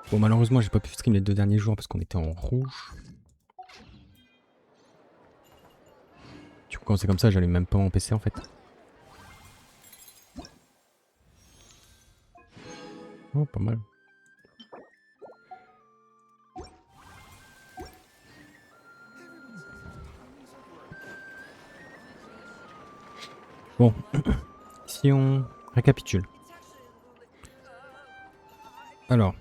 Bon, malheureusement, j'ai pas pu stream les 2 derniers jours parce qu'on était en rouge. Du coup, quand c'est comme ça, j'allume même pas mon PC en fait. Oh, pas mal. Bon, si on récapitule. Alors,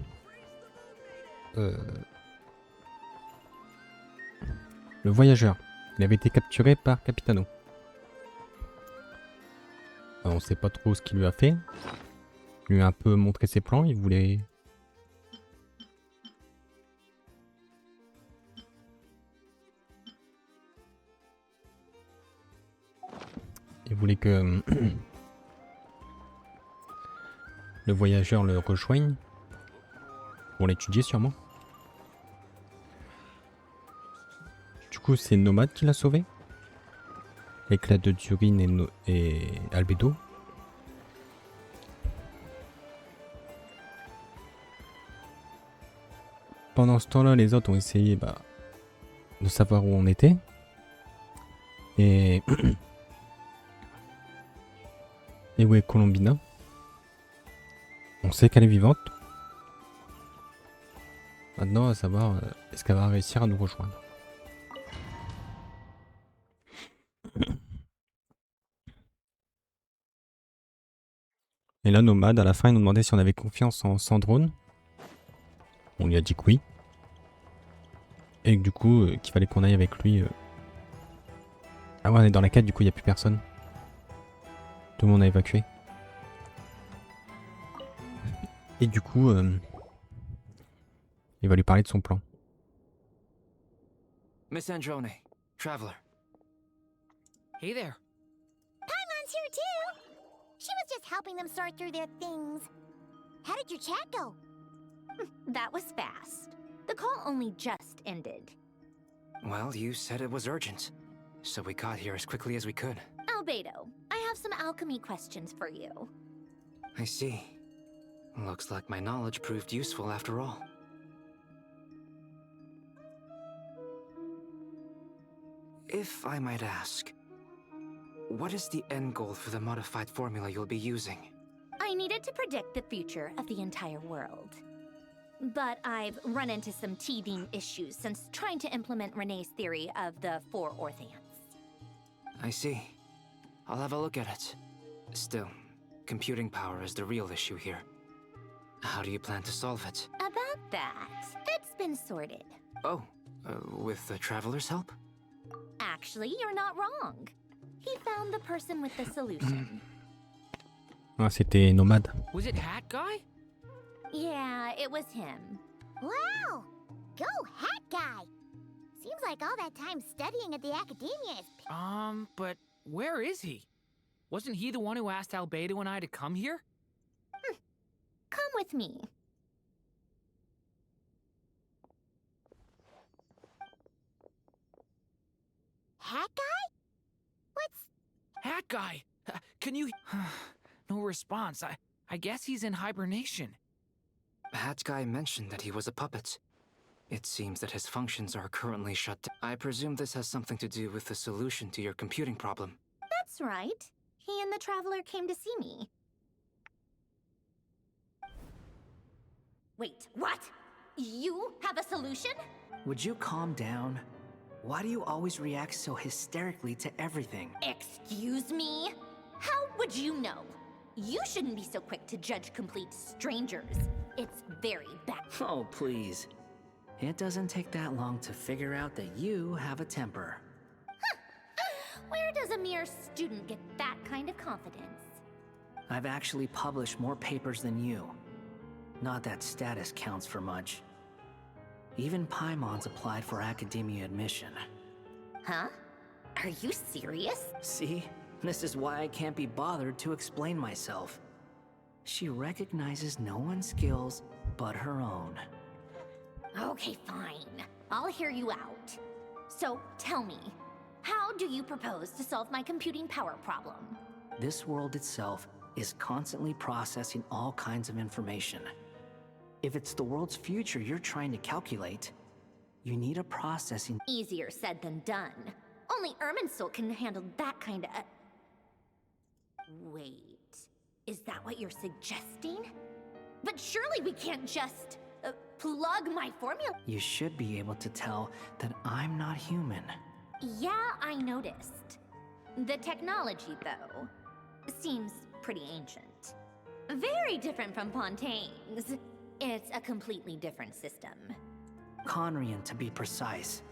le voyageur, il avait été capturé par Capitano. Alors, on sait pas trop ce qu'il lui a fait. Il lui a un peu montré ses plans, il voulait... Il voulait que le voyageur le rejoigne pour l'étudier sûrement. Du coup, c'est Nomade qui l'a sauvé. Éclat de Durine et Albedo. Pendant ce temps-là, les autres ont essayé de savoir où on était. Et... Et où est Colombina? On sait qu'elle est vivante. Maintenant, à savoir, est-ce qu'elle va réussir à nous rejoindre? Et là, Nomade, à la fin, il nous demandait si on avait confiance en Sandrone. On lui a dit que oui. Et que du coup, qu'il fallait qu'on aille avec lui. Ah ouais, on est dans la quête, du coup, il n'y a plus personne. Tout le monde a évacué. Et du coup, il va lui parler de son plan. Miss Androne, traveler. Hey there. Paimon's here too. She was just helping them sort through their things. How did your chat go? That was fast. The call only just ended. Well, you said it was urgent, so we got here as quickly as we could. Albedo, I have some alchemy questions for you. I see. Looks like my knowledge proved useful after all. If I might ask, what is the end goal for the modified formula you'll be using? I needed to predict the future of the entire world. But I've run into some teething issues since trying to implement Renee's theory of the 4 orthants. I see. I'll have a look at it. Still, computing power is the real issue here. How do you plan to solve it? About that, that's been sorted. Oh, with the Traveler's help? Actually, you're not wrong. He found the person with the solution. Ah, c'était Nomade. Was it Hat Guy? Yeah, it was him. Wow! Go Hat Guy! Seems like all that time studying at the academia is... But where is he? Wasn't he the one who asked Albedo and I to come here? Come with me. Hat Guy? What's... Hat Guy! Can you... No response. I guess he's in hibernation. Hat Guy mentioned that he was a puppet. It seems that his functions are currently shut down. I presume this has something to do with the solution to your computing problem. That's right. He and the Traveler came to see me. Wait, what? You have a solution? Would you calm down? Why do you always react so hysterically to everything? Excuse me? How would you know? You shouldn't be so quick to judge complete strangers. It's very bad. Oh, please. It doesn't take that long to figure out that you have a temper. Where does a mere student get that kind of confidence? I've actually published more papers than you. Not that status counts for much. Even Paimon's applied for academia admission. Huh? Are you serious? See? This is why I can't be bothered to explain myself. She recognizes no one's skills but her own. Okay, fine. I'll hear you out. So, tell me, how do you propose to solve my computing power problem? This world itself is constantly processing all kinds of information. If it's the world's future you're trying to calculate, you need a processing. Easier said than done. Only Irminsul can handle that kind of... Wait, is that what you're suggesting? But surely we can't just plug my formula. You should be able to tell that I'm not human. Yeah, I noticed. The technology, though, seems pretty ancient. Very different from Pontaine's. It's a completely different system. Conrian, to be precise.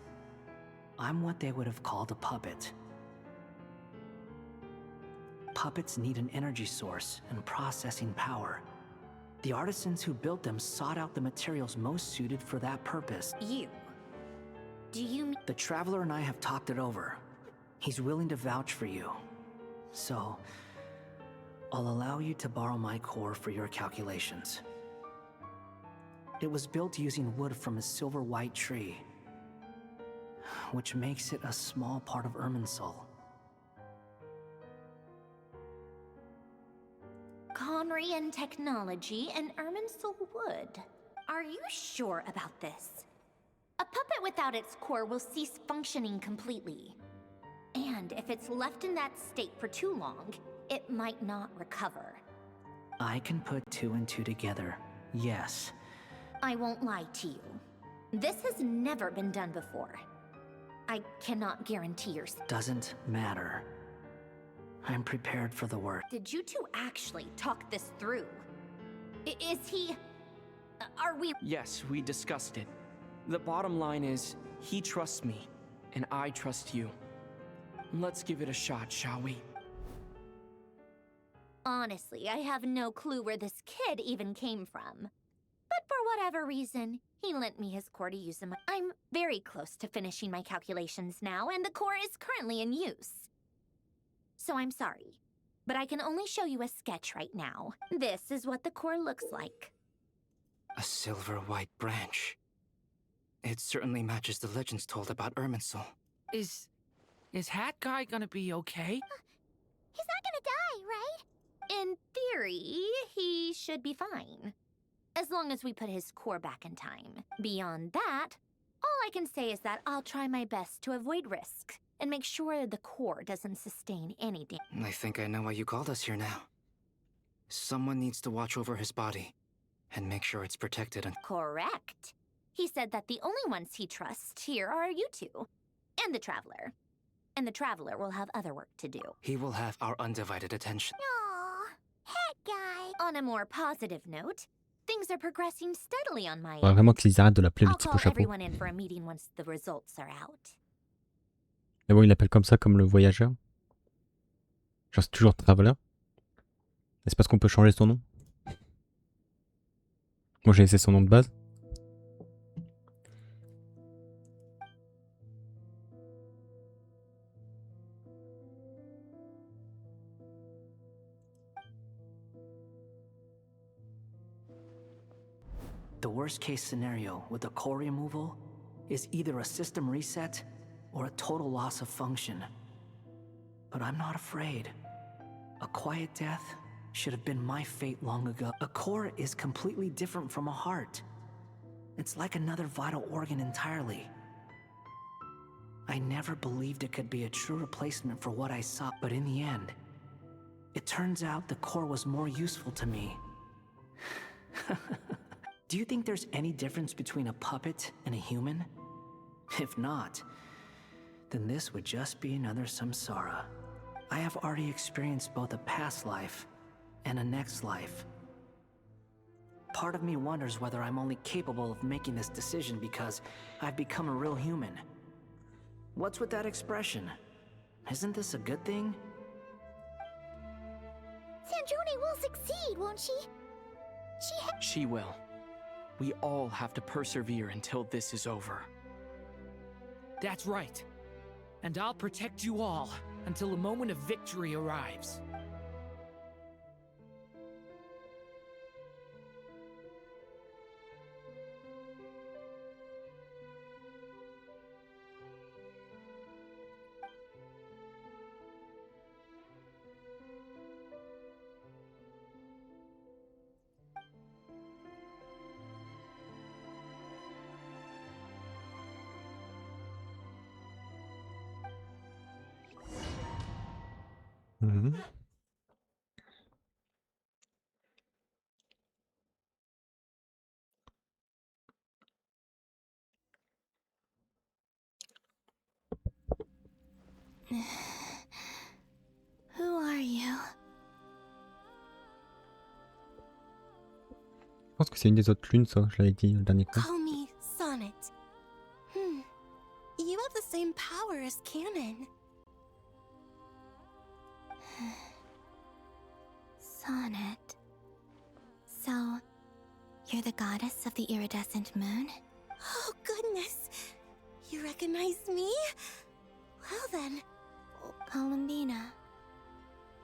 I'm what they would have called a puppet. Puppets need an energy source and processing power. The artisans who built them sought out the materials most suited for that purpose. You? Do you mean... The Traveler and I have talked it over. He's willing to vouch for you. So, I'll allow you to borrow my core for your calculations. It was built using wood from a silver-white tree, which makes it a small part of Irminsul. Conrian technology and Irminsul wood. Are you sure about this? A puppet without its core will cease functioning completely. And if it's left in that state for too long, it might not recover. I can put 2 and 2 together, yes. I won't lie to you. This has never been done before. I cannot guarantee your... Doesn't matter. I'm prepared for the worst. Did you two actually talk this through? Is he... Are we... Yes, we discussed it. The bottom line is, he trusts me, and I trust you. Let's give it a shot, shall we? Honestly, I have no clue where this kid even came from. But for whatever reason, he lent me his core to use in my... I'm very close to finishing my calculations now, and the core is currently in use. So I'm sorry, but I can only show you a sketch right now. This is what the core looks like. A silver-white branch. It certainly matches the legends told about Irminsul. Is Hat Guy gonna be okay? He's not gonna die, right? In theory, he should be fine. As long as we put his core back in time. Beyond that, all I can say is that I'll try my best to avoid risk and make sure the core doesn't sustain any damage. I think I know why you called us here now. Someone needs to watch over his body and make sure it's protected and... Correct. He said that the only ones he trusts here are you two, and the Traveler. And the Traveler will have other work to do. He will have our undivided attention. Aw, Hat Guy. On a more positive note, things are progressing steadily on my Faudrait end. vraiment qu'ils arrêtent de l'appeler le I'll type call au chapeau. everyone in for a meeting once the results are out. Mais bon, il l'appelle comme ça, comme le voyageur. Genre, c'est toujours Traveler. Est-ce parce qu'on peut changer son nom? Moi, j'ai laissé son nom de base. The worst case scenario with the core removal is either a system reset or a total loss of function. But I'm not afraid. A quiet death should have been my fate long ago. A core is completely different from a heart. It's like another vital organ entirely. I never believed it could be a true replacement for what I saw, but in the end, it turns out the core was more useful to me. Do you think there's any difference between a puppet and a human? If not, then this would just be another samsara. I have already experienced both a past life and a next life. Part of me wonders whether I'm only capable of making this decision because I've become a real human. What's with that expression? Isn't this a good thing? Sandrone will succeed, won't she? She will. We all have to persevere until this is over. That's right. And I'll protect you all until a moment of victory arrives. Mhm. Who are you? Je pense que c'est une des autres lunes, ça, je l'avais dit le dernier coup. Call me Sonnet. You have the same power as Canon. Sonnet. So, you're the goddess of the iridescent moon? Oh, goodness. You recognize me? Well then. Columbina.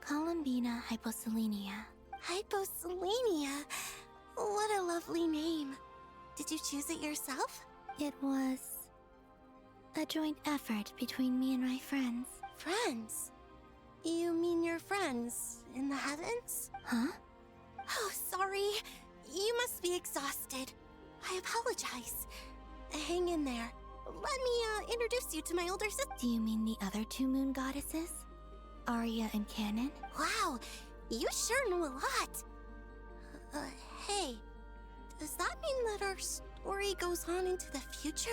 Columbina Hyposelenia. Hyposelenia? What a lovely name. Did you choose it yourself? It was a joint effort between me and my friends. Friends? You mean your friends in the heavens? Huh? Oh, sorry. You must be exhausted. I apologize. Hang in there. Let me introduce you to my older sister. Do you mean the other two moon goddesses? Arya and Canon? Wow, you sure know a lot. Hey, does that mean that our story goes on into the future?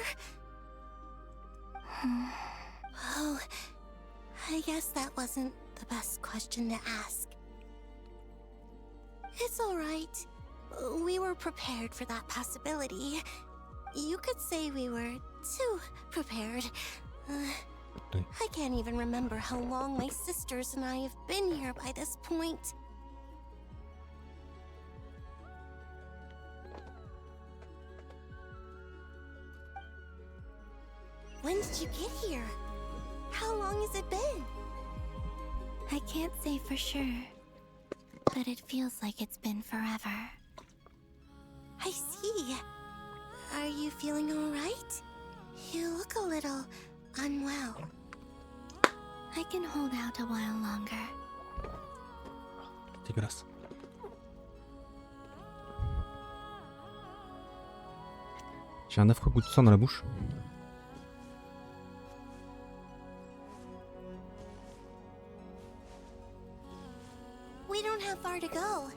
Oh, I guess that wasn't the best question to ask. It's alright. We were prepared for that possibility. You could say we were too prepared. I can't even remember how long my sisters and I have been here by this point. When did you get here? How long has it been? I can't say for sure, but it feels like it's been forever. I see. Are you feeling all right? You look a little unwell. I can hold out a while longer. Dégueulasse. J'ai un affreux goût de sang dans la bouche. We don't have far to go.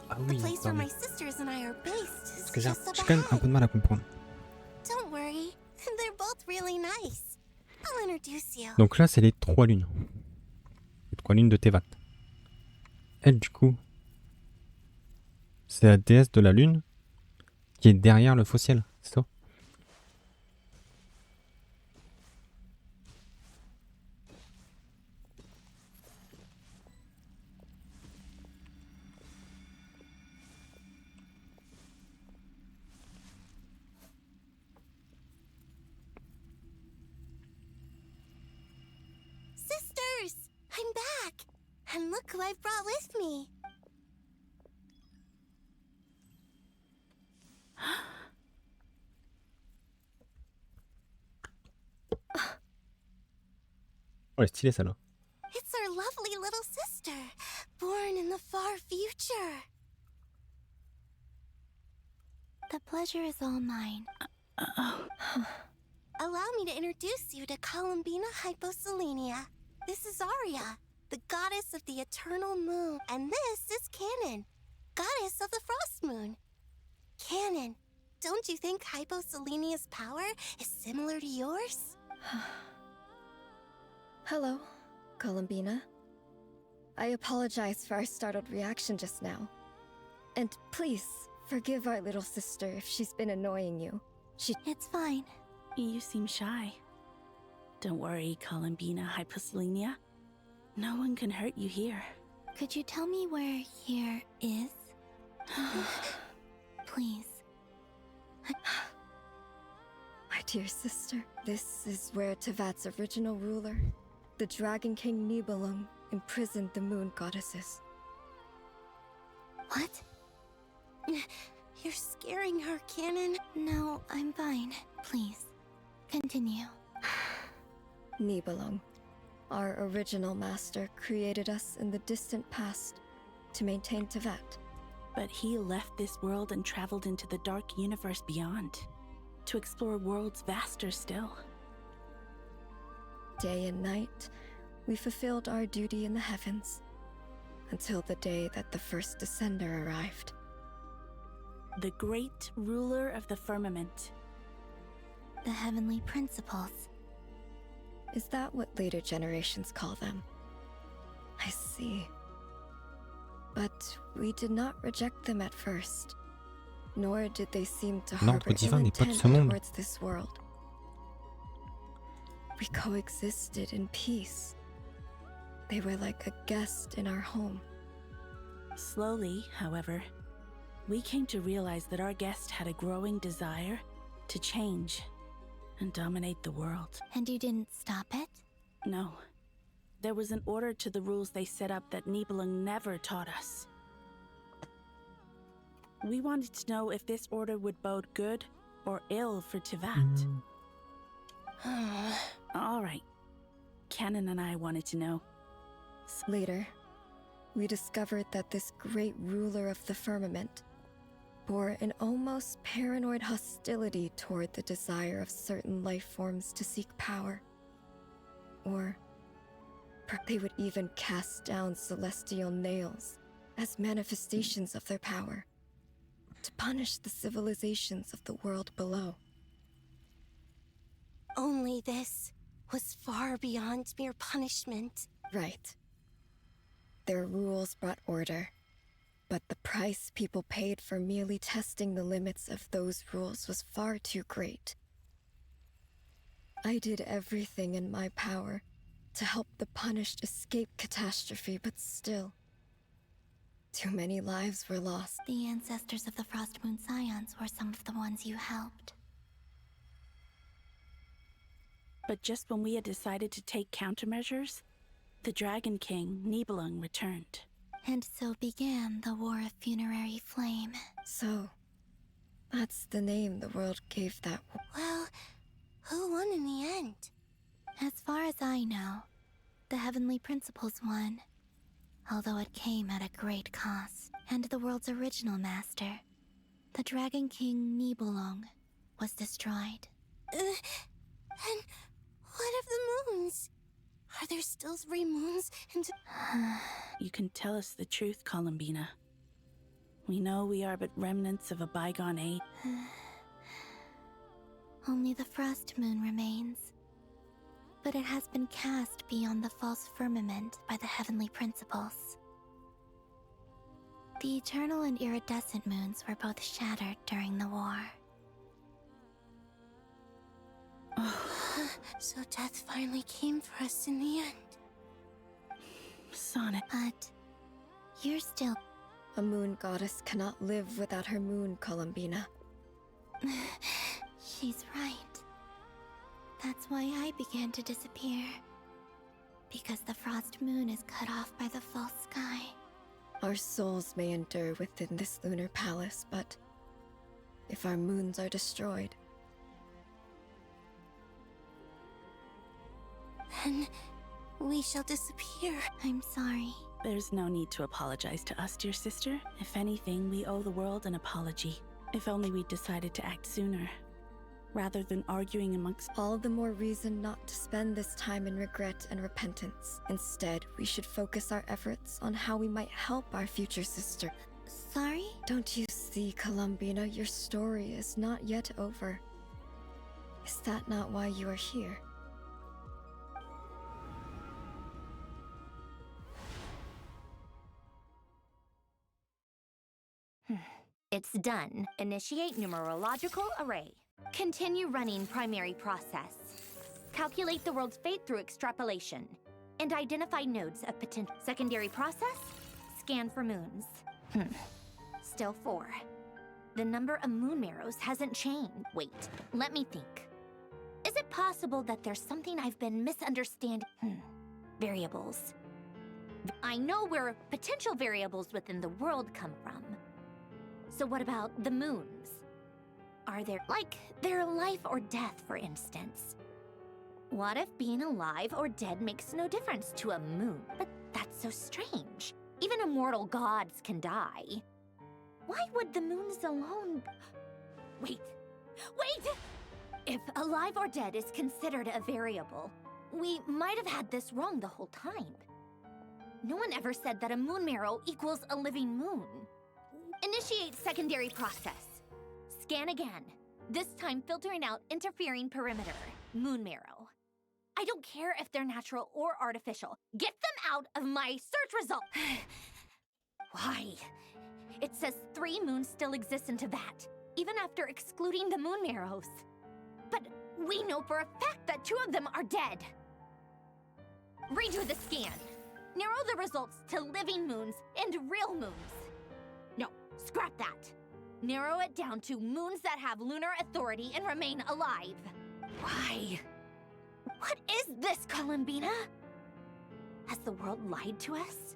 Ah The oui, place where pardon. my sisters and I are based Parce is que j'ai just up quand même un ahead. peu de mal à comprendre. Don't worry, they're both really nice. I'll introduce you. Donc là, c'est les 3 lunes. Les 3 lunes de Tevat. Elle, du coup, c'est la déesse de la lune qui est derrière le faux ciel, c'est ça? Sisters, I'm back. And look who I've brought with me. Oh, elle est stylée, celle-là. It's our lovely little sister, born in the far future. The pleasure is all mine. Allow me to introduce you to Columbina Hyposelenia. This is Arya, the goddess of the eternal moon, and this is Canon, goddess of the frost moon. Canon, don't you think Hyposelenia's power is similar to yours? Hello, Columbina. I apologize for our startled reaction just now. And please, forgive our little sister if she's been annoying you. It's fine. You seem shy. Don't worry, Columbina Hyposelenia. No one can hurt you here. Could you tell me where here is? Please. My dear sister, this is where Tevat's original ruler, the Dragon King Nibelung, imprisoned the moon goddesses. What? You're scaring her, Canon. No, I'm fine. Please, continue. Nibelung, our original master, created us in the distant past to maintain Tevat. But he left this world and traveled into the dark universe beyond, to explore worlds vaster still. Day and night, we fulfilled our duty in the heavens, until the day that the first descender arrived. The great ruler of the firmament. The heavenly principles. Is that what later generations call them? I see. But we did not reject them at first, nor did they seem to harbor ill intent towards this world. We coexisted in peace. They were like a guest in our home. Slowly, however, we came to realize that our guest had a growing desire to change and dominate the world. And you didn't stop it? No. There was an order to the rules they set up that Nibelung never taught us. We wanted to know if this order would bode good or ill for Tivat. All right. Canon and I wanted to know. Later, we discovered that this great ruler of the firmament bore an almost paranoid hostility toward the desire of certain life forms to seek power. Or they would even cast down celestial nails as manifestations of their power, to punish the civilizations of the world below. Only this was far beyond mere punishment. Right. Their rules brought order, but the price people paid for merely testing the limits of those rules was far too great. I did everything in my power to help the punished escape catastrophe, but still, too many lives were lost. The ancestors of the Frost Moon Scions were some of the ones you helped. But just when we had decided to take countermeasures, the Dragon King, Nibelung, returned. And so began the War of Funerary Flame. So, that's the name the world gave that war. Well, who won in the end? As far as I know, the Heavenly Principles won. Although it came at a great cost. And the world's original master, the Dragon King Nibelung, was destroyed. And what of the moons? Are there still 3 moons and... You can tell us the truth, Columbina. We know we are but remnants of a bygone age. Only the Frost Moon remains. But it has been cast beyond the false firmament by the Heavenly Principles. The eternal and iridescent moons were both shattered during the war. So death finally came for us in the end. Sonnet. But you're still... A moon goddess cannot live without her moon, Columbina. She's right. That's why I began to disappear. Because the Frost Moon is cut off by the false sky. Our souls may endure within this lunar palace, but if our moons are destroyed... Then we shall disappear. I'm sorry. There's no need to apologize to us, dear sister. If anything, we owe the world an apology. If only we'd decided to act sooner, rather than arguing amongst... All the more reason not to spend this time in regret and repentance. Instead, we should focus our efforts on how we might help our future sister. Sorry? Don't you see, Columbina, your story is not yet over. Is that not why you are here? It's done. Initiate numerological array. Continue running primary process. Calculate the world's fate through extrapolation. And identify nodes of potential. Secondary process? Scan for moons. Still 4. The number of moon marrows hasn't changed. Wait, let me think. Is it possible that there's something I've been misunderstanding? Variables. I know where potential variables within the world come from. So what about the moons? Are there, like, their life or death, for instance? What if being alive or dead makes no difference to a moon? But that's so strange. Even immortal gods can die. Why would the moons alone... Wait! If alive or dead is considered a variable, we might have had this wrong the whole time. No one ever said that a moon marrow equals a living moon. Initiate secondary process. Scan again. This time filtering out interfering perimeter. Moon marrow. I don't care if they're natural or artificial. Get them out of my search result! Why? It says 3 moons still exist in Teyvat, even after excluding the moon marrows. But we know for a fact that 2 of them are dead. Redo the scan. Narrow the results to living moons and real moons. No, scrap that. Narrow it down to moons that have lunar authority and remain alive. Why? What is this, Columbina? Has the world lied to us?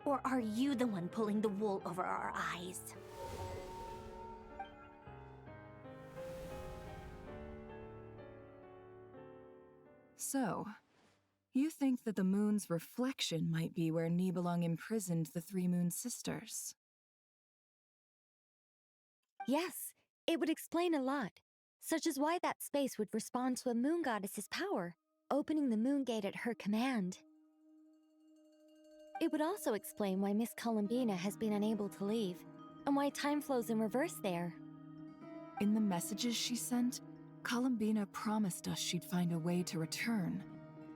Or are you the one pulling the wool over our eyes? So, you think that the moon's reflection might be where Nibelung imprisoned the 3 moon sisters? Yes, it would explain a lot, such as why that space would respond to a moon goddess's power, opening the moon gate at her command. It would also explain why Miss Columbina has been unable to leave, and why time flows in reverse there. In the messages she sent, Columbina promised us she'd find a way to return.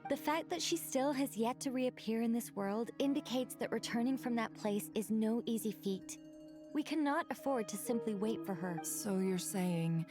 The fact that she still has yet to reappear in this world indicates that returning from that place is no easy feat. We cannot afford to simply wait for her. So you're saying,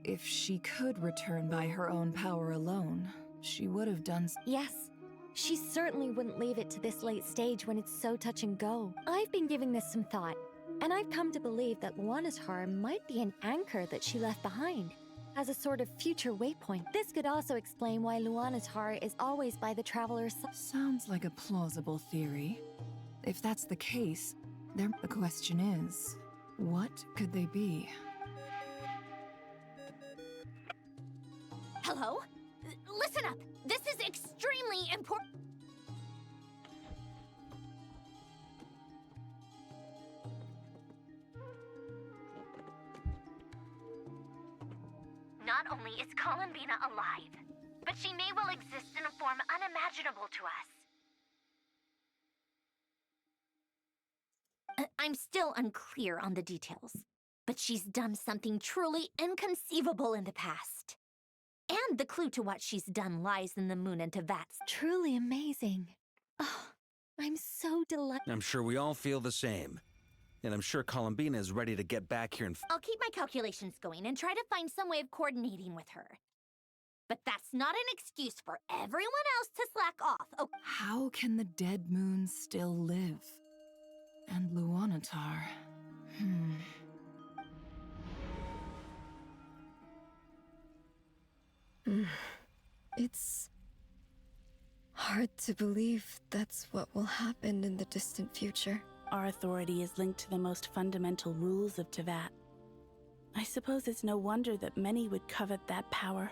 if she could return by her own power alone, she would have done so? Yes. She certainly wouldn't leave it to this late stage when it's so touch and go. I've been giving this some thought, and I've come to believe that Luanatar might be an anchor that she left behind, as a sort of future waypoint. This could also explain why Luanatar is always by the traveler's side. Sounds like a plausible theory. If that's the case, the question is, what could they be? Hello? Listen up! This is extremely important. Not only is Columbina alive, but she may well exist in a form unimaginable to us. I'm still unclear on the details, but she's done something truly inconceivable in the past. And the clue to what she's done lies in the moon and Teyvat's. Truly amazing. Oh, I'm so delighted. I'm sure we all feel the same. And I'm sure Columbina is ready to get back here and... I'll keep my calculations going and try to find some way of coordinating with her. But that's not an excuse for everyone else to slack off, okay? How can the dead moons still live? And Luanatar... It's hard to believe that's what will happen in the distant future. Our authority is linked to the most fundamental rules of Teyvat. I suppose it's no wonder that many would covet that power.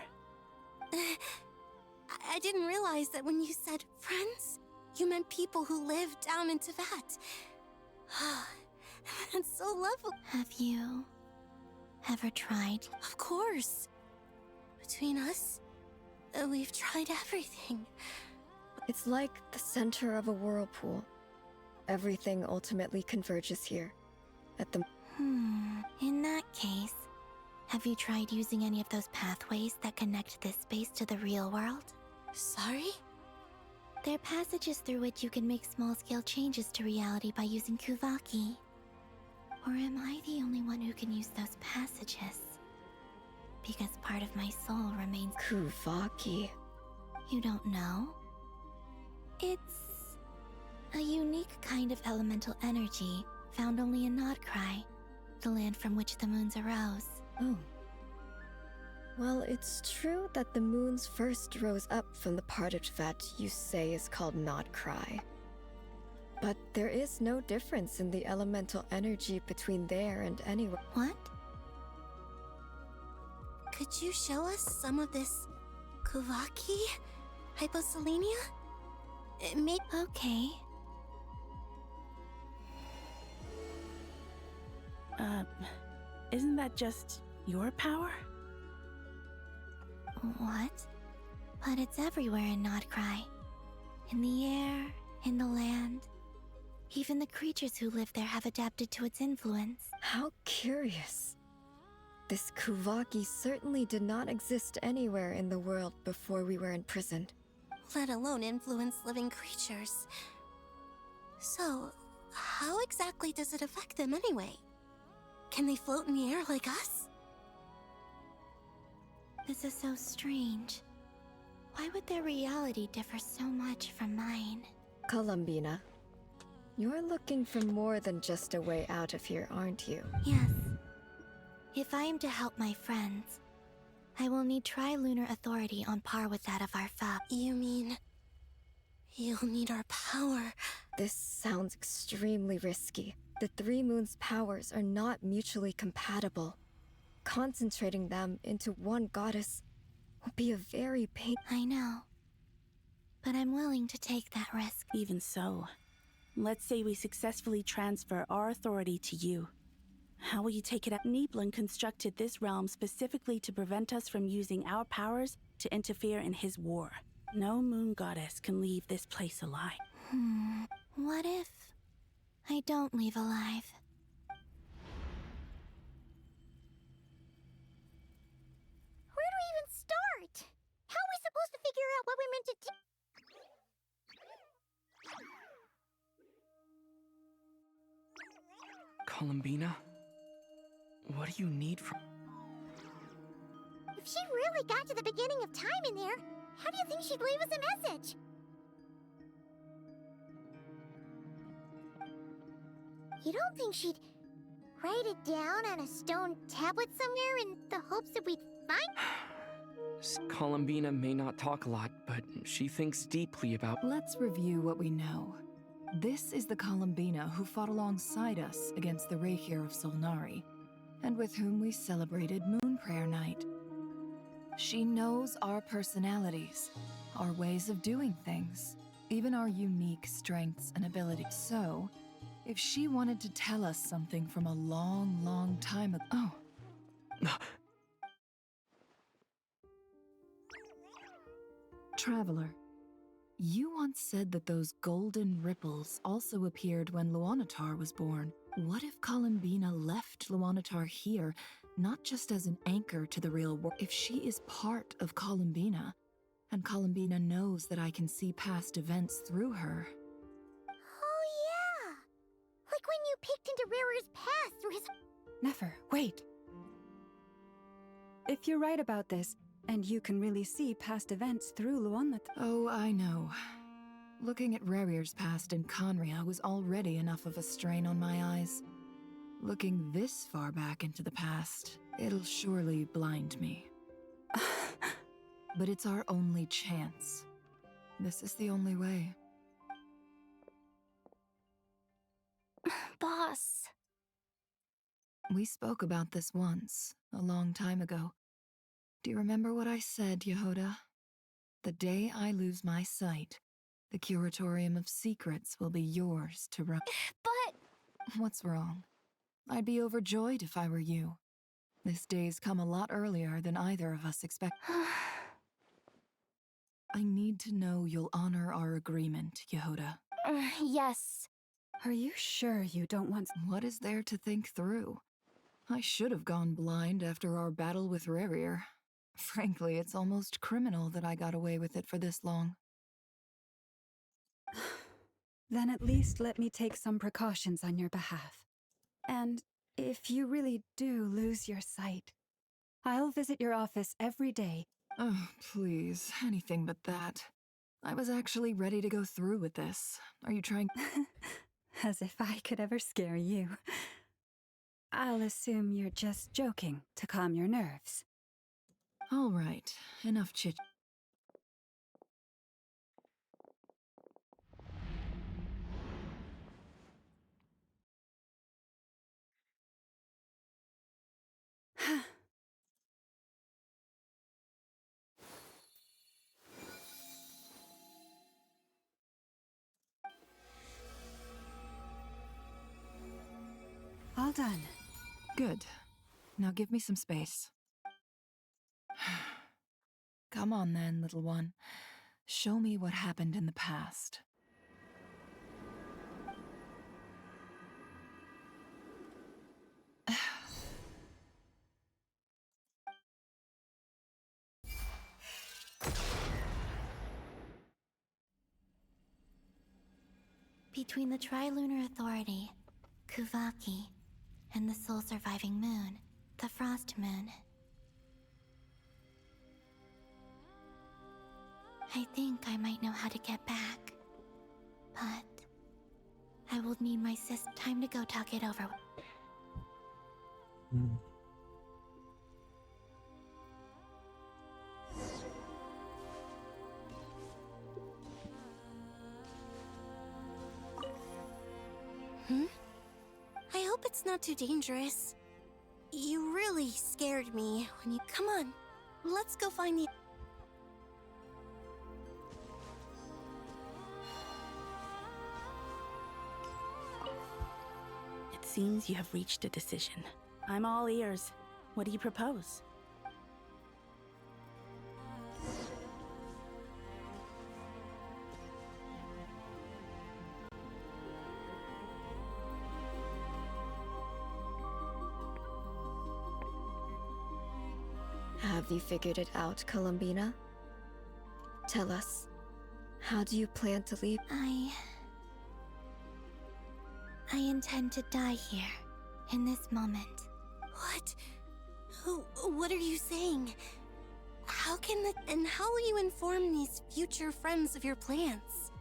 I didn't realize that when you said friends, you meant people who live down in Teyvat. That's so lovely. Have you ever tried? Of course. Between us, we've tried everything. It's like the center of a whirlpool. Everything ultimately converges here. At the... In that case, have you tried using any of those pathways that connect this space to the real world? Sorry? They're passages through which you can make small-scale changes to reality by using Kuvaki. Or am I the only one who can use those passages? Because part of my soul remains... Kuvaki? You don't know? It's a unique kind of elemental energy found only in Nod-krai, the land from which the moons arose. Oh. Well, it's true that the moons first rose up from the part of Teyvat you say is called Nod-krai. But there is no difference in the elemental energy between there and anywhere. What? Could you show us some of this Kuvaki? Hyposelenia? Maybe. Okay. Isn't that just your power? What? But it's everywhere in Nod-krai. In the air, in the land. Even the creatures who live there have adapted to its influence. How curious. This Kuvaki certainly did not exist anywhere in the world before we were imprisoned. Let alone influence living creatures. So, how exactly does it affect them anyway? Can they float in the air like us? This is so strange. Why would their reality differ so much from mine? Columbina, you're looking for more than just a way out of here, aren't you? Yes. If I am to help my friends, I will need tri-lunar authority on par with that of our foe. You mean... you'll need our power? This sounds extremely risky. The Three Moons' powers are not mutually compatible. Concentrating them into one goddess will be a very I know. But I'm willing to take that risk. Even so, let's say we successfully transfer our authority to you. How will you take it up? Nibelung constructed this realm specifically to prevent us from using our powers to interfere in his war. No moon goddess can leave this place alive. What if I don't leave alive? Where do we even start? How are we supposed to figure out what we're meant to do? Columbina? What do you need from... If she really got to the beginning of time in there, how do you think she'd leave us a message? You don't think she'd write it down on a stone tablet somewhere in the hopes that we'd find? Columbina may not talk a lot, but she thinks deeply about... Let's review what we know. This is the Columbina who fought alongside us against the Reikir of Solnari, and with whom we celebrated Moon Prayer Night. She knows our personalities, our ways of doing things, even our unique strengths and abilities. So, if she wanted to tell us something from a long, long time ago... Oh. Traveler, you once said that those golden ripples also appeared when Luanatar was born. What if Columbina left Luanatar here, not just as an anchor to the real world? If she is part of Columbina, and Columbina knows that I can see past events through her... Oh yeah! Like when you peeked into Rarer's past through his... Nefer, wait! If you're right about this, and you can really see past events through Luanatar... Oh, I know. Looking at Rarier's past in Conria was already enough of a strain on my eyes. Looking this far back into the past, it'll surely blind me. But it's our only chance. This is the only way. Boss. We spoke about this once, a long time ago. Do you remember what I said, Yehoda? The day I lose my sight, the Curatorium of Secrets will be yours to run. But... What's wrong? I'd be overjoyed if I were you. This day's come a lot earlier than either of us expected. I need to know you'll honor our agreement, Yehoda. Yes. Are you sure you don't want... What is there to think through? I should have gone blind after our battle with Rarier. Frankly, it's almost criminal that I got away with it for this long. Then at least let me take some precautions on your behalf. And if you really do lose your sight, I'll visit your office every day. Oh, please, anything but that. I was actually ready to go through with this. Are you trying... As if I could ever scare you. I'll assume you're just joking to calm your nerves. All right, enough chit. All done. Good. Now give me some space. Come on then, little one. Show me what happened in the past. Between the Trilunar Authority, Kuvaki, and the sole surviving moon, the Frost Moon. I think I might know how to get back, but I will need my sis time to go talk it over. I hope it's not too dangerous. You really scared me when you... Come on, let's go find the... It seems you have reached a decision. I'm all ears. What do you propose? Have you figured it out, Columbina? Tell us, how do you plan to leave? I intend to die here, in this moment. What? What are you saying? How can the... And how will you inform these future friends of your plans?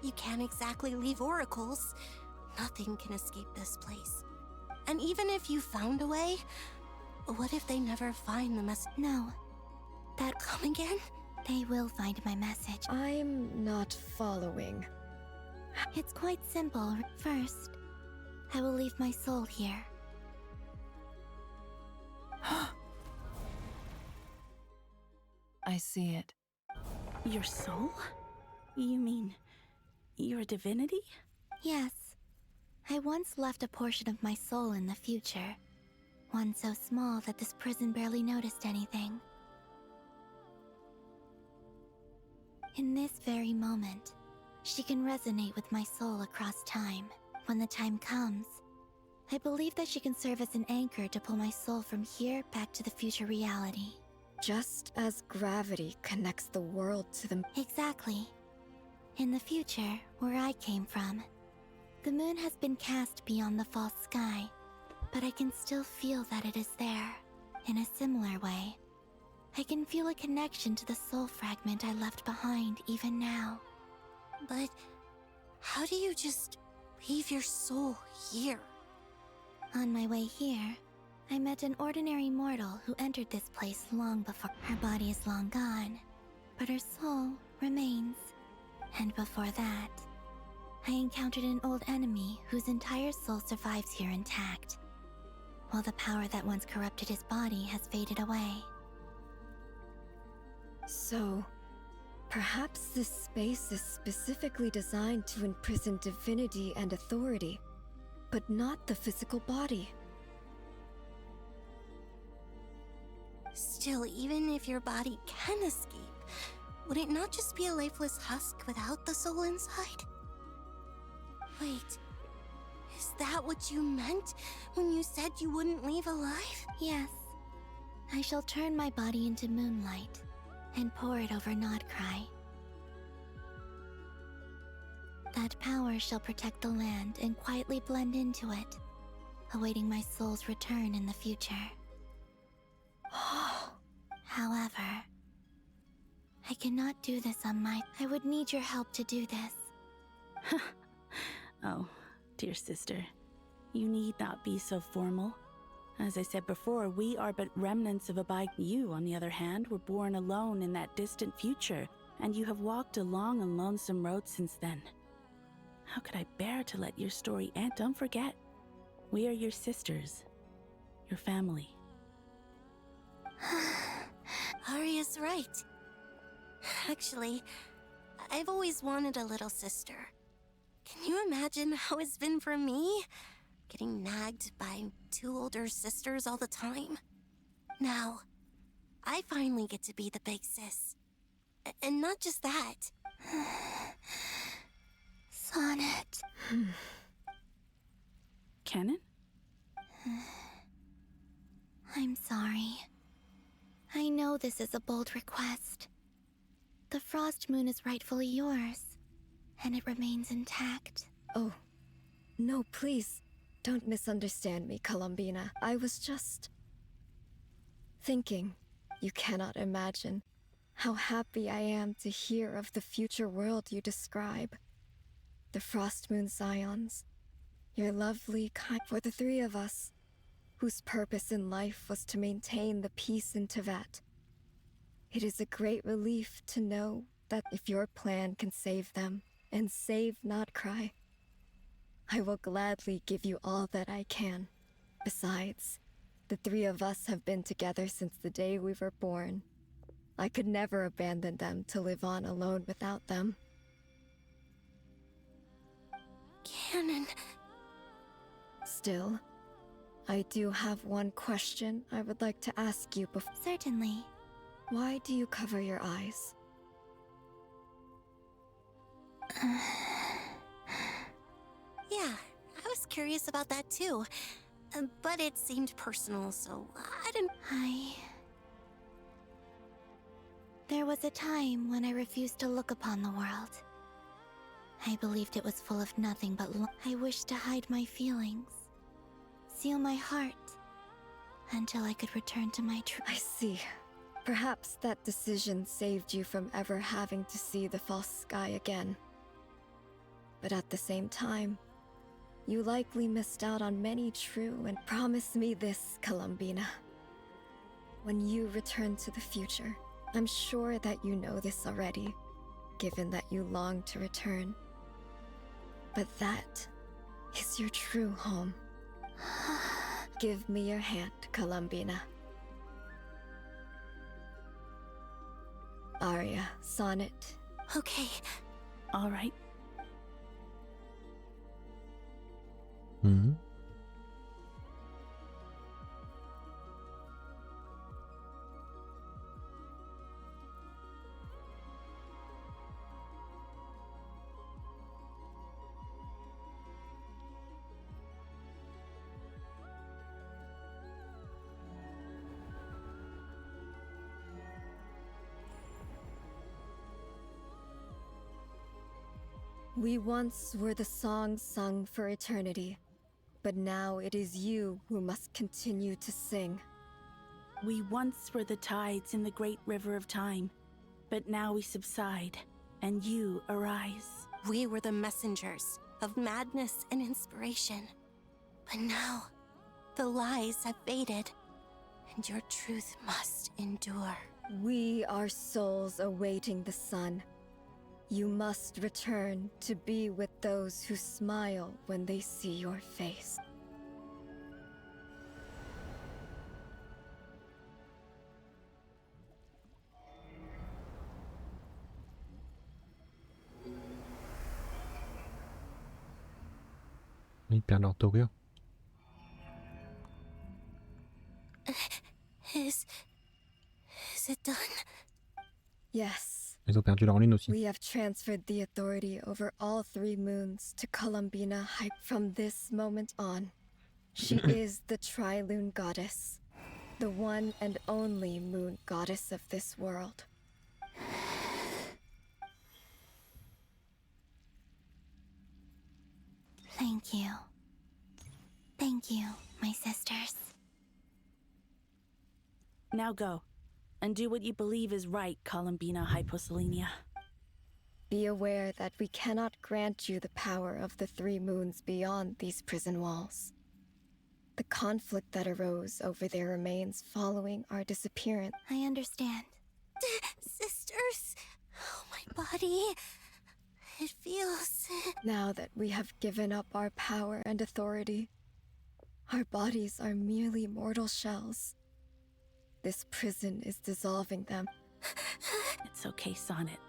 You can't exactly leave oracles. Nothing can escape this place. And even if you found a way, what if they never find the message? No. That come again? They will find my message. I'm not following. It's quite simple. First, I will leave my soul here. I see it. Your soul? You mean your divinity? Yes. I once left a portion of my soul in the future. One so small that this prison barely noticed anything. In this very moment, she can resonate with my soul across time. When the time comes, I believe that she can serve as an anchor to pull my soul from here back to the future reality. Just as gravity connects the world to the... Exactly. In the future, where I came from, the moon has been cast beyond the false sky, but I can still feel that it is there. In a similar way, I can feel a connection to the soul fragment I left behind even now. But how do you just leave your soul here? On my way here, I met an ordinary mortal who entered this place long before. Her body is long gone, but her soul remains. And before that, I encountered an old enemy whose entire soul survives here intact, while the power that once corrupted his body has faded away. So, perhaps this space is specifically designed to imprison divinity and authority, but not the physical body. Still, even if your body can escape, would it not just be a lifeless husk without the soul inside? Wait, is that what you meant when you said you wouldn't leave alive? Yes. I shall turn my body into moonlight and pour it over Nod-krai. That power shall protect the land and quietly blend into it, awaiting my soul's return in the future. However, I cannot do this on my... I would need your help to do this. Oh, dear sister, you need not be so formal. As I said before, we are but remnants of a bygone. You, on the other hand, were born alone in that distant future, and you have walked a long and lonesome road since then. How could I bear to let your story end? Don't forget, we are your sisters, your family. Arya's right. Actually, I've always wanted a little sister. Can you imagine how it's been for me? Getting nagged by two older sisters all the time. Now, I finally get to be the big sis. And not just that. Sonnet. Canon? I'm sorry. I know this is a bold request. The Frost Moon is rightfully yours, and it remains intact. Oh, no, please. Don't misunderstand me, Columbina. I was just thinking. You cannot imagine how happy I am to hear of the future world you describe. The Frost Moon Scions, your lovely kind for the three of us, whose purpose in life was to maintain the peace in Teyvat. It is a great relief to know that if your plan can save them and save Nod-krai, I will gladly give you all that I can. Besides, the three of us have been together since the day we were born. I could never abandon them to live on alone without them. Canon. Still, I do have one question I would like to ask you before. Certainly. Why do you cover your eyes? Yeah, I was curious about that too. But it seemed personal, so I didn't... There was a time when I refused to look upon the world. I believed it was full of nothing but I wished to hide my feelings, seal my heart, until I could return to my truth. I see. Perhaps that decision saved you from ever having to see the false sky again. But at the same time, you likely missed out on many true and promise me this, Columbina. When you return to the future, I'm sure that you know this already, given that you long to return. But that is your true home. Give me your hand, Columbina. Aria, sonnet. Okay. All right. Mhm. We once were the songs sung for eternity, but now it is you who must continue to sing. We once were the tides in the great river of time, but now we subside, and you arise. We were the messengers of madness and inspiration. But now, the lies have faded, and your truth must endure. We are souls awaiting the sun. You must return to be with those who smile when they see your face. Ils perdent leur dorure. Is it done? Yes. Ils ont perdu leur lune aussi. We have transferred the authority over all three moons to Columbina Hype. From this moment on, she is the Tri-Lune Goddess, the one and only moon goddess of this world. Thank you. Thank you, my sisters. Now go, and do what you believe is right, Columbina Hyposelenia. Be aware that we cannot grant you the power of the three moons beyond these prison walls. The conflict that arose over their remains following our disappearance. I understand. Sisters, oh, my body. It feels... Now that we have given up our power and authority, our bodies are merely mortal shells. This prison is dissolving them. It's okay, Sonnet.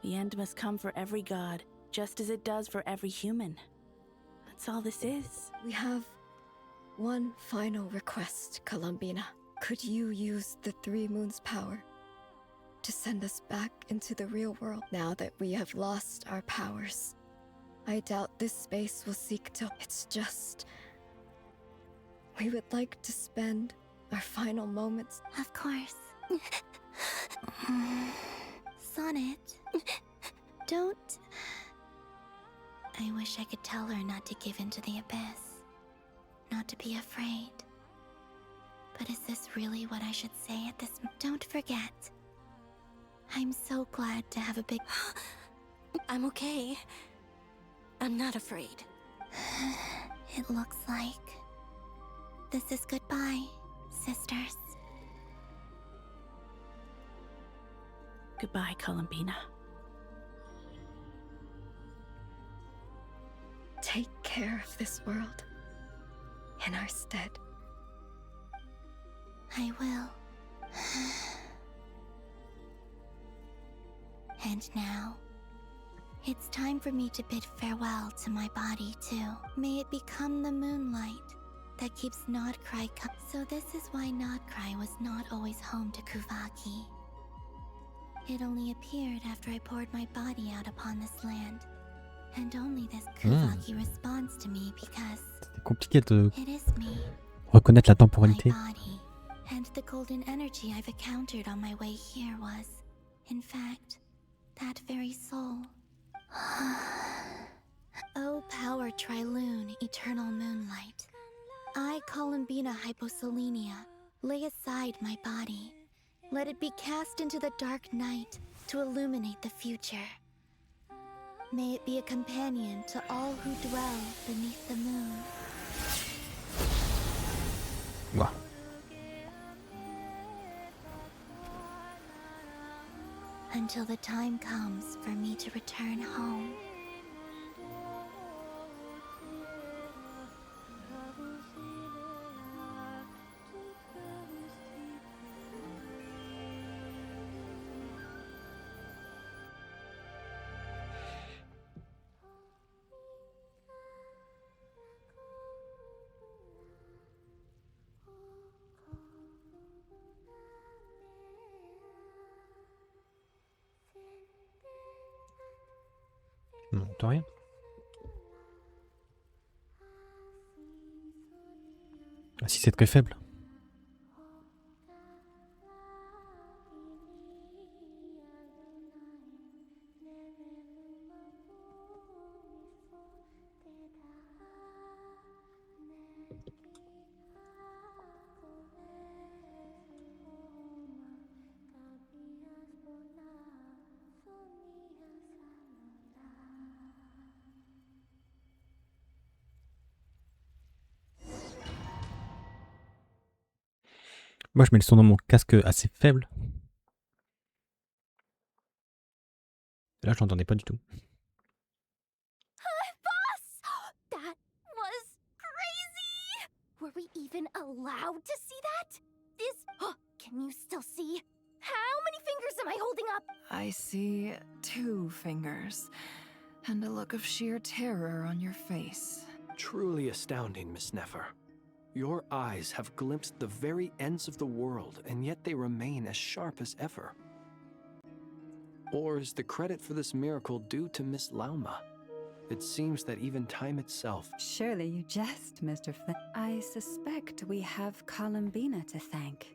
The end must come for every god, just as it does for every human. That's all this is. We have one final request, Columbina. Could you use the Three Moons' power to send us back into the real world now that we have lost our powers? I doubt this space will seek to... It's just... we would like to spend our final moments... Of course. Sonnet, don't I wish I could tell her not to give in to the abyss, not to be afraid. But is this really what I should say at this Don't forget. I'm so glad to have a big... I'm okay. I'm not afraid. It looks like this is goodbye, sisters. Goodbye, Columbina. Take care of this world in our stead. I will. And now, it's time for me to bid farewell to my body too. May it become the moonlight that keeps Nod-krai So this is why Nod-krai was not always home to Kuvaki. It only appeared after I poured my body out upon this land. And only this Kuvaki responds to me because C'est compliqué de it is me, reconnaître la temporalité. my body, and the golden energy I've encountered on my way here was, in fact, that very soul. O power Triloon, eternal moonlight. I, Columbina Hyposelenia, lay aside my body. Let it be cast into the dark night to illuminate the future. May it be a companion to all who dwell beneath the moon. Wow. Until the time comes for me to return home. Non, t'as rien. Ah si, c'est très faible. Moi, je mets le son dans mon casque assez faible. Là, je l'entendais pas du tout. Boss! That was crazy! Were we even allowed to see that? Can you still see? How many fingers am I holding up? I see 2 fingers, and a look of sheer terror on your face. Truly astounding, Miss Nefer. Your eyes have glimpsed the very ends of the world, and yet they remain as sharp as ever. Or is the credit for this miracle due to Miss Lauma? It seems that even time itself... Surely you jest, Mr. Flynn. I suspect we have Columbina to thank.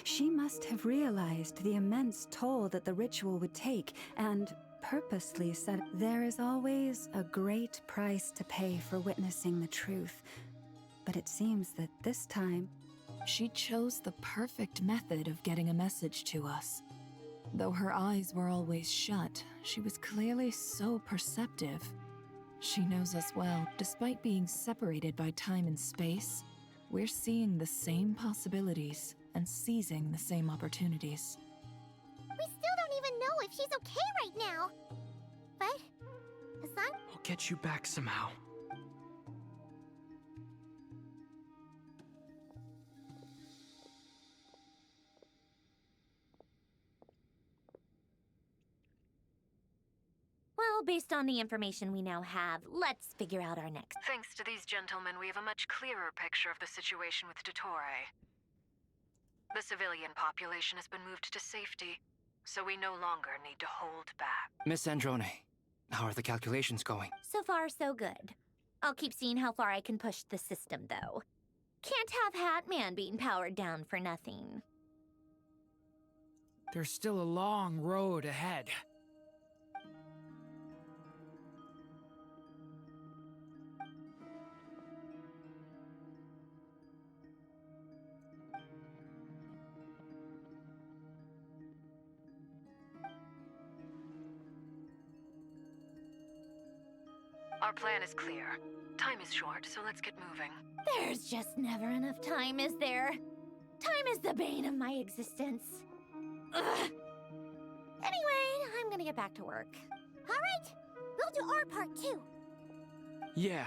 She must have realized the immense toll that the ritual would take, and purposely said, there is always a great price to pay for witnessing the truth. But it seems that this time, she chose the perfect method of getting a message to us. Though her eyes were always shut, she was clearly so perceptive. She knows us well. Despite being separated by time and space, we're seeing the same possibilities and seizing the same opportunities. We still don't even know if she's okay right now. But, Hassan? I'll get you back somehow. Well, based on the information we now have, let's figure out our next. Thanks to these gentlemen, we have a much clearer picture of the situation with Dottore. The civilian population has been moved to safety, so we no longer need to hold back. Miss Androne, how are the calculations going? So far, so good. I'll keep seeing how far I can push the system, though. Can't have Hatman being powered down for nothing. There's still a long road ahead. Our plan is clear. Time is short, so let's get moving. There's just never enough time, is there? Time is the bane of my existence. Ugh. Anyway, I'm gonna get back to work. All right, we'll do our part too. Yeah.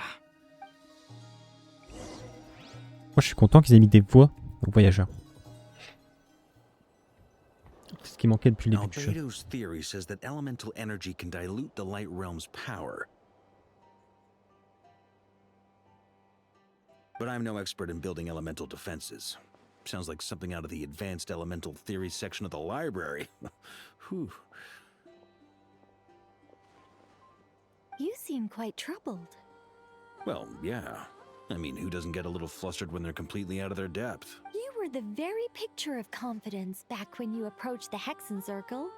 Moi, je suis content qu'ils aient mis des voix aux voyageurs. C'est ce qui manquait depuis le début du jeu. Albedo's theory says that elemental energy can dilute the light realm's power. But I'm no expert in building elemental defenses. Sounds like something out of the advanced elemental theory section of the library. Whew. You seem quite troubled. Well, yeah. I mean, who doesn't get a little flustered when they're completely out of their depth? You were the very picture of confidence back when you approached the Hexen Circle.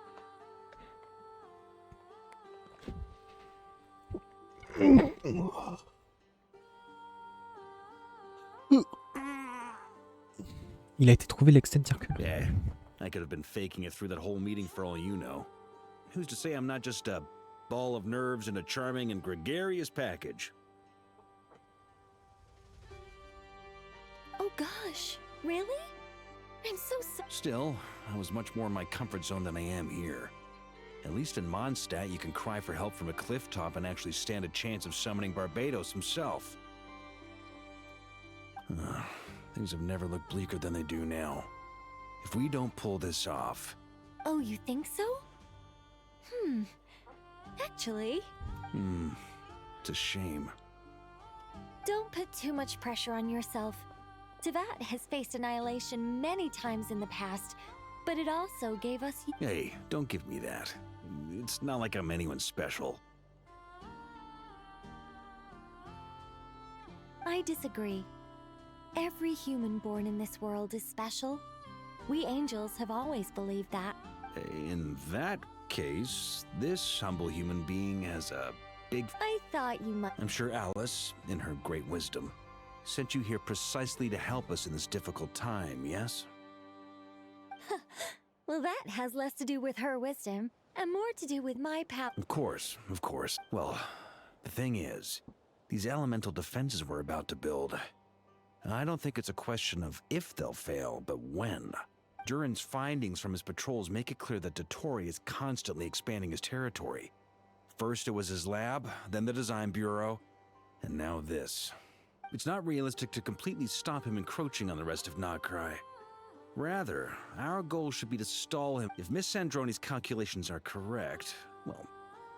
Il a été trouvé l'excès de circule. Yeah, I could have been faking it through that whole meeting for all you know. Who's to say I'm not just a ball of nerves in a charming and gregarious package? Oh gosh, really? I'm so sorry. Still, I was much more in my comfort zone than I am here. At least in Mondstadt, you can cry for help from a cliff top and actually stand a chance of summoning Barbados himself. Things have never looked bleaker than they do now. If we don't pull this off... Oh, you think so? Actually... It's a shame. Don't put too much pressure on yourself. Teyvat has faced annihilation many times in the past, but it also gave us... Hey, don't give me that. It's not like I'm anyone special. I disagree. Every human born in this world is special. We angels have always believed that. In that case, this humble human being has a big... I thought you might... I'm sure Alice, in her great wisdom, sent you here precisely to help us in this difficult time, yes? Well, that has less to do with her wisdom, and more to do with my power. Of course, of course. Well, the thing is, these elemental defenses we're about to build... I don't think it's a question of if they'll fail, but when. Durin's findings from his patrols make it clear that Dottore is constantly expanding his territory. First it was his lab, then the design bureau, and now this. It's not realistic to completely stop him encroaching on the rest of Nod-krai. Rather, our goal should be to stall him. If Miss Sandroni's calculations are correct, well,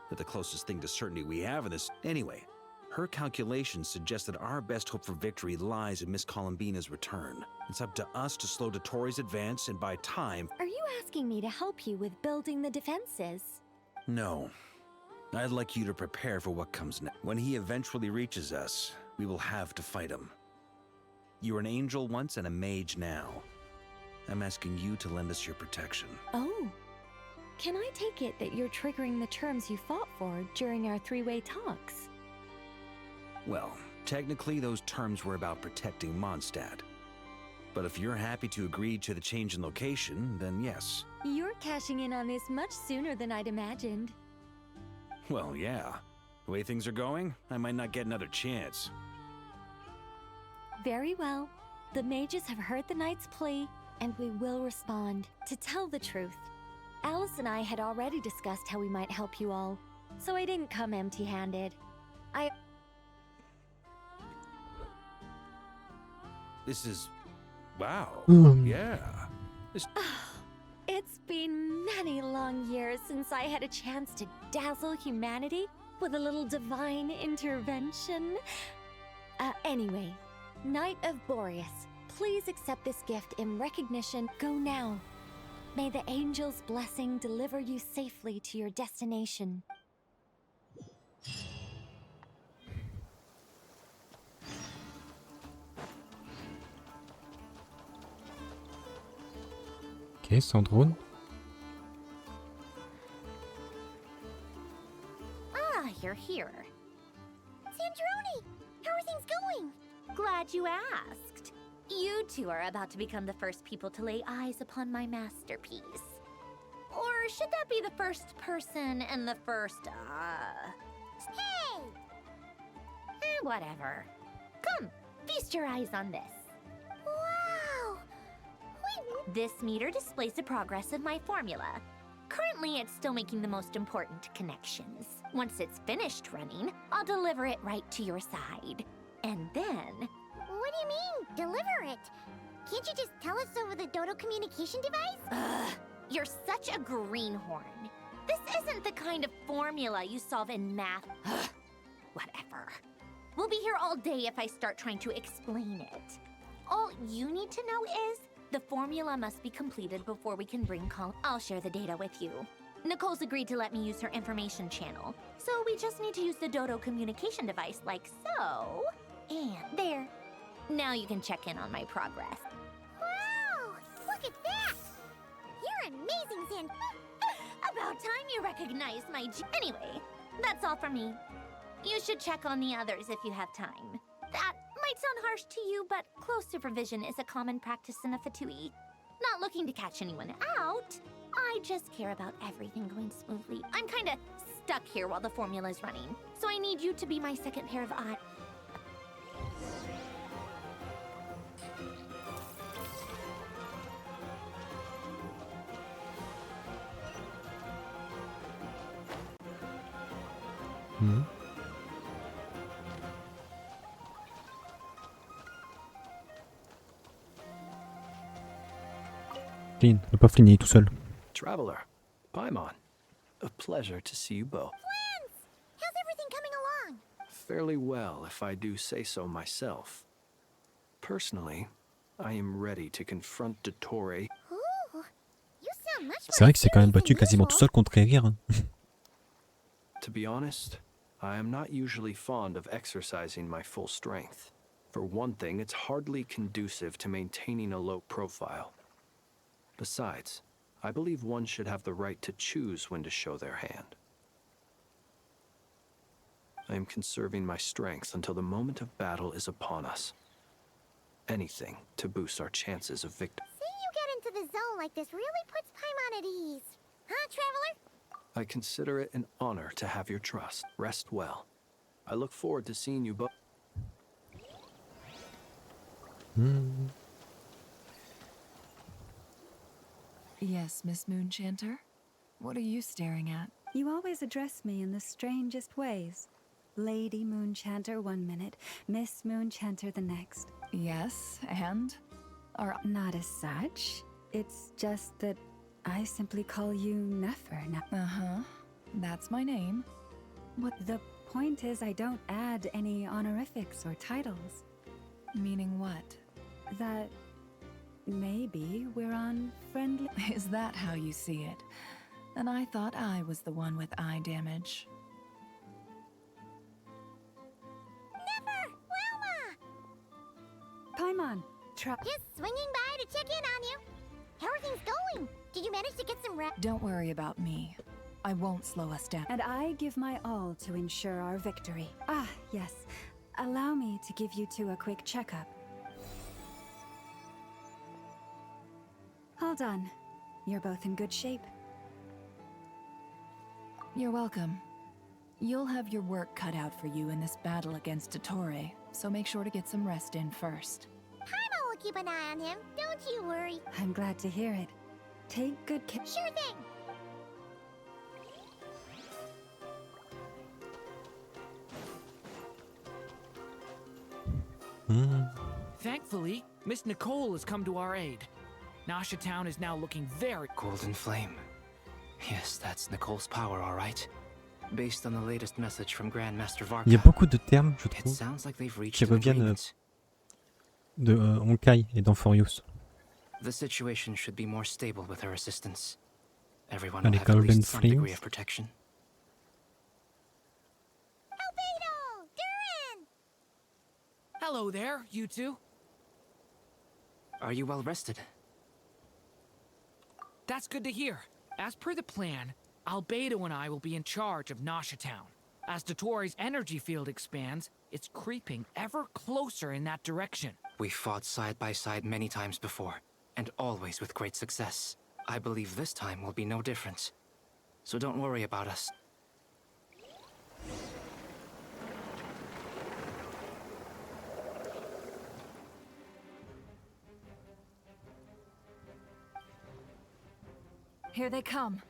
they're the closest thing to certainty we have in this. Anyway, her calculations suggest that our best hope for victory lies in Miss Columbina's return. It's up to us to slow Dottore's advance and buy time. Are you asking me to help you with building the defenses? No. I'd like you to prepare for what comes next. When he eventually reaches us, we will have to fight him. You were an angel once and a mage now. I'm asking you to lend us your protection. Oh. Can I take it that you're triggering the terms you fought for during our three-way talks? Well, technically those terms were about protecting Mondstadt. But if you're happy to agree to the change in location, then yes. You're cashing in on this much sooner than I'd imagined. Well, yeah. The way things are going, I might not get another chance. Very well. The mages have heard the knight's plea, and we will respond. To tell the truth, Alice and I had already discussed how we might help you all, so I didn't come empty-handed. This is... wow. Yeah. It's been many long years since I had a chance to dazzle humanity with a little divine intervention. Anyway, Knight of Boreas, please accept this gift in recognition. Go now. May the angel's blessing deliver you safely to your destination. Ok, sans drone. Ah, you're here. Sandroni, how are things going? Glad you asked. You two are about to become the first people to lay eyes upon my masterpiece. Or should that be the first person and the first, Hey! Whatever. Come, feast your eyes on this. Wow! This meter displays the progress of my formula. Currently, it's still making the most important connections. Once it's finished running, I'll deliver it right to your side. And then... What do you mean, deliver it? Can't you just tell us over the Dodo communication device? Ugh, you're such a greenhorn. This isn't the kind of formula you solve in math. Ugh, whatever. We'll be here all day if I start trying to explain it. All you need to know is the formula must be completed before we can bring I'll share the data with you. Nicole's agreed to let me use her information channel, so we just need to use the Dodo communication device like so. And there. Now you can check in on my progress. Wow! Look at that! You're amazing, Zin. About time you recognize my Anyway, that's all from me. You should check on the others if you have time. That might sound harsh to you, but close supervision is a common practice in a Fatui. Not looking to catch anyone out. I just care about everything going smoothly. I'm kinda stuck here while the formula's running, so I need you to be my second pair of eyes. Flynn, le pauvre Flynn, il est tout seul. Traveler, Paimon, a pleasure to see you both. Friends! How's everything coming along? Fairly well, if I do say so myself. Personally, I am ready to confront Dottore. Ooh, you sound much C'est vrai que c'est quand même battu quasiment tout seul contre Erir. Hein. To be honest, I am not usually fond of exercising my full strength. For one thing, it's hardly conducive to maintaining a low profile. Besides, I believe one should have the right to choose when to show their hand. I am conserving my strength until the moment of battle is upon us. Anything to boost our chances of victory. Seeing you get into the zone like this really puts Paimon at ease. Huh, Traveler? I consider it an honor to have your trust. Rest well. I look forward to seeing you both. Yes, Miss Moonchanter? What are you staring at? You always address me in the strangest ways. Lady Moonchanter 1 minute, Miss Moonchanter the next. Yes, and? Are not as such. It's just that I simply call you Nefer now. Uh-huh. That's my name. What the point is, I don't add any honorifics or titles. Meaning what? That maybe we're on friendly... Is that how you see it? And I thought I was the one with eye damage. Never! Wilma! Paimon, Just swinging by to check in on you. How are things going? Did you manage to get some rest? Don't worry about me. I won't slow us down. And I give my all to ensure our victory. Ah, yes. Allow me to give you two a quick checkup. Hold on. You're both in good shape. You're welcome. You'll have your work cut out for you in this battle against Dottore, so make sure to get some rest in first. Paimon will keep an eye on him. Don't you worry. I'm glad to hear it. Take good care. Sure thing. Thankfully, Miss Nicole has come to our aid. Nasha Town is now looking very... Golden Flame. Yes, that's Nicole's power, all right. Based on the latest message from Grandmaster Varka. Il y a beaucoup de termes, je It trouve, sounds like they've reached qui an reviennent agreement. de Honkai et d'Amphorius. The situation should be more stable with her assistance. Everyone Ah, will les have at Golden least some degree Flames. of protection. Albedo! Durin! Hello there, you two. Are you well rested? That's good to hear. As per the plan, Albedo and I will be in charge of Nasha Town. As Dottore's energy field expands, it's creeping ever closer in that direction. We fought side by side many times before, and always with great success. I believe this time will be no different. So don't worry about us. Here they come.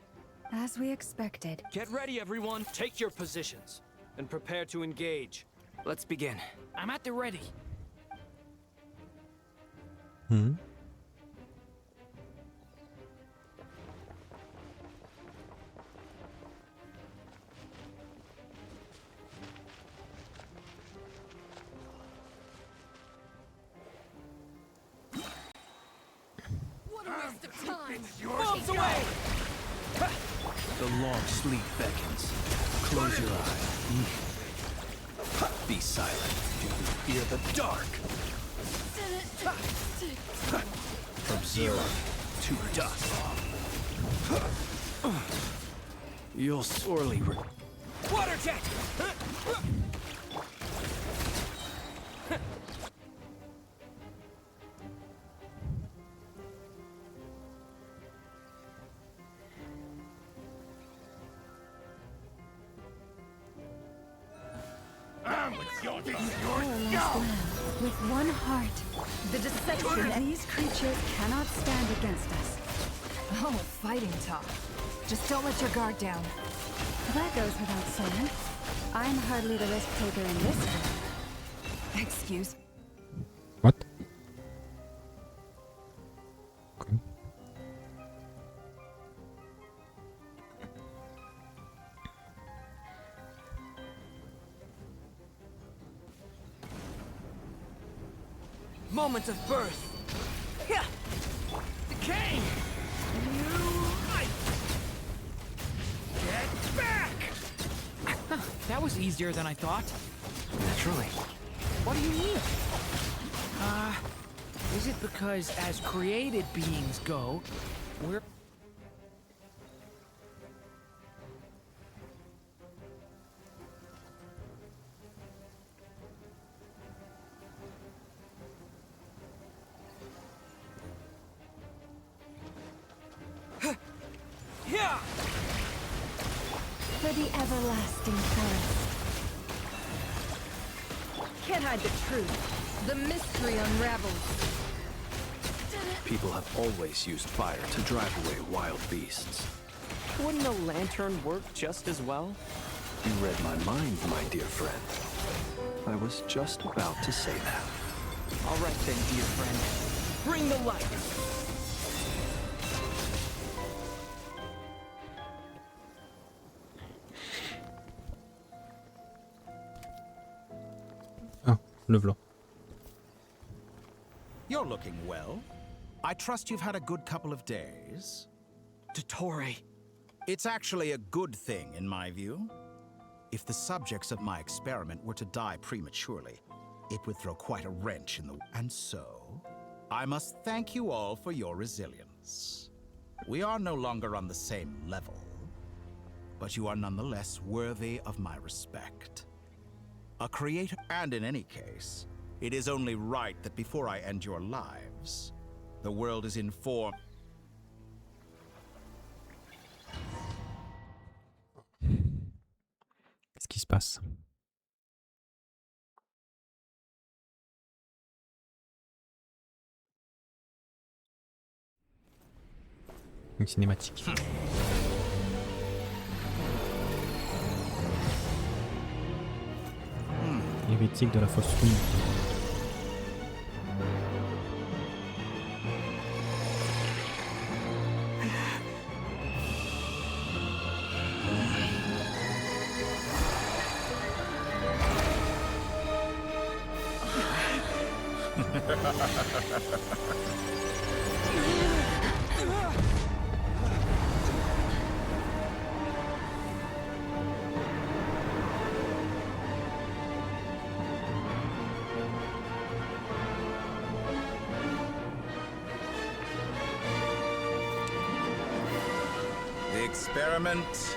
As we expected. Get ready, everyone. Take your positions and prepare to engage. Let's begin. I'm at the ready. Hmm. What a waste of time! Bombs away! The long sleep beckons. Close your eyes. Be silent. Do you fear the dark? From zero to dust. You'll sorely Water jet! With one heart. The deception. These creatures cannot stand against us. Oh, fighting talk. Just don't let your guard down. That goes without saying. I'm hardly the risk taker in this world. Excuse. What? Okay. Moment of birth. Decay! New life! Get back! That was easier than I thought. Naturally. What do you mean? Is it because as created beings go, we're... For the everlasting forest. Can't hide the truth. The mystery unravels. People have always used fire to drive away wild beasts. Wouldn't a lantern work just as well? You read my mind, my dear friend. I was just about to say that. All right then, dear friend. Bring the light! Le v'là. You're looking well. I trust you've had a good couple of days. Dottore. It's actually a good thing, in my view. If the subjects of my experiment were to die prematurely, it would throw quite a wrench in the... And so, I must thank you all for your resilience. We are no longer on the same level, but you are nonetheless worthy of my respect. A creator, and in any case, it is only right that before I end your lives, the world is informed. Qu'est-ce qui se passe? Une cinématique. Hérétique de la fausse ruine. The experiment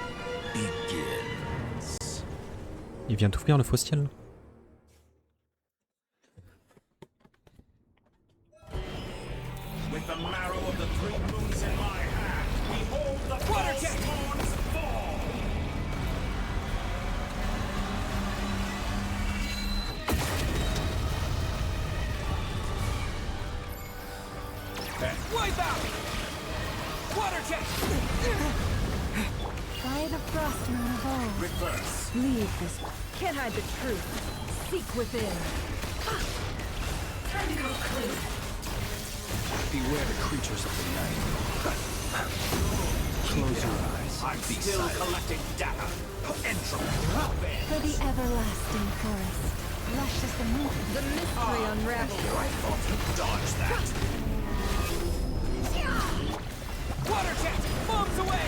begins. Il vient d'ouvrir le faux ciel. With the marrow of the three moons in my hand, behold the false moon's fall. Wipe out! What By the frost moon of old. Reverse. Leave this. Can't hide the truth. Seek within. Technical clue. Beware the creatures of the night. Close your eyes. I'm still collecting data. Entropy. For the everlasting forest. Lush as the moon. The mystery unravels. I thought you'd dodge that. Water jet! Bombs away!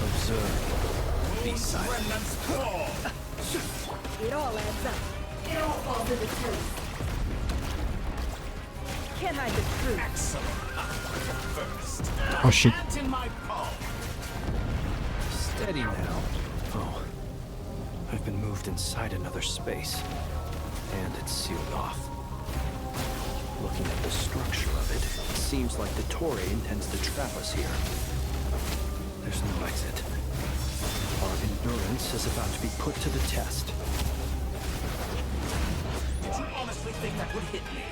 Observe. Be silent. Remnants fall. It all adds up. It all falls into truth. Can't hide the truth. Excellent. First. Oh shit. Hands in my palm. Steady now. Oh. I've been moved inside another space. And it's sealed off. Looking at the structure of it, it seems like Dottore intends to trap us here. There's no exit. Our endurance is about to be put to the test. Did you honestly think that would hit me?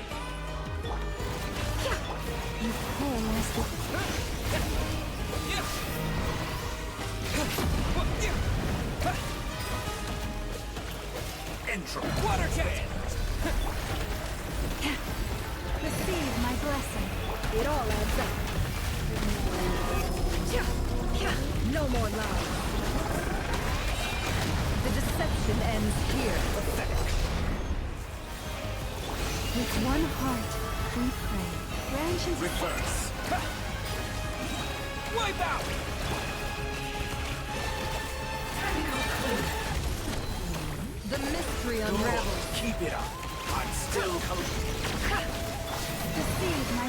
You paralyzed it. Entropy. Water jet! Receive my blessing. It all adds up. No more lies. The deception ends here. Pathetic. With one heart, we pray. Branches. Reverse. Wipe out! The mystery unravels. Keep it up. I'm still collecting. Deceive my...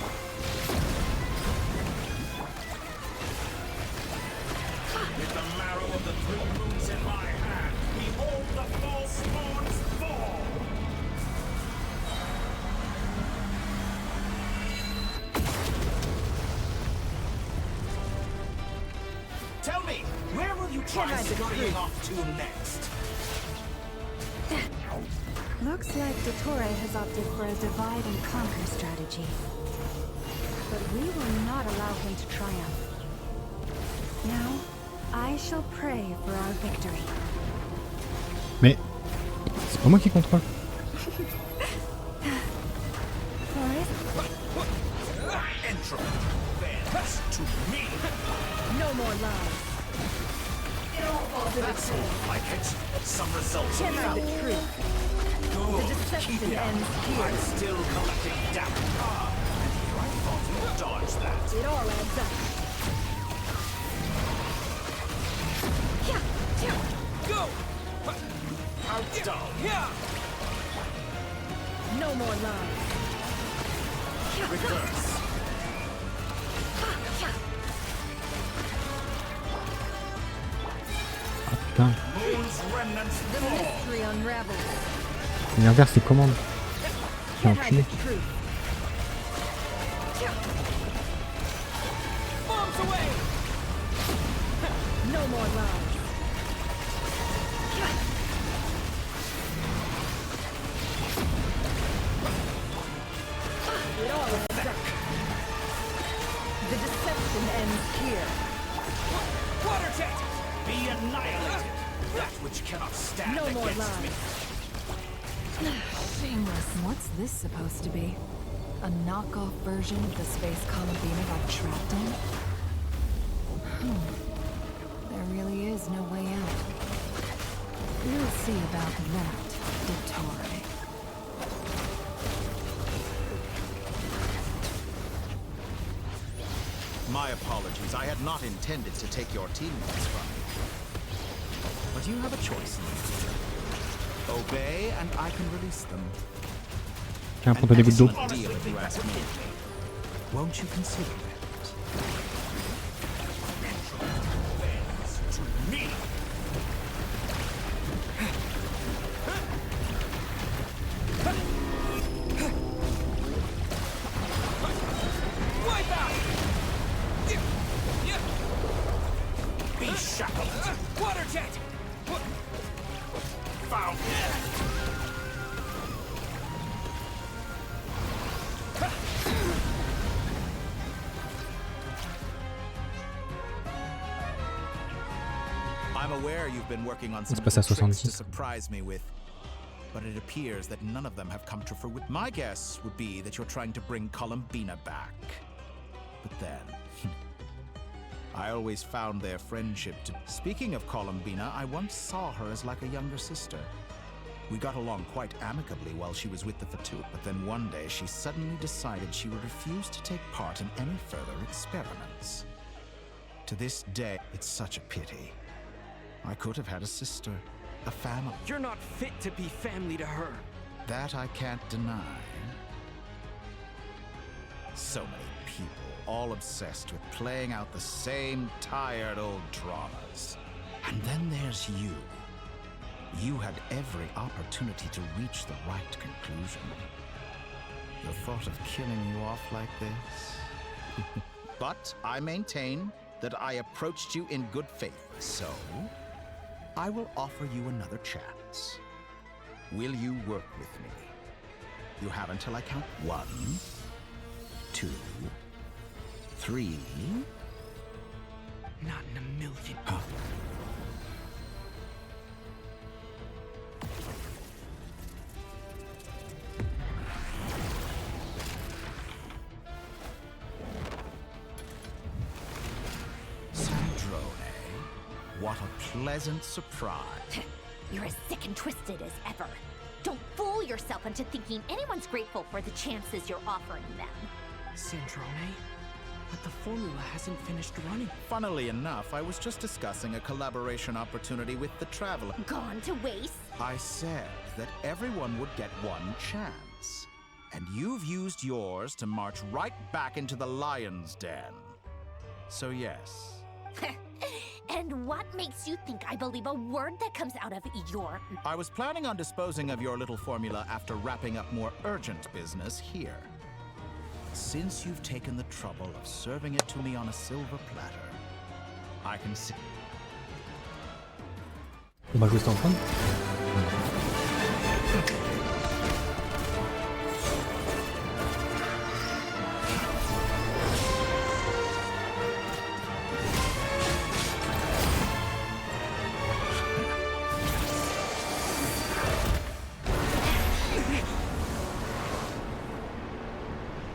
With the marrow of the three moons in my hand, behold the false spawns fall! Tell me, where will you try scurrying off to next? Looks like Dottore has opted for a divide and conquer strategy. But we will not allow him to triumph. Now, I shall pray for our victory. Mais c'est pas moi qui contrôle. Entropy bends to me. No more lies. It all falls into truth. Like it. Some results Can't hide the truth. Good. The deception Keep it up. ends here. I'm still collecting data. And here I thought you'd dodge that. It all adds up. Go! Outdone. No more lies. Reverse. Ah putain. Moon's remnants The fall. mystery unravels. Il inverse les commandes. J'ai Can't hide enculé. the truth. Bombs away! No more lies. It all adds up. The deception ends here. Water jet! Be annihilated. That which cannot stand No more against me. Shameless. What's this supposed to be? A knockoff version of the space Columbina got trapped in? There really is no way out. We'll see about that, Dottore. My apologies. I had not intended to take your teammates from you. But you have a choice now. Obey, and I can release them. Tiens, prends-toi des gouttes d'eau. Excellent deal, if you ask me. Won't you consider that? To me. Wipe out! Be shackled. Water jet! Found. I'm aware you've been working on some se passe à little tricks to 70. surprise me with, but it appears that none of them have come to fruition. My guess would be that you're trying to bring Columbina back. But then, I always found their friendship to... Speaking of Columbina, I once saw her as like a younger sister. We got along quite amicably while she was with the Fatu, but then one day she suddenly decided she would refuse to take part in any further experiments. To this day, it's such a pity. I could have had a sister, a family. You're not fit to be family to her. That I can't deny. So many people, all obsessed with playing out the same tired old dramas. And then there's you. You had every opportunity to reach the right conclusion. The thought of killing you off like this? But I maintain that I approached you in good faith, so I will offer you another chance. Will you work with me? You have until I count 1, 2, 3. Not in a million. Huh. What a pleasant surprise. You're as sick and twisted as ever. Don't fool yourself into thinking anyone's grateful for the chances you're offering them. Sandrone, but the formula hasn't finished running. Funnily enough, I was just discussing a collaboration opportunity with the Traveler. Gone to waste? I said that everyone would get one chance. And you've used yours to march right back into the lion's den. So yes. And what makes you think I believe a word that comes out of your... I was planning on disposing of your little formula after wrapping up more urgent business here. Since you've taken the trouble of serving it to me on a silver platter, I can see... On va jouer ça en prendre.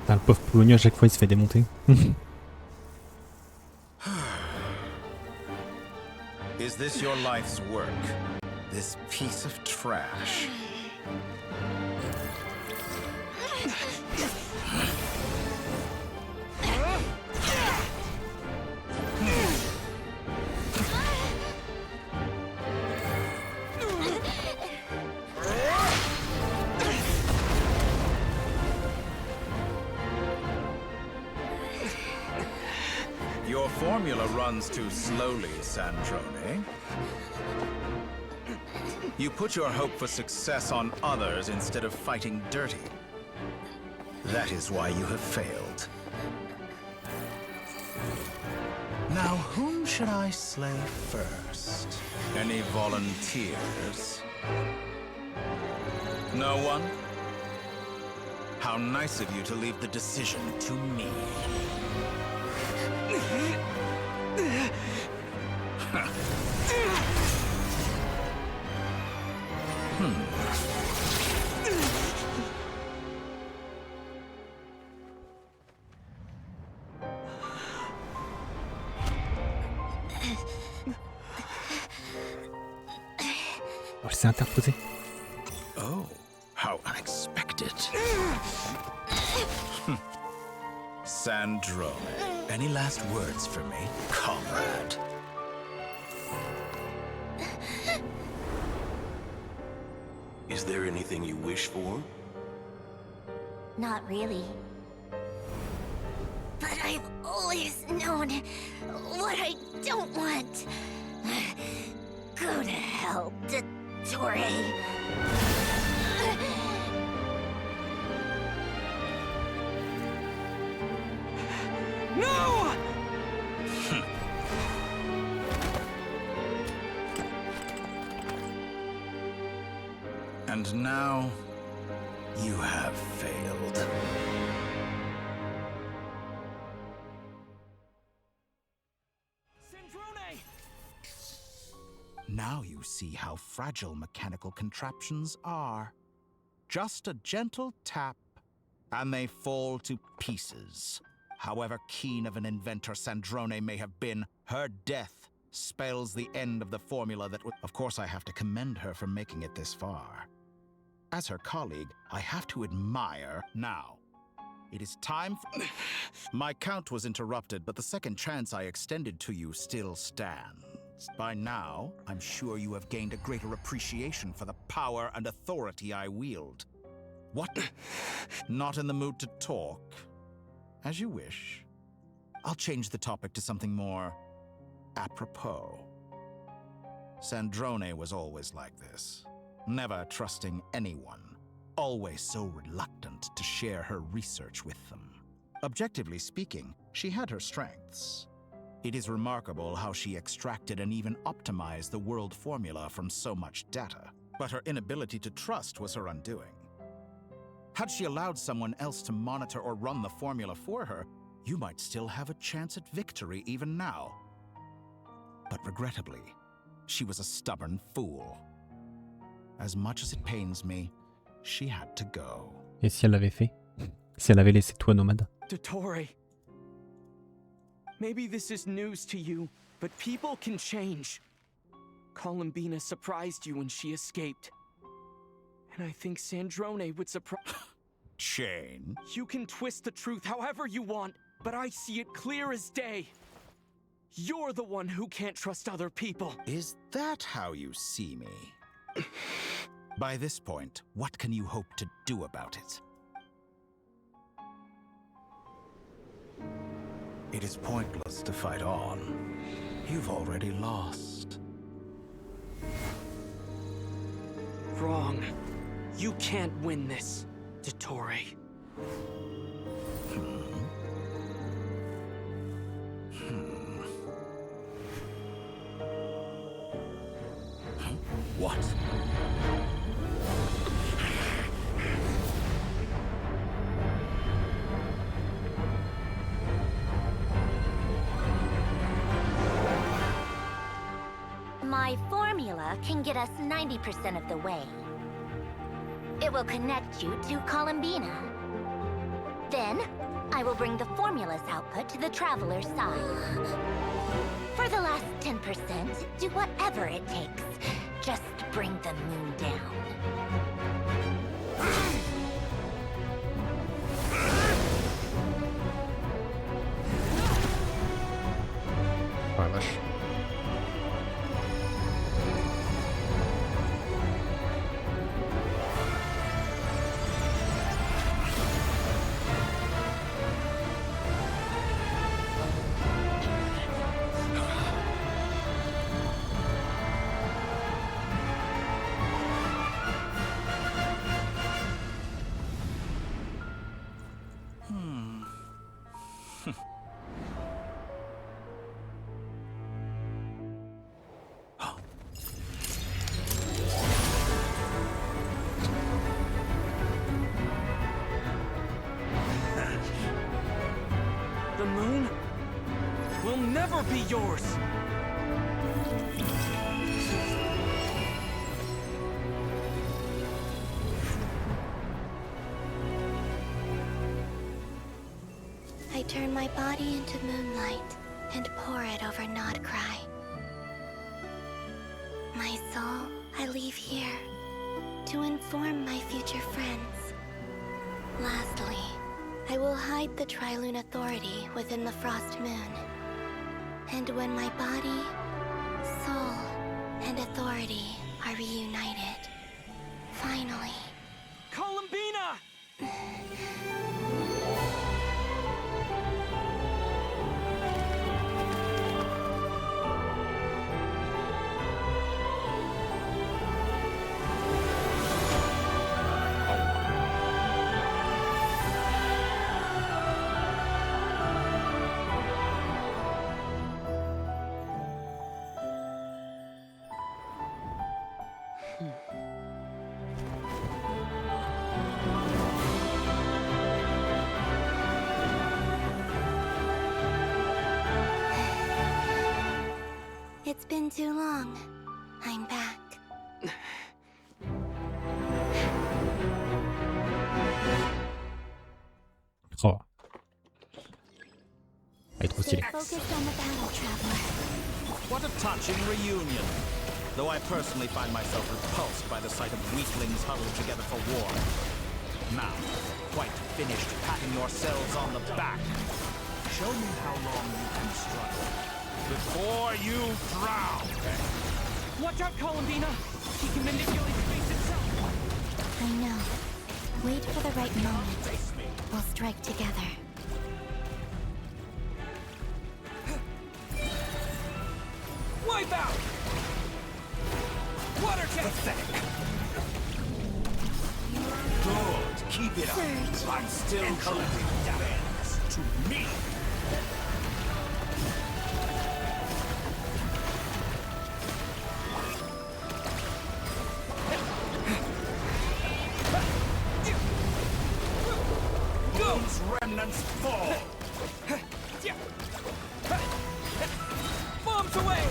Le pauvre Polonais à chaque fois il se fait démonter. Is this your life's work? This piece of trash. Your formula runs too slowly, Sandrone. You put your hope for success on others instead of fighting dirty. That is why you have failed. Now, whom should I slay first? Any volunteers? No one? How nice of you to leave the decision to me. Oh, elle s'est interposée. Oh, how unexpected. Sandrone, any last words for me, comrade? Is there anything you wish for? Not really. But I've always known what I don't want. Go to hell, Dottore. No! And now, you have failed. Now you see how fragile mechanical contraptions are. Just a gentle tap, and they fall to pieces. However keen of an inventor Sandrone may have been, her death spells the end of the formula that would... Of course, I have to commend her for making it this far. As her colleague, I have to admire now. It is time for... My count was interrupted, but the second chance I extended to you still stands. By now, I'm sure you have gained a greater appreciation for the power and authority I wield. What? Not in the mood to talk? As you wish. I'll change the topic to something more apropos. Sandrone was always like this, never trusting anyone, always so reluctant to share her research with them. Objectively speaking, she had her strengths. It is remarkable how she extracted and even optimized the world formula from so much data, but her inability to trust was her undoing. Had she allowed someone else to monitor or run the formula for her, you might still have a chance at victory even now. But regrettably, she was a stubborn fool. As much as it pains me, she had to go. Et si elle l'avait fait? Si elle avait laissé toi nomade? Dottore. Maybe this is news to you, but people can change. Columbina surprised you when she escaped. And I think Sandrone would surprise... Change? You can twist the truth however you want, but I see it clear as day. You're the one who can't trust other people. Is that how you see me? By this point, what can you hope to do about it? It is pointless to fight on. You've already lost. Wrong. You can't win this, Dottore. What? My formula can get us 90% of the way. It will connect you to Columbina. Then, I will bring the formula's output to the Traveler's side. For the last 10%, do whatever it takes. Just bring the moon down. Ah, vache. The moon will never be yours! I turn my body into moonlight and pour it over Nod-krai. My soul, I leave here to inform my future friends. Lastly, I will hide the Trilune Authority within the Frost Moon. And when my body, soul, and authority are reunited, finally... Columbina! It's been too long. I'm back. Oh. Elle est trop Stay stylée. focused on the battle, traveler. What a touching reunion. Though I personally find myself repulsed by the sight of weaklings huddled together for war. Now, quite finished patting yourselves on the back. Show me how long you can struggle before you drown. Watch out, Columbina! He can manipulate space itself! I know. Wait for the right moment. We'll strike together. Wipe out! Water jet! Pathetic. Good. Keep it up. I'm still collecting damage to me. Those remnants fall. Bombs away!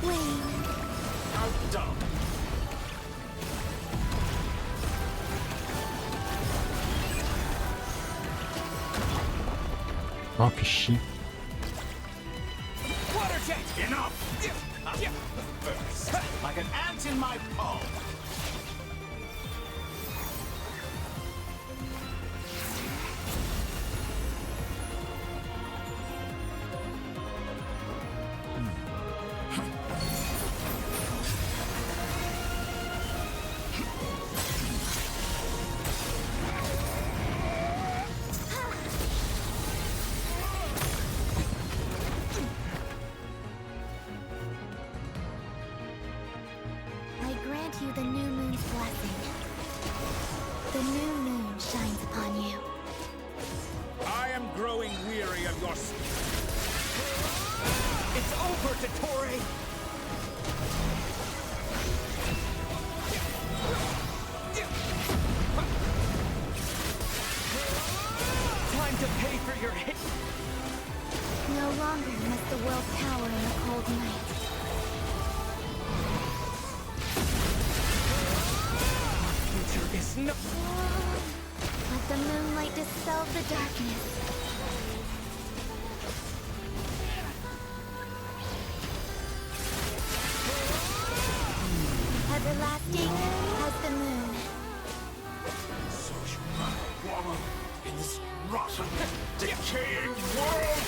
Wayne. Outdone. Oh, que chier. Water jet! Enough! First, like an ant in my palm. I grant you the new moon's blessing. The new moon shines upon you. I am growing weary of your It's over, Dottore! Time to pay for your hit! No longer must the world cower in the cold night. Future is no... Let the moonlight dispel the darkness. Everlasting as the moon. So you wallow in this rotten, decaying world!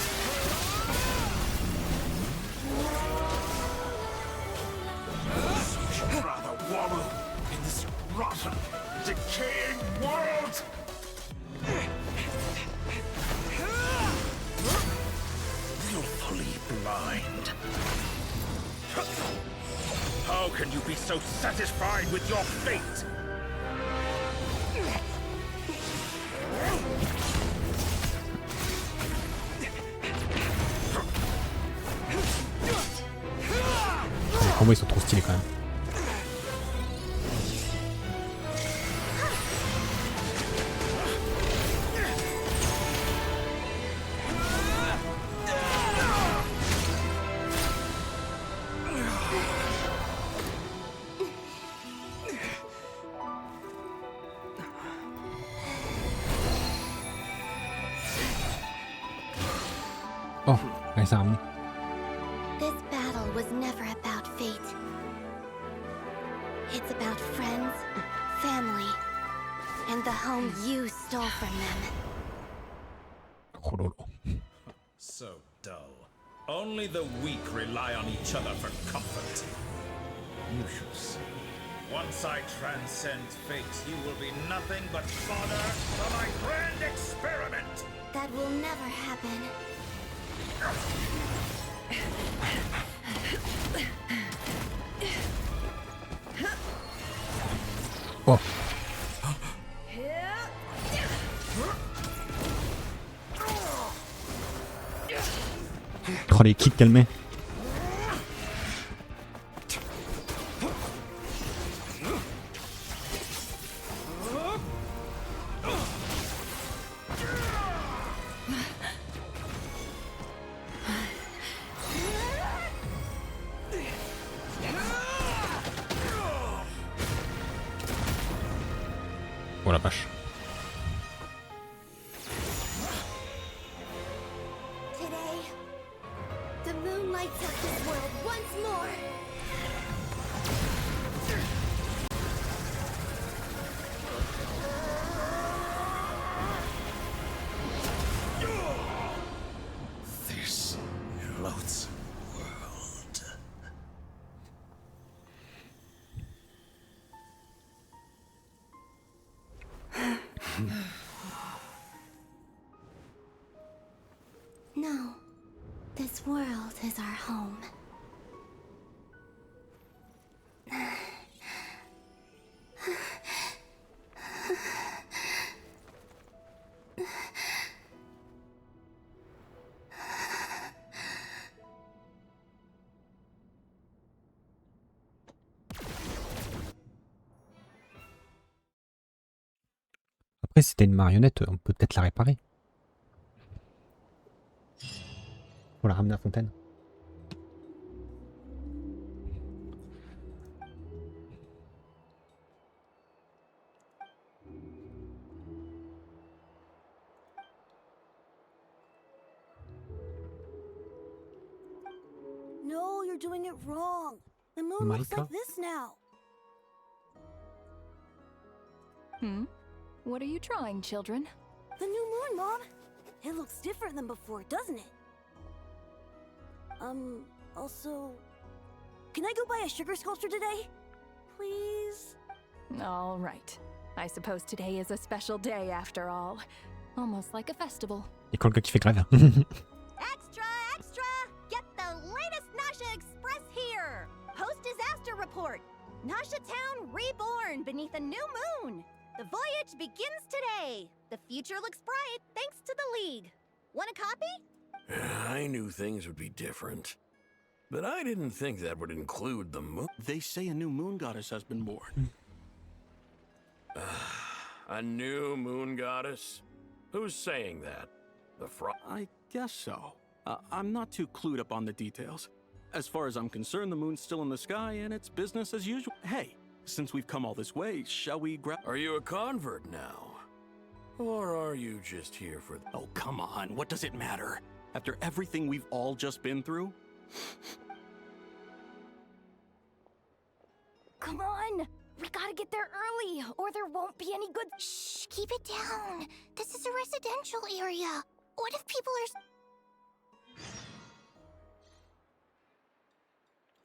So you'd rather wallow in this rotten, decaying world! Willfully blind. How can you be so satisfied with your fate? Les combats ils sont trop stylés quand même. Oh, ouais, ça a ramené. This battle was never about fate. It's about friends, family, and the home you stole from them. Oh là là. So dull. Only the weak rely on each other for comfort. You shall see. Once I transcend fate, you will be nothing but fodder for my grand experiment! That will never happen. Oh. Oh les kicks qu'elle met. Oh la vache. Today, the moon lights up this world once more. This loathsome world. No, this world is our home. Après, si c'était une marionnette, on peut peut-être la réparer. Faut la ramener à Fontaine. No, you're doing it wrong. The moon looks Micah? like this now. What are you drawing, children? The new moon, Mom. It looks different than before, doesn't it? Also... Can I go buy a sugar sculpture today? Please? All right. I suppose today is a special day after all. Almost like a festival. Et quand le gars qui fait grève. Extra, extra! Get the latest Nasha Express here! Post-disaster report! Nasha Town reborn beneath a new moon! The voyage begins today! The future looks bright thanks to the League. Want a copy? I knew things would be different. But I didn't think that would include the moon. They say a new moon goddess has been born. A new moon goddess? Who's saying that? The frog? I guess so. I'm not too clued up on the details. As far as I'm concerned, the moon's still in the sky and it's business as usual. Hey, since we've come all this way, shall we grab... Are you a convert now? Or are you just here for... Oh, come on. What does it matter? After everything we've all just been through? Come on! We gotta get there early, or there won't be any good... Shh, keep it down. This is a residential area. What if people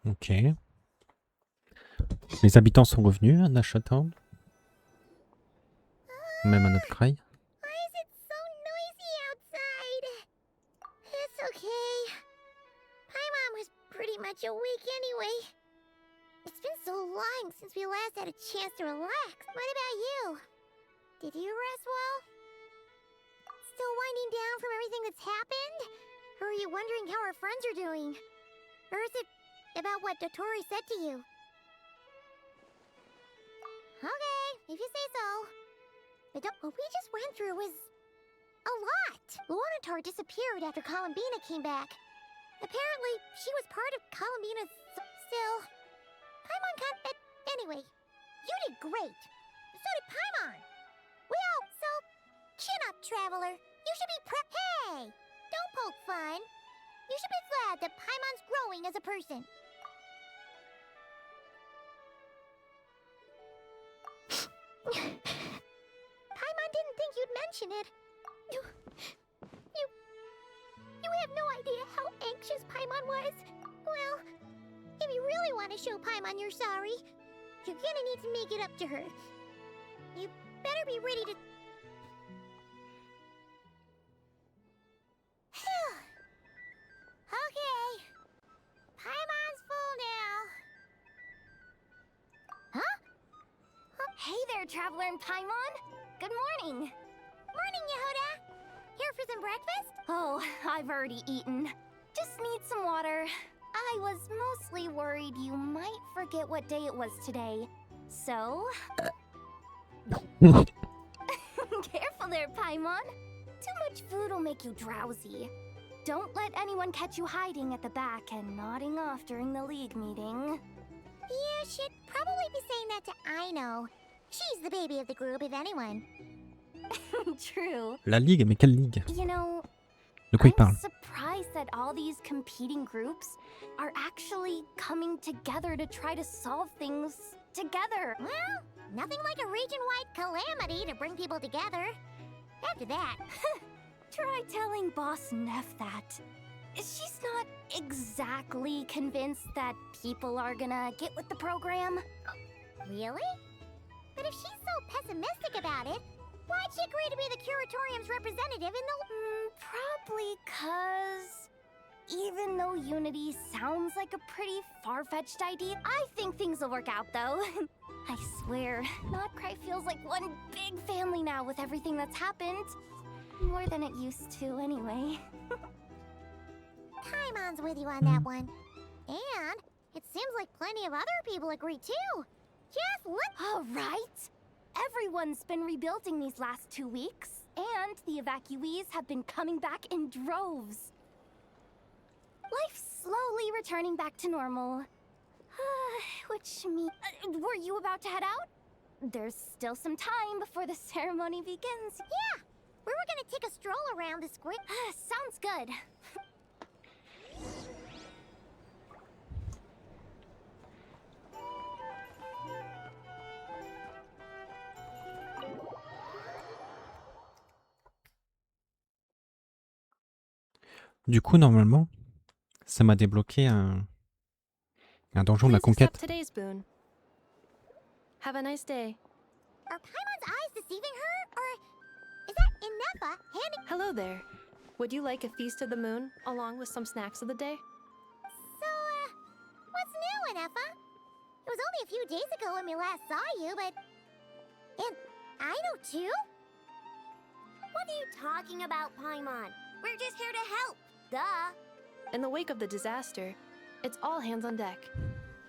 are... Ok. Les habitants sont revenus à Nashatown. Même à Nod-krai. Why is it so noisy outside? It's okay. Paimon was pretty much awake anyway. It's been so long since we last had a chance to relax. What about you? Did you rest well? Still winding down from everything that's happened? Or are you wondering how our friends are doing? Or is it about what Dottore said to you? Okay, if you say so. But what we just went through was... a lot! Luonatar disappeared after Columbina came back. Apparently, she was part of Columbina's... Still... Paimon anyway, you did great. So did Paimon. We all... So... Chin up, Traveler. You should be Hey! Don't poke fun. You should be glad that Paimon's growing as a person. Paimon didn't think you'd mention it. You have no idea how anxious Paimon was. Well, if you really want to show Paimon you're sorry, you're gonna need to make it up to her. You better be ready to... Okay. Paimon's full now. Huh? Hey there, Traveler and Paimon! Good morning! Morning, Yehuda! Here for some breakfast? Oh, I've already eaten. Just need some water. I was mostly worried you might forget what day it was today. So... Careful there, Paimon. Too much food will make you drowsy. Don't let anyone catch you hiding at the back and nodding off during the League meeting. Yeah, she'd probably be saying that to Aino. She's the baby of the group, if anyone. True. La ligue, mais quelle ligue? You know, De quoi il parle? I'm surprised that all these competing groups are actually coming together to try to solve things together. Well, nothing like a region-wide calamity to bring people together. After that, Try telling Boss Neff that. She's not exactly convinced that people are gonna get with the program. really? But if she's so pessimistic about it, why'd she agree to be the curatorium's representative in the... Probably 'cause even though Unity sounds like a pretty far-fetched idea, I think things will work out though. I swear, Nod-krai feels like one big family now with everything that's happened. More than it used to, anyway. Paimon's with you on that one. And it seems like plenty of other people agree too. Just look... All right. Everyone's been rebuilding these last 2 weeks, and the evacuees have been coming back in droves. Life's slowly returning back to normal. Which means... were you about to head out? There's still some time before the ceremony begins. Yeah! We were gonna take a stroll around the squid... Sounds good. Du coup, normalement, ça m'a débloqué un donjon de la conquête. Today's boon. Have a nice day. Are Paimon's eyes deceiving her? Or is that Inepa handing... Hello there. Would you like a feast of the moon, along with some snacks of the day? So, what's new, Inepa? It was only a few days ago when we last saw you, but... And I know too? What are you talking about, Paimon? We're just here to help. Duh. In the wake of the disaster, it's all hands on deck.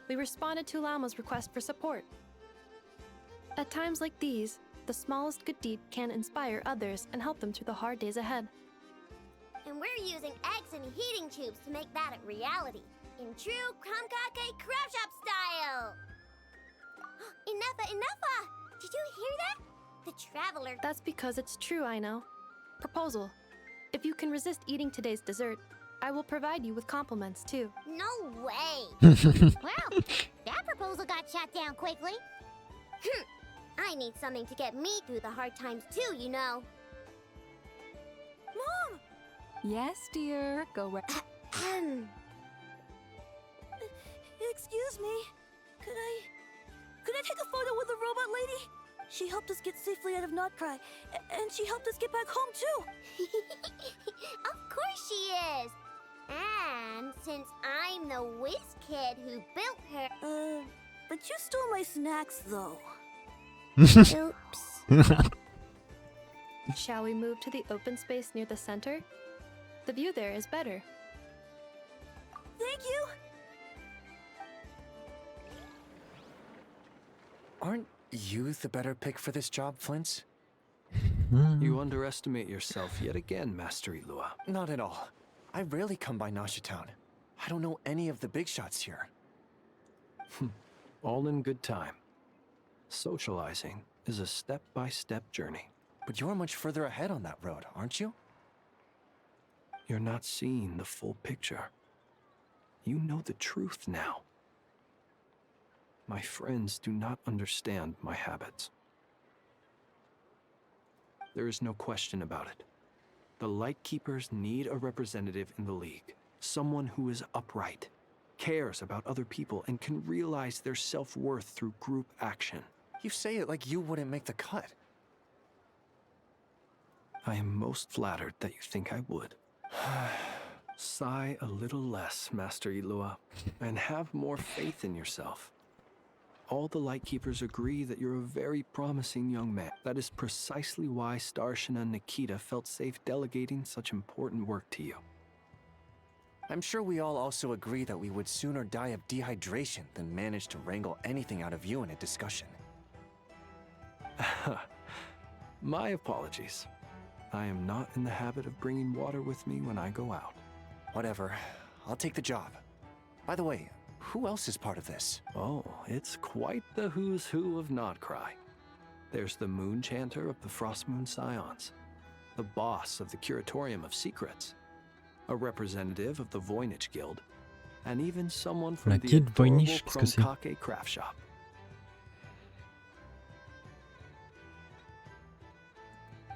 We responded to Lama's request for support. At times like these, the smallest good deed can inspire others and help them through the hard days ahead. And we're using eggs and heating tubes to make that a reality. In true Kamkake crab shop style! Enough! Did you hear that? The traveler... That's because it's true, I know. Proposal. If you can resist eating today's dessert, I will provide you with compliments, too. No way! Well, that proposal got shot down quickly. I need something to get me through the hard times too, you know. Mom! Yes, dear. Go right. Excuse me. Could I take a photo with the robot lady? She helped us get safely out of Nod-krai, and she helped us get back home too. Of course she is. And since I'm the whiz kid who built her... But you stole my snacks, though. Oops. Shall we move to the open space near the center? The view there is better. Thank you. Aren't you the better pick for this job, Flint's? You underestimate yourself yet again, Master Ilua. Not at all. I rarely come by Nasha Town. I don't know any of the big shots here. All in good time. Socializing is a step-by-step journey. But you're much further ahead on that road, aren't you? You're not seeing the full picture. You know the truth now. My friends do not understand my habits. There is no question about it. The Lightkeepers need a representative in the League. Someone who is upright, cares about other people, and can realize their self-worth through group action. You say it like you wouldn't make the cut. I am most flattered that you think I would. Sigh a little less, Master Ilua, and have more faith in yourself. All the Lightkeepers agree that you're a very promising young man. That is precisely why Starshina Nikita felt safe delegating such important work to you. I'm sure we all also agree that we would sooner die of dehydration than manage to wrangle anything out of you in a discussion. My apologies. I am not in the habit of bringing water with me when I go out. Whatever. I'll take the job. By the way, who else is part of this? Oh, it's quite the who's who of Nod-krai. There's the Moon Chanter of the Frost Moon Scions, the boss of the Curatorium of Secrets, a representative of the Voynich Guild, and even someone from La the guilde adorable Voynich, qu'est-ce que c'est? Kromkake craft shop.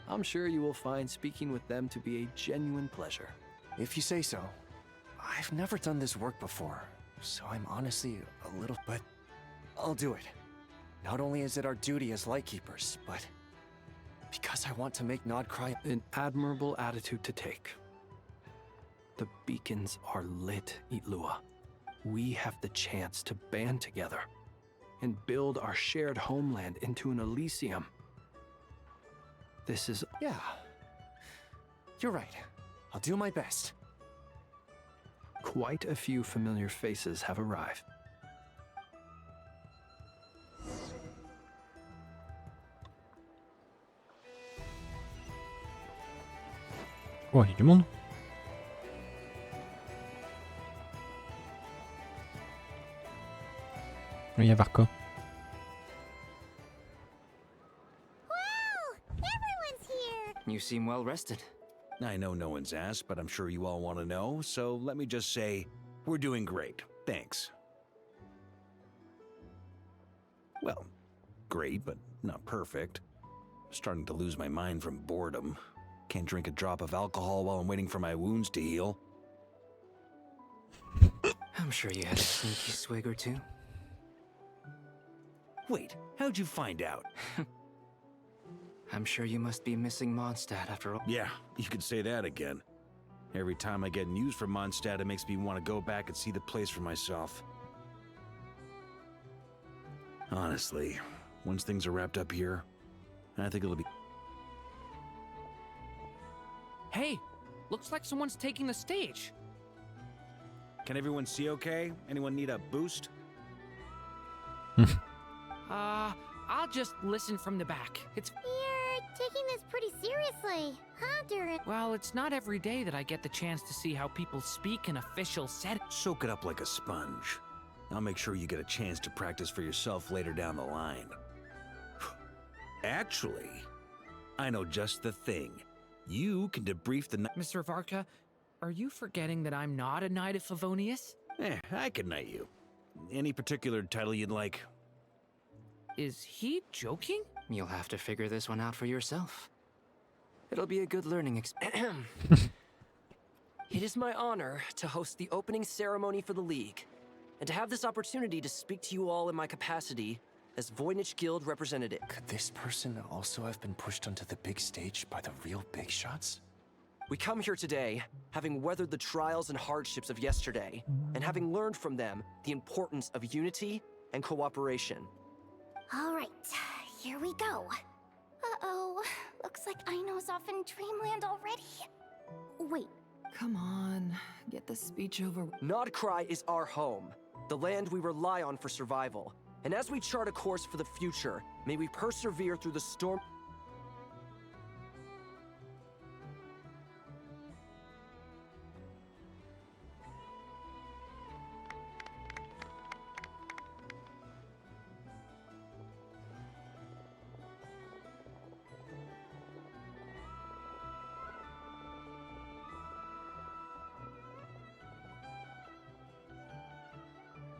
I'm sure you will find speaking with them to be a genuine pleasure. If you say so. I've never done this work before, so I'm honestly a little... But I'll do it. Not only is it our duty as Lightkeepers, but because I want to make Nod-krai... An admirable attitude to take. The beacons are lit, Itlua. We have the chance to band together and build our shared homeland into an Elysium. This is... Yeah. You're right. I'll do my best. Quite a few familiar faces have arrived. Oh, il y a du monde. Il y a Varka. You seem well rested. I know no one's asked, but I'm sure you all want to know, so let me just say, we're doing great. Thanks. Well, great, but not perfect. Starting to lose my mind from boredom. Can't drink a drop of alcohol while I'm waiting for my wounds to heal. I'm sure you had a sneaky swig or two. Wait, how'd you find out? I'm sure you must be missing Mondstadt after all. Yeah, you could say that again. Every time I get news from Mondstadt, it makes me want to go back and see the place for myself. Honestly, once things are wrapped up here, I think it'll be... Hey, looks like someone's taking the stage. Can everyone see okay? Anyone need a boost? I'll just listen from the back. It's... You're taking this pretty seriously, huh, Durin? Well, it's not every day that I get the chance to see how people speak in official settings. Soak it up like a sponge. I'll make sure you get a chance to practice for yourself later down the line. Actually, I know just the thing. You can debrief the... Mr. Varka, are you forgetting that I'm not a Knight of Favonius? I can knight you. Any particular title you'd like? Is he joking? You'll have to figure this one out for yourself. It'll be a good learning experience. It is my honor to host the opening ceremony for the League, and to have this opportunity to speak to you all in my capacity as Voynich Guild representative. Could this person also have been pushed onto the big stage by the real big shots? We come here today, having weathered the trials and hardships of yesterday, and having learned from them the importance of unity and cooperation. All right, here we go. Uh-oh, looks like Aino's off in Dreamland already. Wait. Come on, get the speech over. Nod-krai is our home, the land we rely on for survival. And as we chart a course for the future, may we persevere through the storm.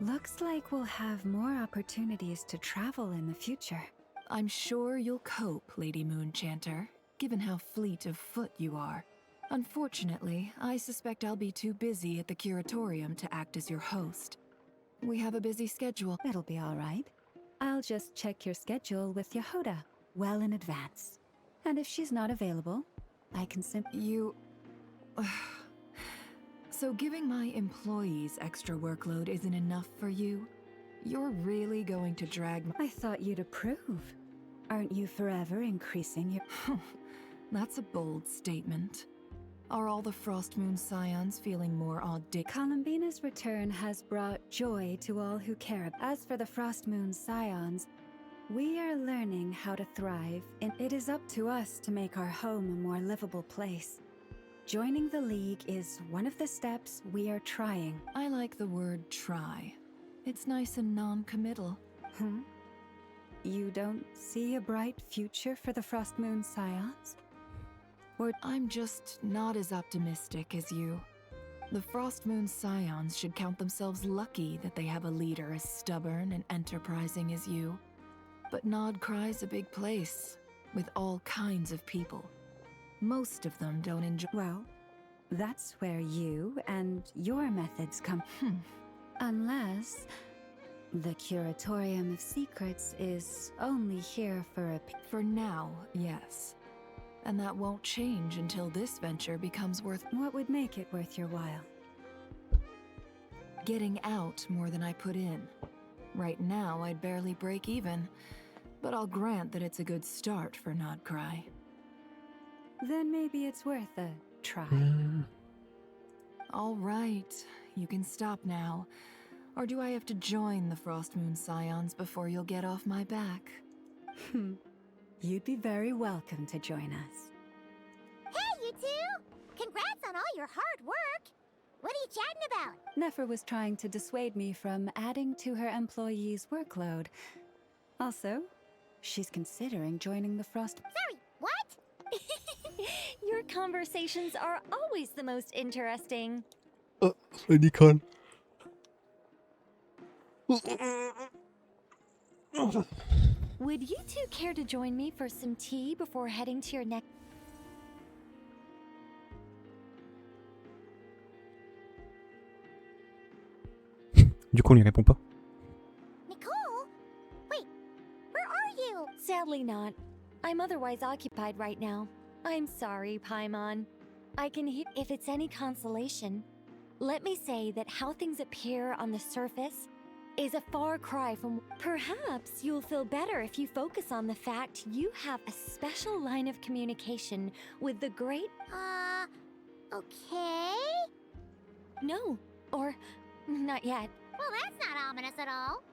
Looks like we'll have more opportunities to travel in the future. I'm sure you'll cope, Lady Moonchanter, given how fleet of foot you are. Unfortunately, I suspect I'll be too busy at the Curatorium to act as your host. We have a busy schedule. It'll be all right. I'll just check your schedule with Yehuda well in advance. And if she's not available, I can simply... So giving my employees extra workload isn't enough for you? You're really going to drag I thought you'd approve. Aren't you forever increasing your... That's a bold statement. Are all the Frost Moon Scions feeling more audacious? Columbina's return has brought joy to all who care. As for the Frost Moon Scions, we are learning how to thrive, and it is up to us to make our home a more livable place. Joining the League is one of the steps we are trying. I like the word try. It's nice and non-committal. You don't see a bright future for the Frost Moon Scions? I'm just not as optimistic as you. The Frost Moon Scions should count themselves lucky that they have a leader as stubborn and enterprising as you. But Nod-krai's a big place, with all kinds of people. Most of them don't enjoy— Well, that's where you and your methods come. Unless the Curatorium of Secrets is only here for For now, yes. And that won't change until this venture becomes worth— What would make it worth your while? Getting out more than I put in. Right now, I'd barely break even, but I'll grant that it's a good start for Nod-krai. Then maybe it's worth a try. All right, you can stop now. Or do I have to join the Frost Moon Scions before you'll get off my back? You'd be very welcome to join us. Hey, you two! Congrats on all your hard work! What are you chatting about? Nefer was trying to dissuade me from adding to her employees' workload. Also, she's considering joining the Frost— Sorry, what? Your conversations are always the most interesting. Nicole. Would you two care to join me for some tea before heading to your next— Du coup, on lui répond pas. Nicole? Wait, where are you? Sadly not. I'm otherwise occupied right now. I'm sorry, Paimon. I can hear— If it's any consolation, let me say that how things appear on the surface is a far cry from— Perhaps you'll feel better if you focus on the fact you have a special line of communication with the great— Okay? No, or not yet. Well, that's not ominous at all.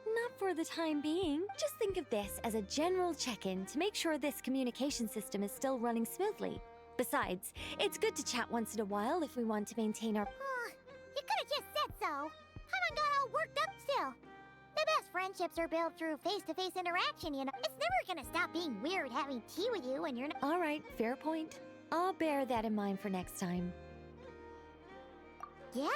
Not for the time being. Just think of this as a general check-in to make sure this communication system is still running smoothly. Besides, it's good to chat once in a while if we want to maintain our— You could have just said so. Paimon got all worked up still. The best friendships are built through face-to-face interaction, you know. It's never gonna stop being weird having tea with you when you're not— All right, fair point. I'll bear that in mind for next time. Yeah.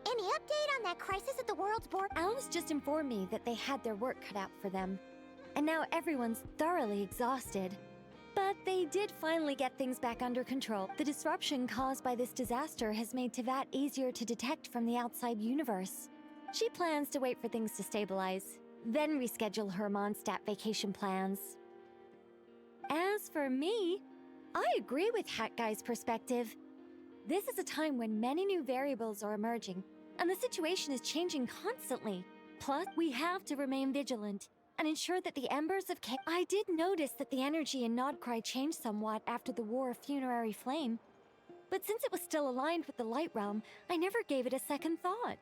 Any update on that crisis at the world's board? Alice just informed me that they had their work cut out for them. And now everyone's thoroughly exhausted. But they did finally get things back under control. The disruption caused by this disaster has made Teyvat easier to detect from the outside universe. She plans to wait for things to stabilize, then reschedule her Mondstadt vacation plans. As for me, I agree with Hat Guy's perspective. This is a time when many new variables are emerging, and the situation is changing constantly. Plus, we have to remain vigilant and ensure that the embers of chaos— I did notice that the energy in Nod-krai changed somewhat after the War of Funerary Flame, but since it was still aligned with the Light Realm, I never gave it a second thought.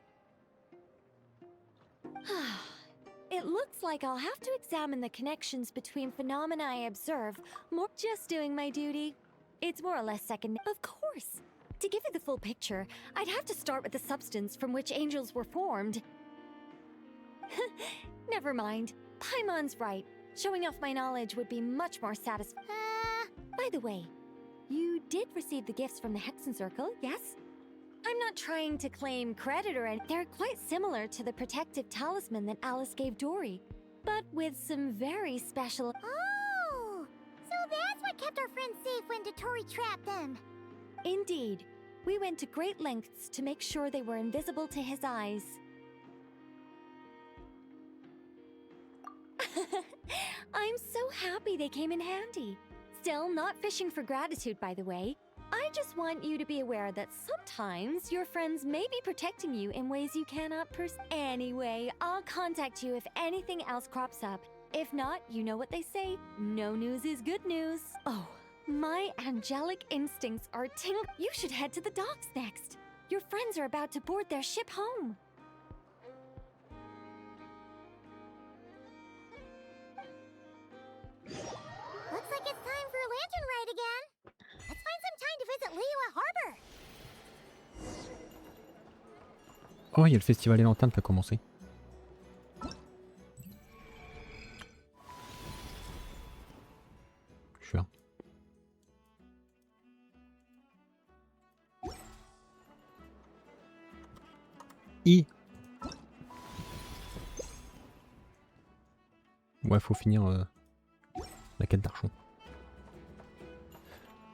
It looks like I'll have to examine the connections between phenomena I observe. More just doing my duty. It's more or less second— Of course! To give you the full picture, I'd have to start with the substance from which angels were formed. Never mind. Paimon's right. Showing off my knowledge would be much more satisfying. By the way, you did receive the gifts from the Hexen Circle, yes? I'm not trying to claim credit or anything. They're quite similar to the protective talisman that Alice gave Dory, but with some very special— Oh! So that's what kept our friends safe when Dottore trapped them. Indeed. We went to great lengths to make sure they were invisible to his eyes. I'm so happy they came in handy. Still, not fishing for gratitude, by the way. I just want you to be aware that sometimes your friends may be protecting you in ways you cannot Anyway, I'll contact you if anything else crops up. If not, you know what they say, no news is good news. Oh, my angelic instincts are tingling. You should head to the docks next. Your friends are about to board their ship home. Looks like it's time for a lantern ride again. Let's find some time to visit Liyue Harbor. Oh, il y a le festival des lanternes qui a commencé. Je suis là. Ouais, faut finir la quête d'archon.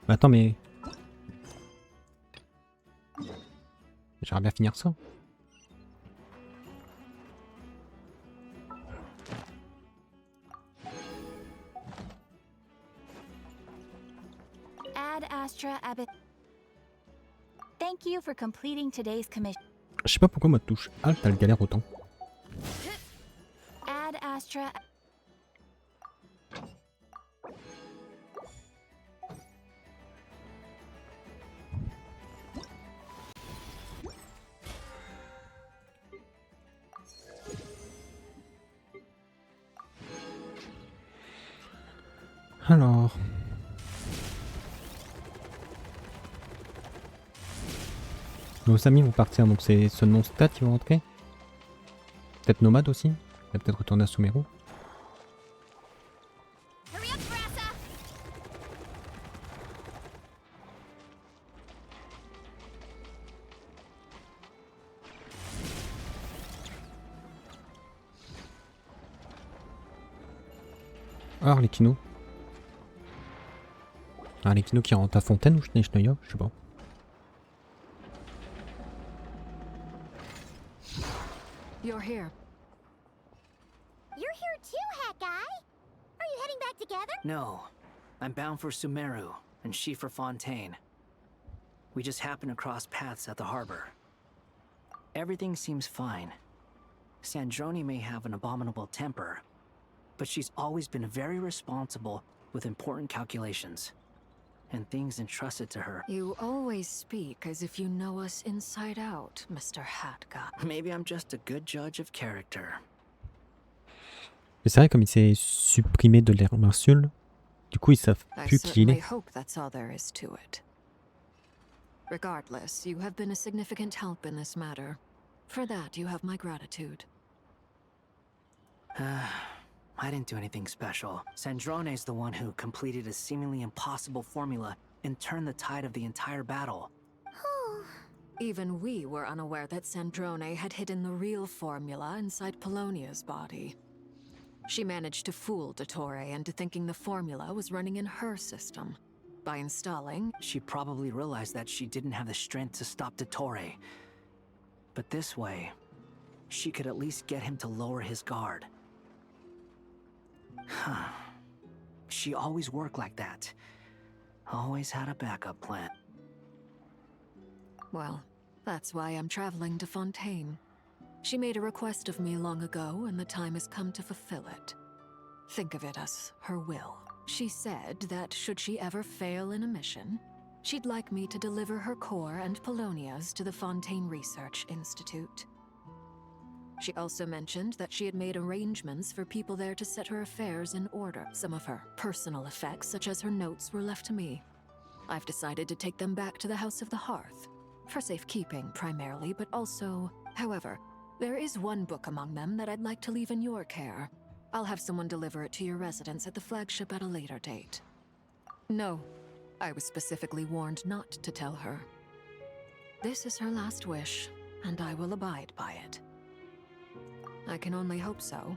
Mais attends, mais... J'aimerais bien finir ça. Ad Astra Abbot. Thank you for completing today's commission. Je sais pas pourquoi moi touche Alt, elle galère autant. Ad Astra. Alors... Nos amis vont partir, donc c'est seulement Stat qui vont rentrer. Peut-être Nomade aussi. Il va peut-être retourner à Sumeru. Ah, Arlecchino. Arlecchino qui rentre à Fontaine ou Schneeschneuer, je sais pas. You're here. You're here too, Hat Guy. Are you heading back together? No. I'm bound for Sumeru, and she for Fontaine. We just happened to cross paths at the harbor. Everything seems fine. Sandrone may have an abominable temper, but she's always been very responsible with important calculations. And things entrusted to her. You always speak as if you know us inside out, Mr. Hat Guy. Maybe I'm just a good judge of character. Mais c'est vrai, comme il s'est supprimé de l'ère Marsul, du coup ils savent plus qui il I est. hope that's all there is to it. Regardless, you have been a significant help in this matter. For that, you have my gratitude. I didn't do anything special. Sandrone's the one who completed a seemingly impossible formula and turned the tide of the entire battle. Even we were unaware that Sandrone had hidden the real formula inside Polonia's body. She managed to fool Dottore into thinking the formula was running in her system. By installing... She probably realized that she didn't have the strength to stop Dottore. But this way, she could at least get him to lower his guard. She always worked like that. Always had a backup plan. Well, that's why I'm traveling to Fontaine. She made a request of me long ago, and the time has come to fulfill it. Think of it as her will. She said that should she ever fail in a mission, she'd like me to deliver her core and Polonia's to the Fontaine Research Institute. She also mentioned that she had made arrangements for people there to set her affairs in order. Some of her personal effects, such as her notes, were left to me. I've decided to take them back to the House of the Hearth. For safekeeping, primarily, but also... However, there is one book among them that I'd like to leave in your care. I'll have someone deliver it to your residence at the flagship at a later date. No, I was specifically warned not to tell her. This is her last wish, and I will abide by it. I can only hope so,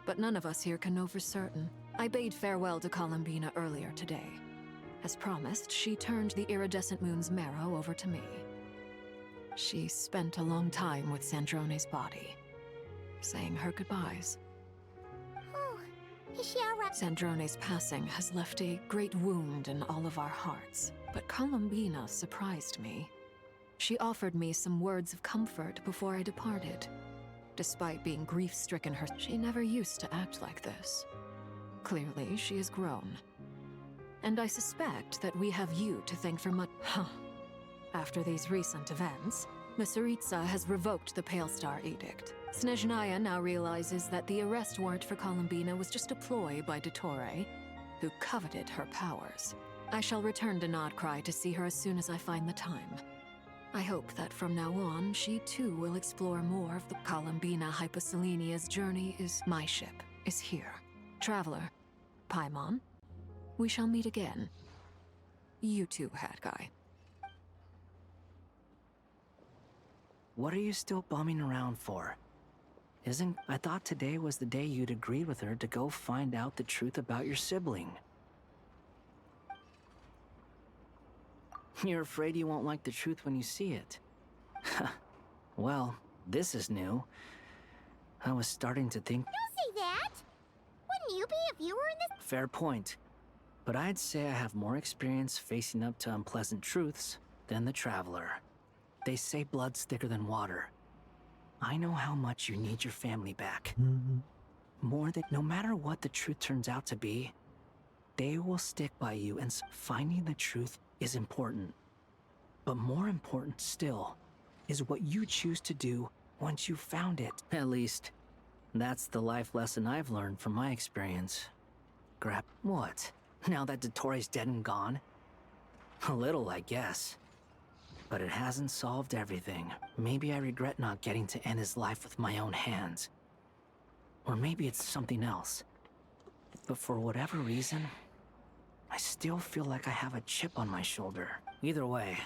but none of us here can know for certain. I bade farewell to Columbina earlier today. As promised, she turned the iridescent moon's marrow over to me. She spent a long time with Sandrone's body, saying her goodbyes. Oh, is she alright? Sandrone's passing has left a great wound in all of our hearts, but Columbina surprised me. She offered me some words of comfort before I departed. Despite being grief-stricken she never used to act like this. Clearly, she has grown. And I suspect that we have you to thank for much. After these recent events, Masuritsa has revoked the Pale Star Edict. Snezhnaya now realizes that the arrest warrant for Columbina was just a ploy by Dottore, who coveted her powers. I shall return to Nod-krai to see her as soon as I find the time. I hope that from now on, she too will explore more of the Columbina Hyposelenia's journey is my ship, is here. Traveler, Paimon, we shall meet again. You too, Hat Guy. What are you still bumming around for? I thought today was the day you'd agreed with her to go find out the truth about your sibling. You're afraid you won't like the truth when you see it. Well, this is new. I was starting to think... Don't say that! Wouldn't you be if you were in this? Fair point. But I'd say I have more experience facing up to unpleasant truths than the Traveler. They say blood's thicker than water. I know how much you need your family back. More than... No matter what the truth turns out to be, they will stick by you, and finding the truth is important. But more important still is what you choose to do once you've found it. At least, that's the life lesson I've learned from my experience. What? Now that Dottore's dead and gone? A little, I guess. But it hasn't solved everything. Maybe I regret not getting to end his life with my own hands. Or maybe it's something else. But for whatever reason, I still feel like I have a chip on my shoulder. Either way,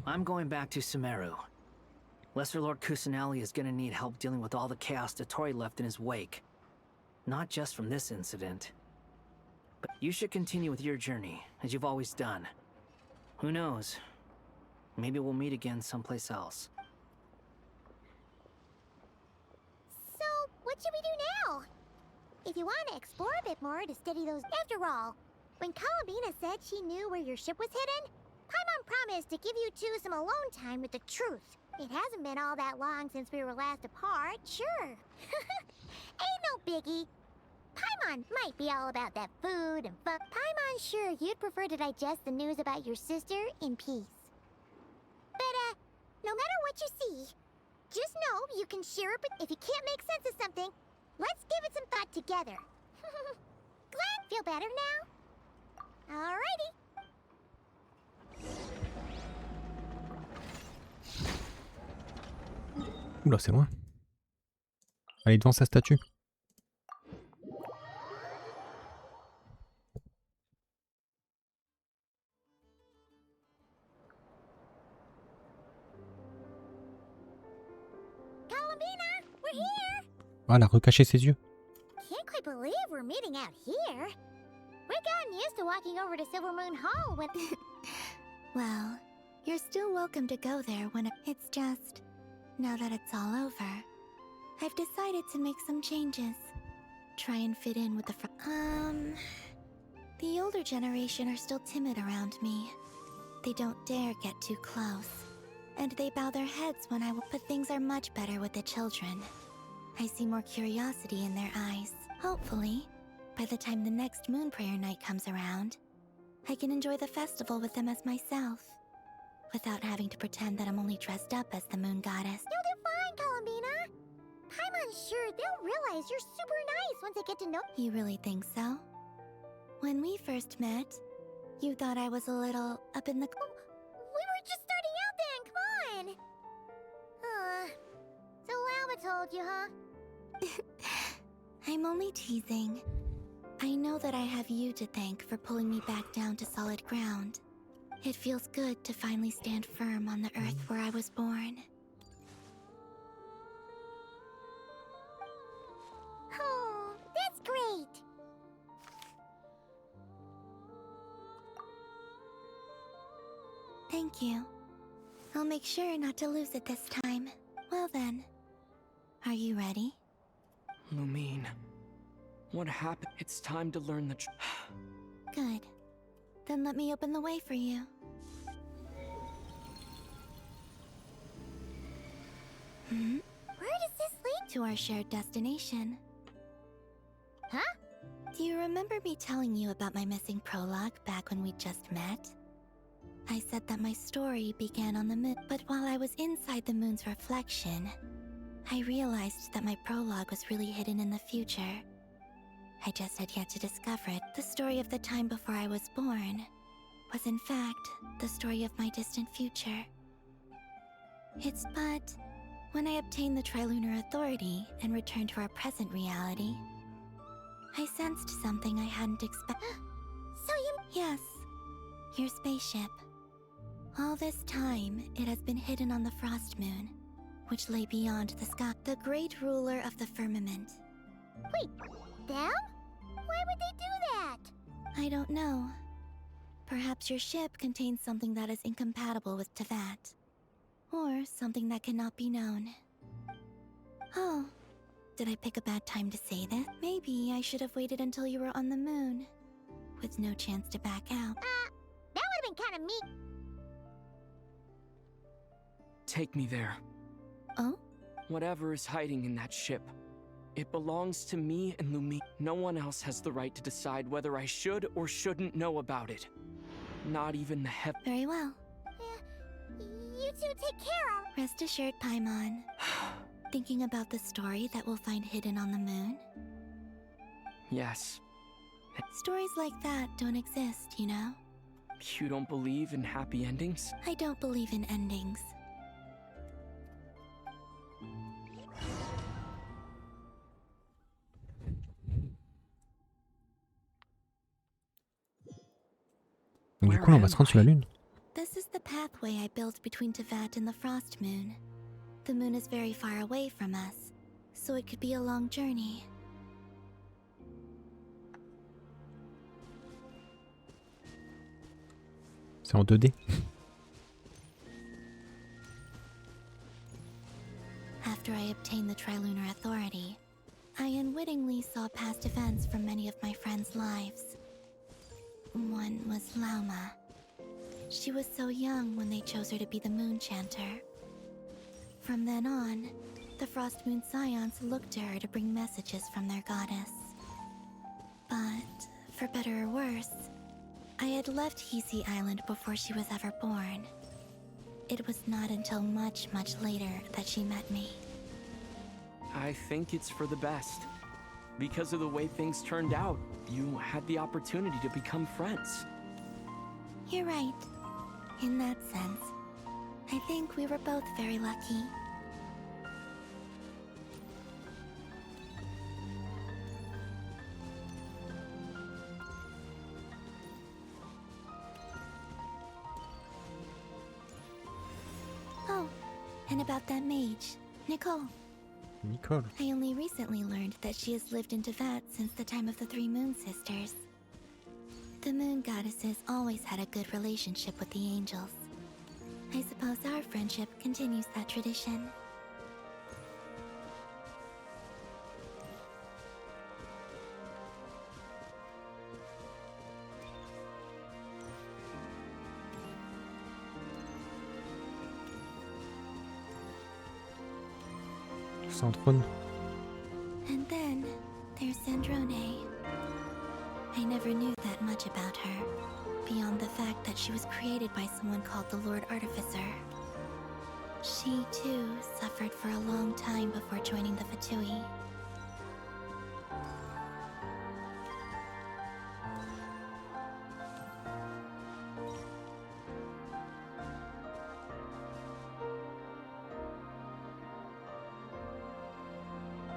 I'm going back to Sumeru. Lesser Lord Kusanali is gonna need help dealing with all the chaos Dottore left in his wake. Not just from this incident. But you should continue with your journey, as you've always done. Who knows? Maybe we'll meet again someplace else. So, what should we do now? If you want to explore a bit more to steady those... After all, when Columbina said she knew where your ship was hidden, Paimon promised to give you two some alone time with the truth. It hasn't been all that long since we were last apart, sure. Ain't no biggie. Paimon might be all about that food and fun. Paimon's sure you'd prefer to digest the news about your sister in peace. But, no matter what you see, just know you can share it, but if you can't make sense of something, let's give it some thought together. Glad? Feel better now? Alrighty. Oula, c'est loin. Allez devant sa statue. Voilà, recacher ses yeux. Can't quite believe we're meeting out here. We've gotten used to walking over to Silver Moon Hall when... Well, you're still welcome to go there when it's just... Now that it's all over, I've decided to make some changes. Try and fit in with the the older generation are still timid around me. They don't dare get too close. And they bow their heads when but things are much better with the children. I see more curiosity in their eyes. Hopefully, by the time the next Moon Prayer night comes around, I can enjoy the festival with them as myself, without having to pretend that I'm only dressed up as the Moon Goddess. You'll do fine, Columbina. Paimon's sure they'll realize you're super nice once they get to know... You really think so? When we first met, you thought I was a little up in the... We were just starting out then, come on! So Alma told you, huh? I'm only teasing. I know that I have you to thank for pulling me back down to solid ground. It feels good to finally stand firm on the earth where I was born. Oh, that's great! Thank you. I'll make sure not to lose it this time. Well then, are you ready? Lumine, what happened? It's time to learn the Good. Then let me open the way for you. Where does this lead? To our shared destination. Huh? Do you remember me telling you about my missing prologue back when we just met? I said that my story began on the moon, but while I was inside the moon's reflection, I realized that my prologue was really hidden in the future. I just had yet to discover it. The story of the time before I was born was in fact the story of my distant future. It's but when I obtained the Trilunar Authority and returned to our present reality, I sensed something I hadn't expected. So you... Yes, your spaceship. All this time, it has been hidden on the Frost Moon, which lay beyond the sky. The great ruler of the firmament. Wait, them? Why would they do that? I don't know. Perhaps your ship contains something that is incompatible with Teyvat. Or something that cannot be known. Oh, did I pick a bad time to say this? Maybe I should have waited until you were on the moon, with no chance to back out. That would have been kind of mean. Take me there. Oh? Whatever is hiding in that ship, it belongs to me and Lumine. No one else has the right to decide whether I should or shouldn't know about it. Not even the heaven. Very well. You two take care of... Rest assured, Paimon. Thinking about the story that we'll find hidden on the moon? Yes. Stories like that don't exist, you know? You don't believe in happy endings? I don't believe in endings. Donc du coup là on va se rendre sur la lune. This is the pathway I built between Teyvat and the Frost Moon. The moon is very far away from us, so it could be a long journey. C'est en 2D. After I obtained the Trilunar Authority, I unwittingly saw past events from many of my friends' lives. One was Lauma. She was so young when they chose her to be the Moon Chanter. From then on, the Frost Moon Scions looked to her to bring messages from their goddess. But, for better or worse, I had left Hisi Island before she was ever born. It was not until much, much later that she met me. I think it's for the best. Because of the way things turned out, you had the opportunity to become friends. You're right. In that sense, I think we were both very lucky. Oh, and about that mage, Nicole. Nicole. I only recently learned that she has lived in Teyvat since the time of the Three Moon Sisters. The Moon Goddesses always had a good relationship with the angels. I suppose our friendship continues that tradition. Sandrone. And then, there's Sandrone. I never knew that much about her, beyond the fact that she was created by someone called the Lord Artificer. She, too, suffered for a long time before joining the Fatui.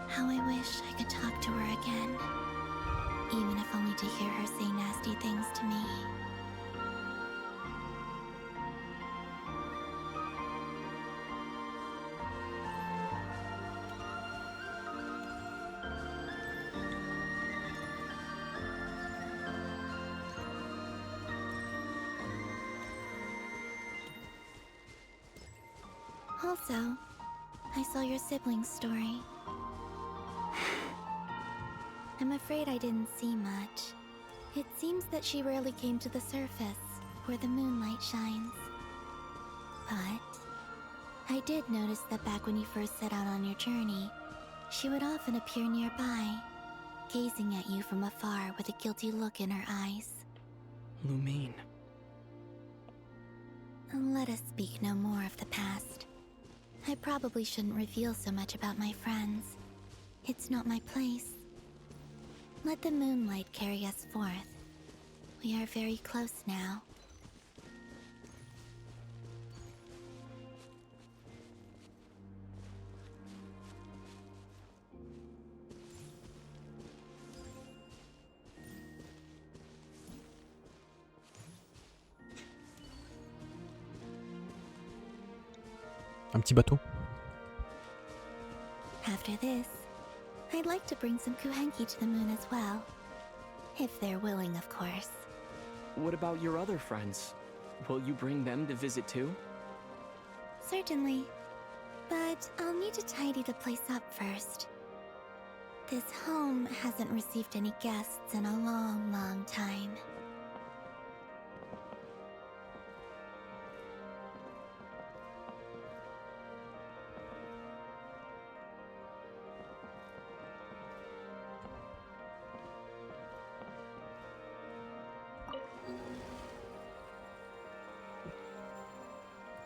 How I wish I could talk to her again. Even if only to hear her say nasty things to me. Also, I saw your siblings' story. I'm afraid I didn't see much. It seems that she rarely came to the surface, where the moonlight shines. But I did notice that back when you first set out on your journey, she would often appear nearby, gazing at you from afar with a guilty look in her eyes. Lumine. Let us speak no more of the past. I probably shouldn't reveal so much about my friends. It's not my place. Let the moonlight carry us forth. We are very close now. Un petit bateau. After this, I'd like to bring some kuhenki to the moon as well. If they're willing, of course. What about your other friends? Will you bring them to visit too? Certainly. But I'll need to tidy the place up first. This home hasn't received any guests in a long, long time.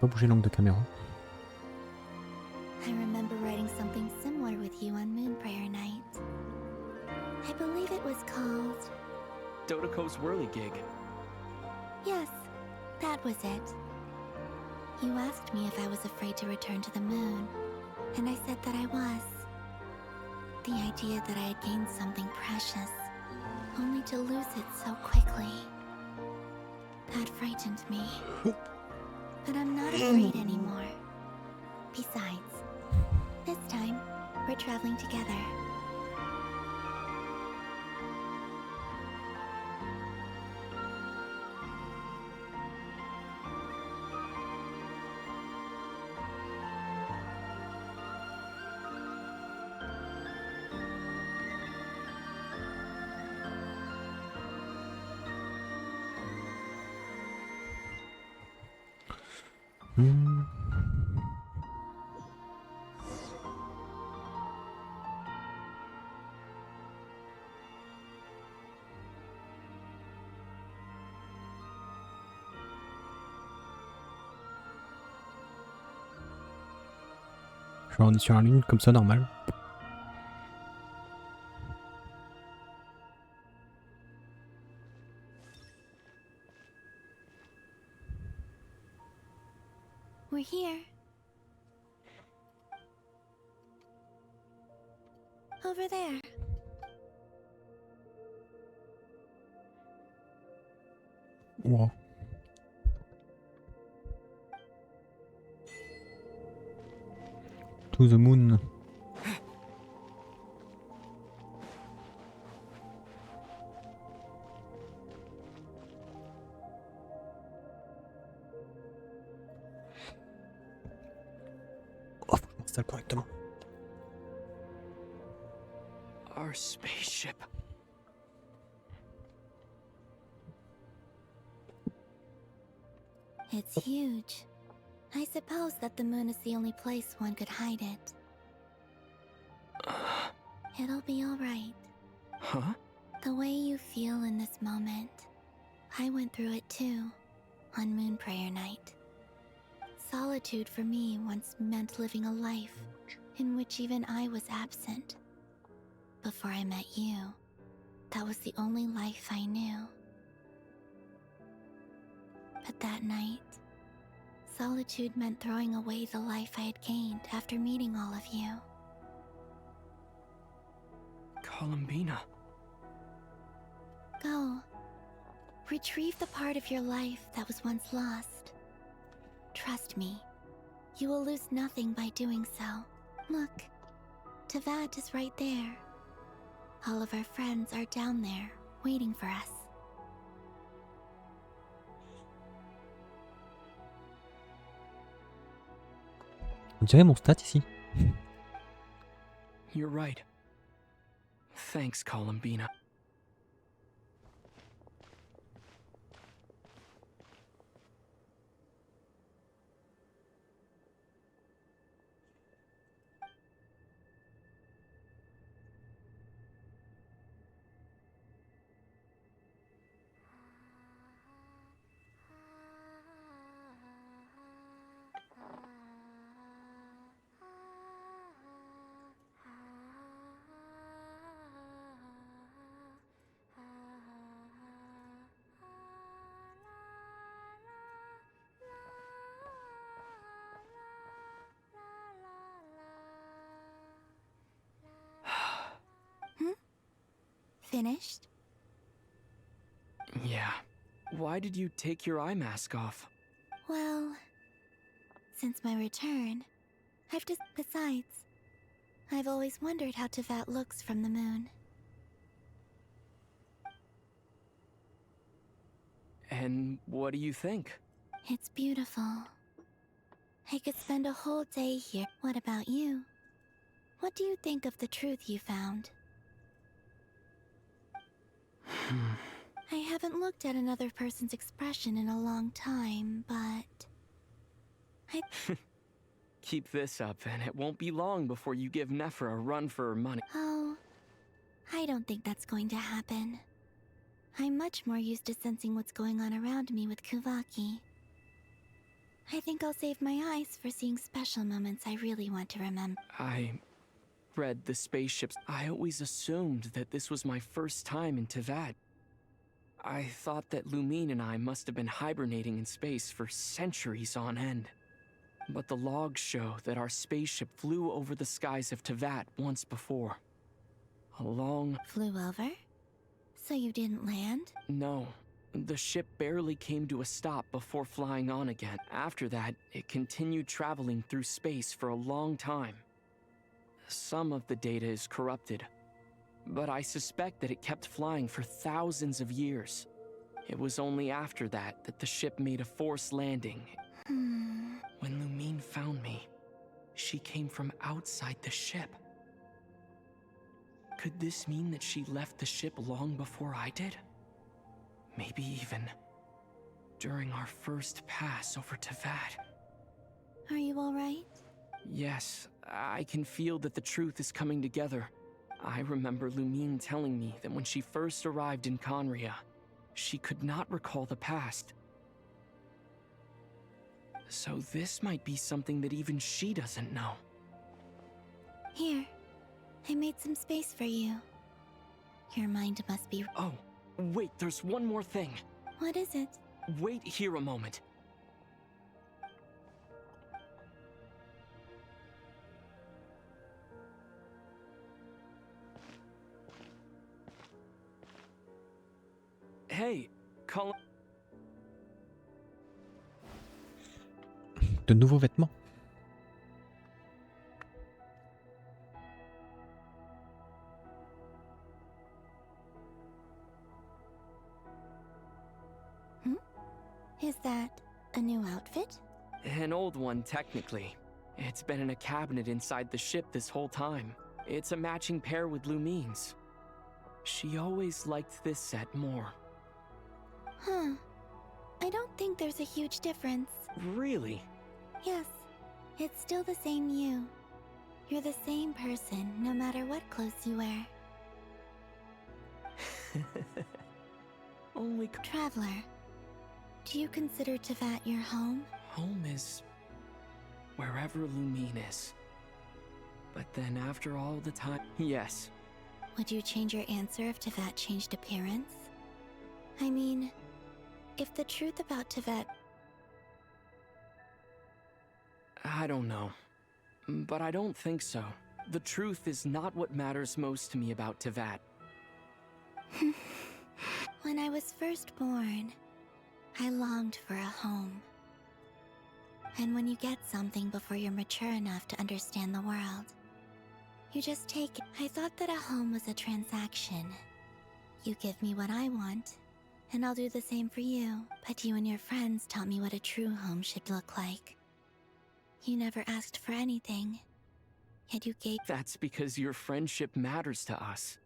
Pas bouger l'angle de caméra. I remember writing something similar with you on Moon Prayer Night. I believe it was called... Dotoko's whirligig. Yes, that was it. You asked me if I was afraid to return to the moon, and I said that I was. The idea that I had gained something precious, only to lose it so quickly. That frightened me. But I'm not afraid anymore. Besides, this time, we're traveling together. Genre on est sur un ligne comme ça normal. We're here. Over there. Wow. To the moon. Oh, faut que je m'installe correctement. Our spaceship. It's huge. I suppose that the moon is the only place one could hide it. It'll be alright. Huh? The way you feel in this moment, I went through it too, on Moon Prayer Night. Solitude for me once meant living a life in which even I was absent. Before I met you, that was the only life I knew. But that night, solitude meant throwing away the life I had gained after meeting all of you. Columbina. Go. Retrieve the part of your life that was once lost. Trust me, you will lose nothing by doing so. Look, Tavad is right there. All of our friends are down there, waiting for us. On dirait mon stat ici. You're right. Thanks, Columbina. Finished? Yeah. Why did you take your eye mask off? Well, since my return, Besides, I've always wondered how Teyvat looks from the moon. And what do you think? It's beautiful. I could spend a whole day here. What about you? What do you think of the truth you found? I haven't looked at another person's expression in a long time, but... Keep this up, and it won't be long before you give Nephra a run for her money. Oh, I don't think that's going to happen. I'm much more used to sensing what's going on around me with Kuvaki. I think I'll save my eyes for seeing special moments I really want to remember. I read the spaceships. I always assumed that this was my first time in Teyvat. I thought that Lumine and I must have been hibernating in space for centuries on end. But the logs show that our spaceship flew over the skies of Teyvat once before. A long... Flew over? So you didn't land? No. The ship barely came to a stop before flying on again. After that, it continued traveling through space for a long time. Some of the data is corrupted, but I suspect that it kept flying for thousands of years. It was only after that that the ship made a forced landing. When Lumine found me, she came from outside the ship. Could this mean that she left the ship long before I did? Maybe even during our first pass over Teyvat. Are you alright? Yes, I can feel that the truth is coming together. I remember Lumine telling me that when she first arrived in Conria, she could not recall the past. So this might be something that even she doesn't know. Here, I made some space for you. Your mind must be... Oh, wait, there's one more thing. What is it? Wait here a moment. Hey, Colin... De nouveaux vêtements. Is that a new outfit? An old one, technically. It's been in a cabinet inside the ship this whole time. It's a matching pair with Lumine's. She always liked this set more. Huh. I don't think there's a huge difference. Really? Yes. It's still the same you. You're the same person, no matter what clothes you wear. Only... Traveler, do you consider Teyvat your home? Home is... wherever Lumine is. But then after all the time... Yes. Would you change your answer if Teyvat changed appearance? I mean, if the truth about Teyvat... I don't know. But I don't think so. The truth is not what matters most to me about Teyvat. When I was first born, I longed for a home. And when you get something before you're mature enough to understand the world, you just take it. I thought that a home was a transaction. You give me what I want, and I'll do the same for you. But you and your friends taught me what a true home should look like. You never asked for anything, yet you gave... That's because your friendship matters to us.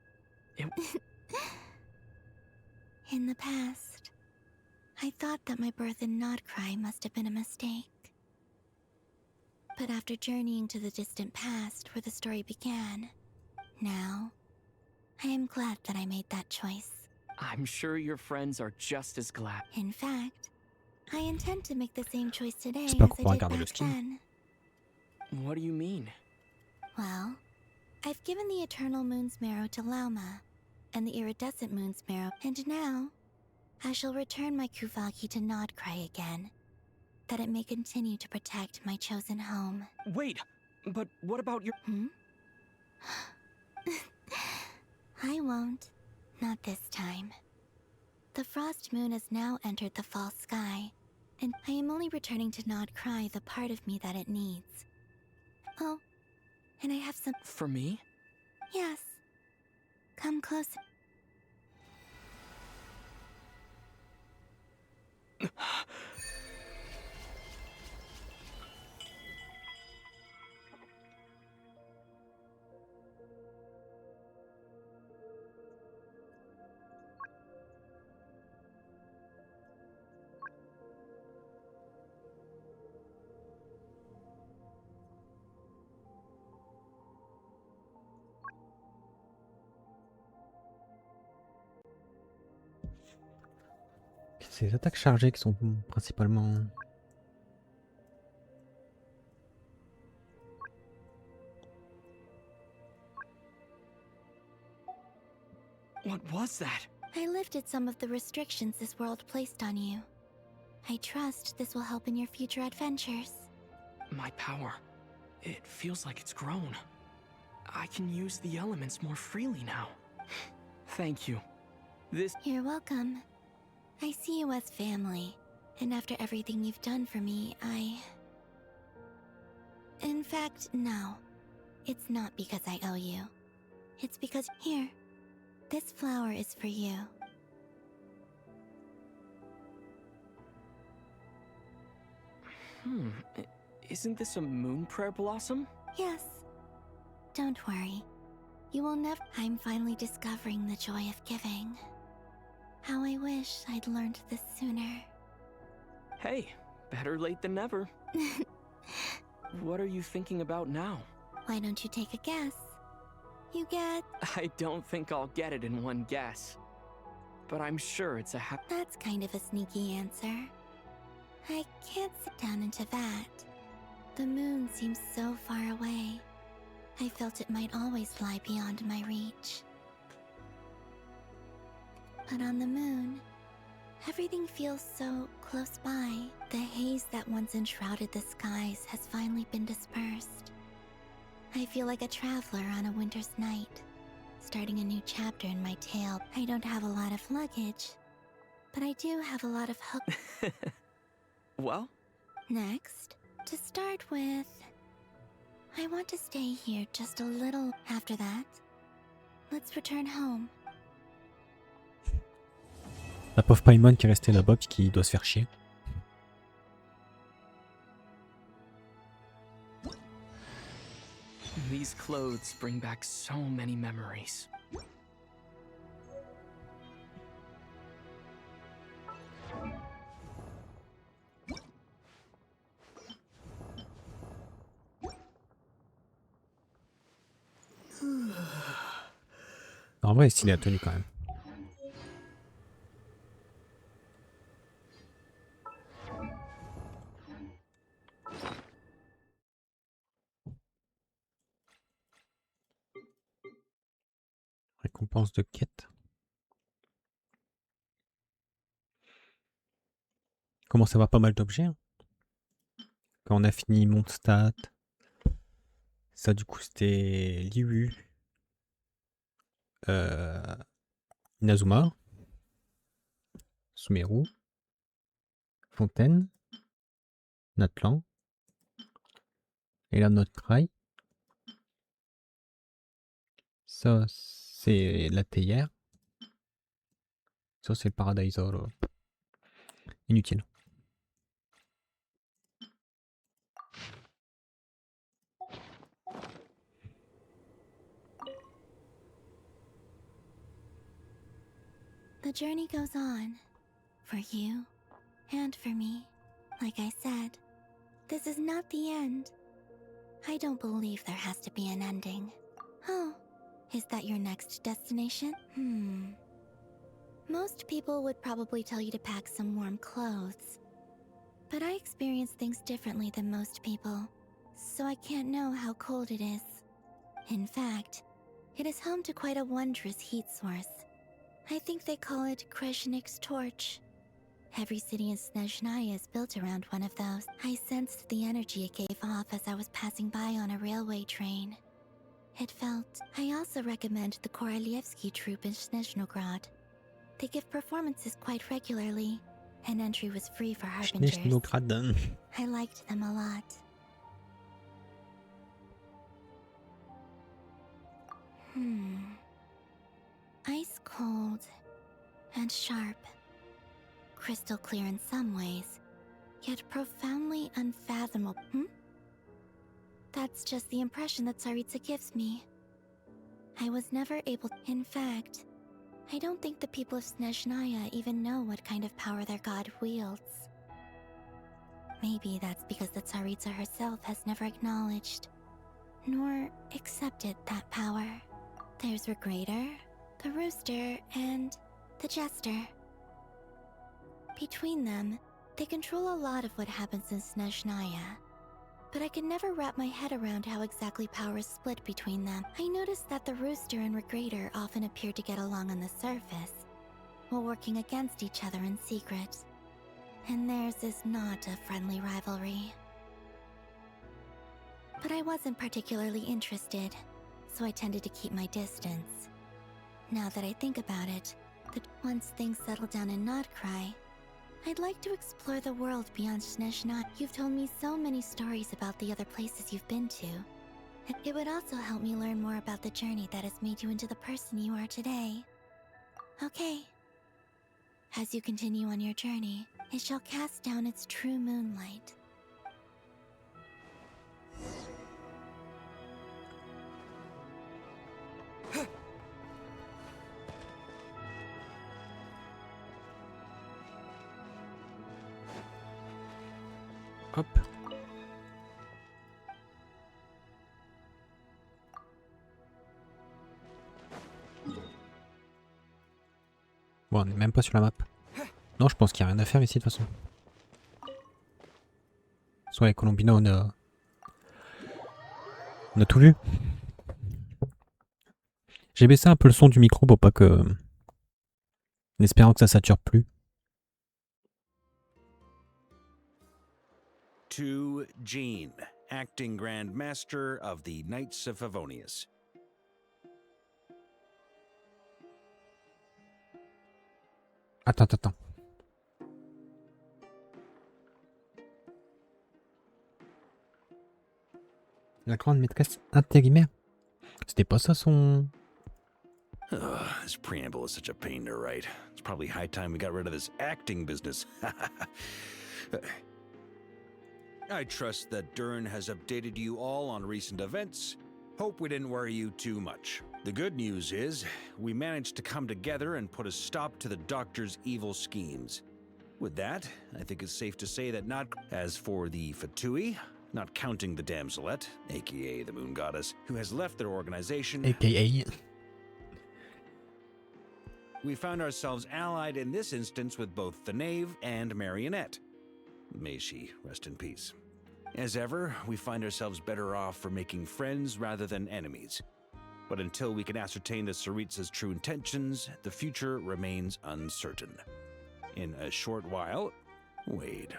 In the past, I thought that my birth in Nod-krai must have been a mistake. But after journeying to the distant past where the story began, now, I am glad that I made that choice. I'm sure your friends are just as glad. In fact, I intend to make the same choice today as J'espère I qu'on pourra did garder le back skin. then. What do you mean? Well, I've given the Eternal Moon's marrow to Lauma, and the Iridescent Moon's marrow, and now, I shall return my Kuvaki to Nod-krai again, that it may continue to protect my chosen home. Wait, but what about your... I won't. Not this time. The Frost Moon has now entered the false sky, and I am only returning to Nod-krai the part of me that it needs. Oh, and I have some... For me? Yes. Come closer. C'est les attaques chargées qui sont principalement... What was that? I lifted some of the restrictions this world placed on you. I trust this will help in your future adventures. My power. It feels like it's grown. I can use the elements more freely now. Thank you. You're welcome. I see you as family, and after everything you've done for me, In fact, no. It's not because I owe you. It's because... Here. This flower is for you. Isn't this a moon prayer blossom? Yes. Don't worry. You will never... I'm finally discovering the joy of giving. How I wish I'd learned this sooner. Hey, better late than never. What are you thinking about now? Why don't you take a guess? You get... I don't think I'll get it in one guess. But I'm sure it's a That's kind of a sneaky answer. I can't sit down into that. The moon seems so far away. I felt it might always lie beyond my reach. But on the moon, everything feels so close by. The haze that once enshrouded the skies has finally been dispersed. I feel like a traveler on a winter's night, starting a new chapter in my tale. I don't have a lot of luggage, but I do have a lot of hook. Well? Next, to start with, I want to stay here just a little. After that, let's return home. La pauvre Paimon qui est restée là-bas puis qui doit se faire chier. These clothes bring back so many memories. En vrai, stylé la tenue quand même. Récompense de quête. Commence à avoir pas mal d'objets. Hein. Quand on a fini Mondstadt. Ça du coup c'était Liu. Inazuma. Sumeru. Fontaine. Natlan. Et la Nod-krai. Ça c'est la théière. Ça c'est le Paradisor. Inutile. The journey goes on. For you. And for me. Like I said, this is not the end. I don't believe there has to be an ending. Oh, is that your next destination? Most people would probably tell you to pack some warm clothes. But I experience things differently than most people, so I can't know how cold it is. In fact, it is home to quite a wondrous heat source. I think they call it Kreshnik's torch. Every city in Snezhnaya is built around one of those. I sensed the energy it gave off as I was passing by on a railway train. It felt... I also recommend the Korolievsky troupe in Snezhnograd. They give performances quite regularly, and entry was free for harbingers. I liked them a lot. Ice cold and sharp. Crystal clear in some ways, yet profoundly unfathomable. That's just the impression that Tsaritsa gives me. I was never able. In fact, I don't think the people of Snezhnaya even know what kind of power their god wields. Maybe that's because the Tsaritsa herself has never acknowledged, nor accepted that power. There's Regrator, the Rooster, and the Jester. Between them, they control a lot of what happens in Snezhnaya. But I could never wrap my head around how exactly power is split between them. I noticed that the Rooster and Regrator often appear to get along on the surface, while working against each other in secret. And theirs is not a friendly rivalry. But I wasn't particularly interested, so I tended to keep my distance. Now that I think about it, that once things settle down in Nod-krai, I'd like to explore the world beyond Snezhnaya. You've told me so many stories about the other places you've been to. It would also help me learn more about the journey that has made you into the person you are today. Okay. As you continue on your journey, it shall cast down its true moonlight. Hop. Bon, on n'est même pas sur la map. Non, je pense qu'il n'y a rien à faire ici de toute façon. Soit avec Colombina, on a tout vu. J'ai baissé un peu le son du micro pour pas que... En espérant que ça sature plus. To Jean, acting Grand Master of the Knights of Favonius. Attends. La grande maîtresse intérimaire. C'était pas ça son... This preamble is such a pain to write. It's probably high time we got rid of this acting business. I trust that Durin has updated you all on recent events. Hope we didn't worry you too much. The good news is, we managed to come together and put a stop to the Doctor's evil schemes. With that, I think it's safe to say that not... As for the Fatui, not counting the Damselette, aka the Moon Goddess, who has left their organization... AKA... We found ourselves allied in this instance with both the Knave and Marionette. May she rest in peace. As ever, we find ourselves better off for making friends rather than enemies. But until we can ascertain the Tsaritsa's true intentions, the future remains uncertain. In a short while... Wait.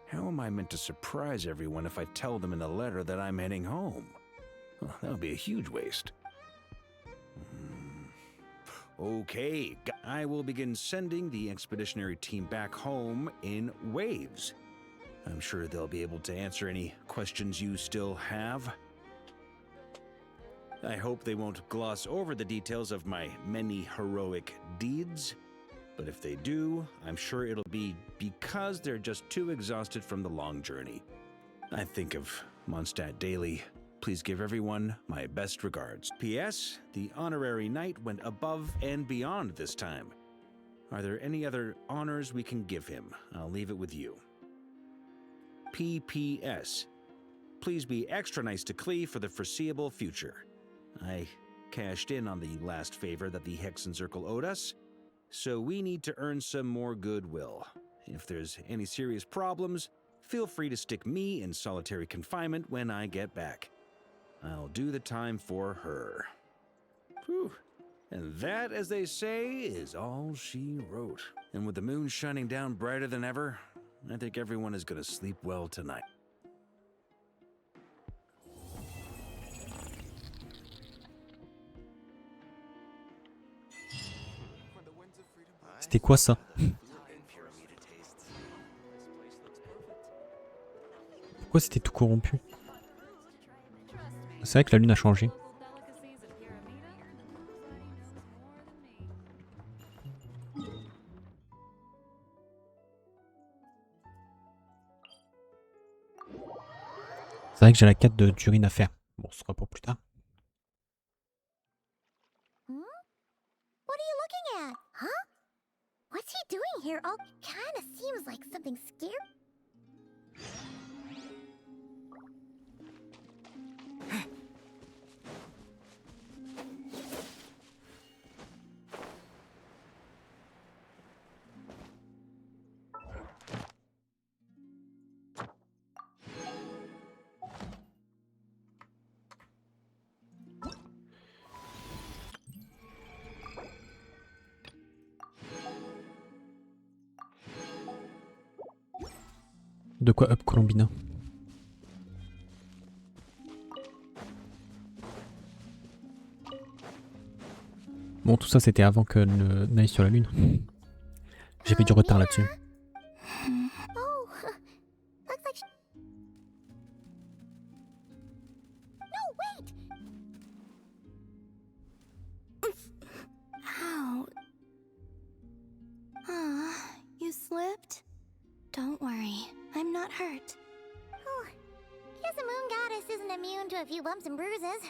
How am I meant to surprise everyone if I tell them in a letter that I'm heading home? Well, that would be a huge waste. Okay, I will begin sending the expeditionary team back home in waves. I'm sure they'll be able to answer any questions you still have. I hope they won't gloss over the details of my many heroic deeds. But if they do, I'm sure it'll be because they're just too exhausted from the long journey. I think of Mondstadt daily. Please give everyone my best regards. P.S. The honorary knight went above and beyond this time. Are there any other honors we can give him? I'll leave it with you. P.P.S. Please be extra nice to Klee for the foreseeable future. I cashed in on the last favor that the Hexencircle owed us, so we need to earn some more goodwill. If there's any serious problems, feel free to stick me in solitary confinement when I get back. I'll do the time for her. Whew. And that, as they say, is all she wrote. And with the moon shining down brighter than ever, I think everyone is going to sleep well tonight. C'était quoi ça? Pourquoi c'était tout corrompu? C'est vrai que la lune a changé. C'est vrai que j'ai la quête de Durin à faire. Bon, ce sera pour plus tard. Hmm? What are you looking at? Huh? What's he doing here? Oh, kinda seems like something scary. De quoi up Colombina? Bon, tout ça c'était avant que n'aille sur la lune. J'ai fait du retard là-dessus. Oh, looks like No, wait! Ow. Aw, you slipped? Don't worry, I'm not hurt. Oh, guess a moon goddess isn't immune to a few bumps and bruises.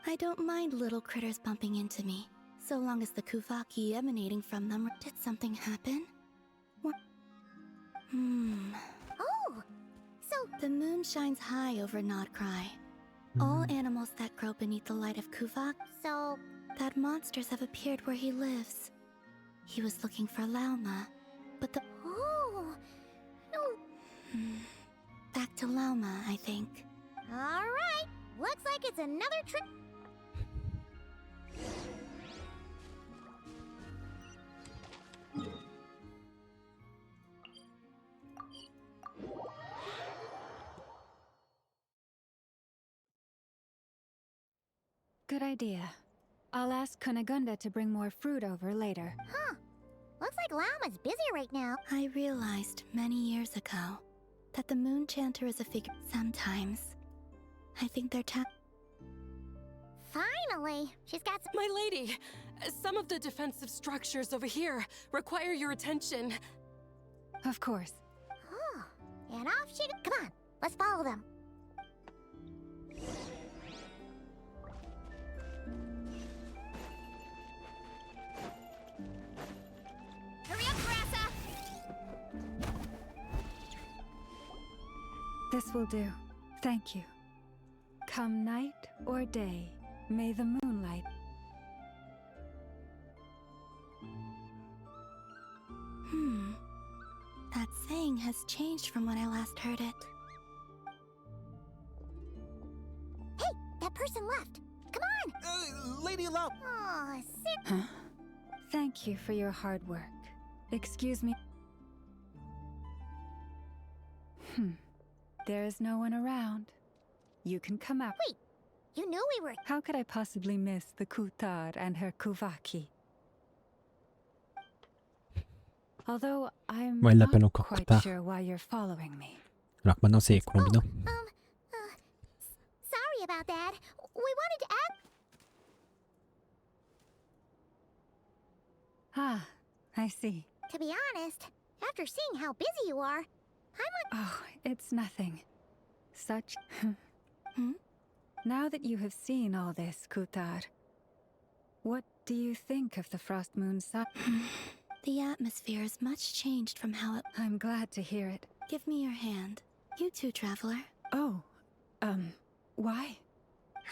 I don't mind little critters bumping into me, so long as the Kuvaki emanating from them. Did something happen? What? Oh, so the moon shines high over Nod-krai. All animals that grow beneath the light of Kuvak. So that monsters have appeared where he lives. He was looking for Lauma, but the back to Lauma, I think. all right, looks like it's another trip. Good idea. I'll ask Kunigunda to bring more fruit over later. Huh. Looks like Lauma's busy right now. I realized many years ago that the moon chanter is a figure. Sometimes I think they're Finally, she's got some. My lady, some of the defensive structures over here require your attention. Of course. Oh, and off she goes. Come on, let's follow them. Hurry up, Grassa! This will do. Thank you. Come night or day, may the moonlight. That saying has changed from when I last heard it. Hey, that person left. Come on! Lady Lau! Oh, Huh? Thank you for your hard work. Excuse me. There is no one around. You can come out. Wait, you knew we were. How could I possibly miss the Kutar and her Kuvaki? Although I'm Ouais, il l'appelle not encore quite Kutar. sure why you're following me. Alors que maintenant c'est Colombina. Sorry about that. We wanted to ask. Ah, I see. To be honest, after seeing how busy you are, Oh, it's nothing. Such... Now that you have seen all this, Kutar, what do you think of the Frost Moon side? The atmosphere is much changed from how it... I'm glad to hear it. Give me your hand. You too, traveler. Oh, why?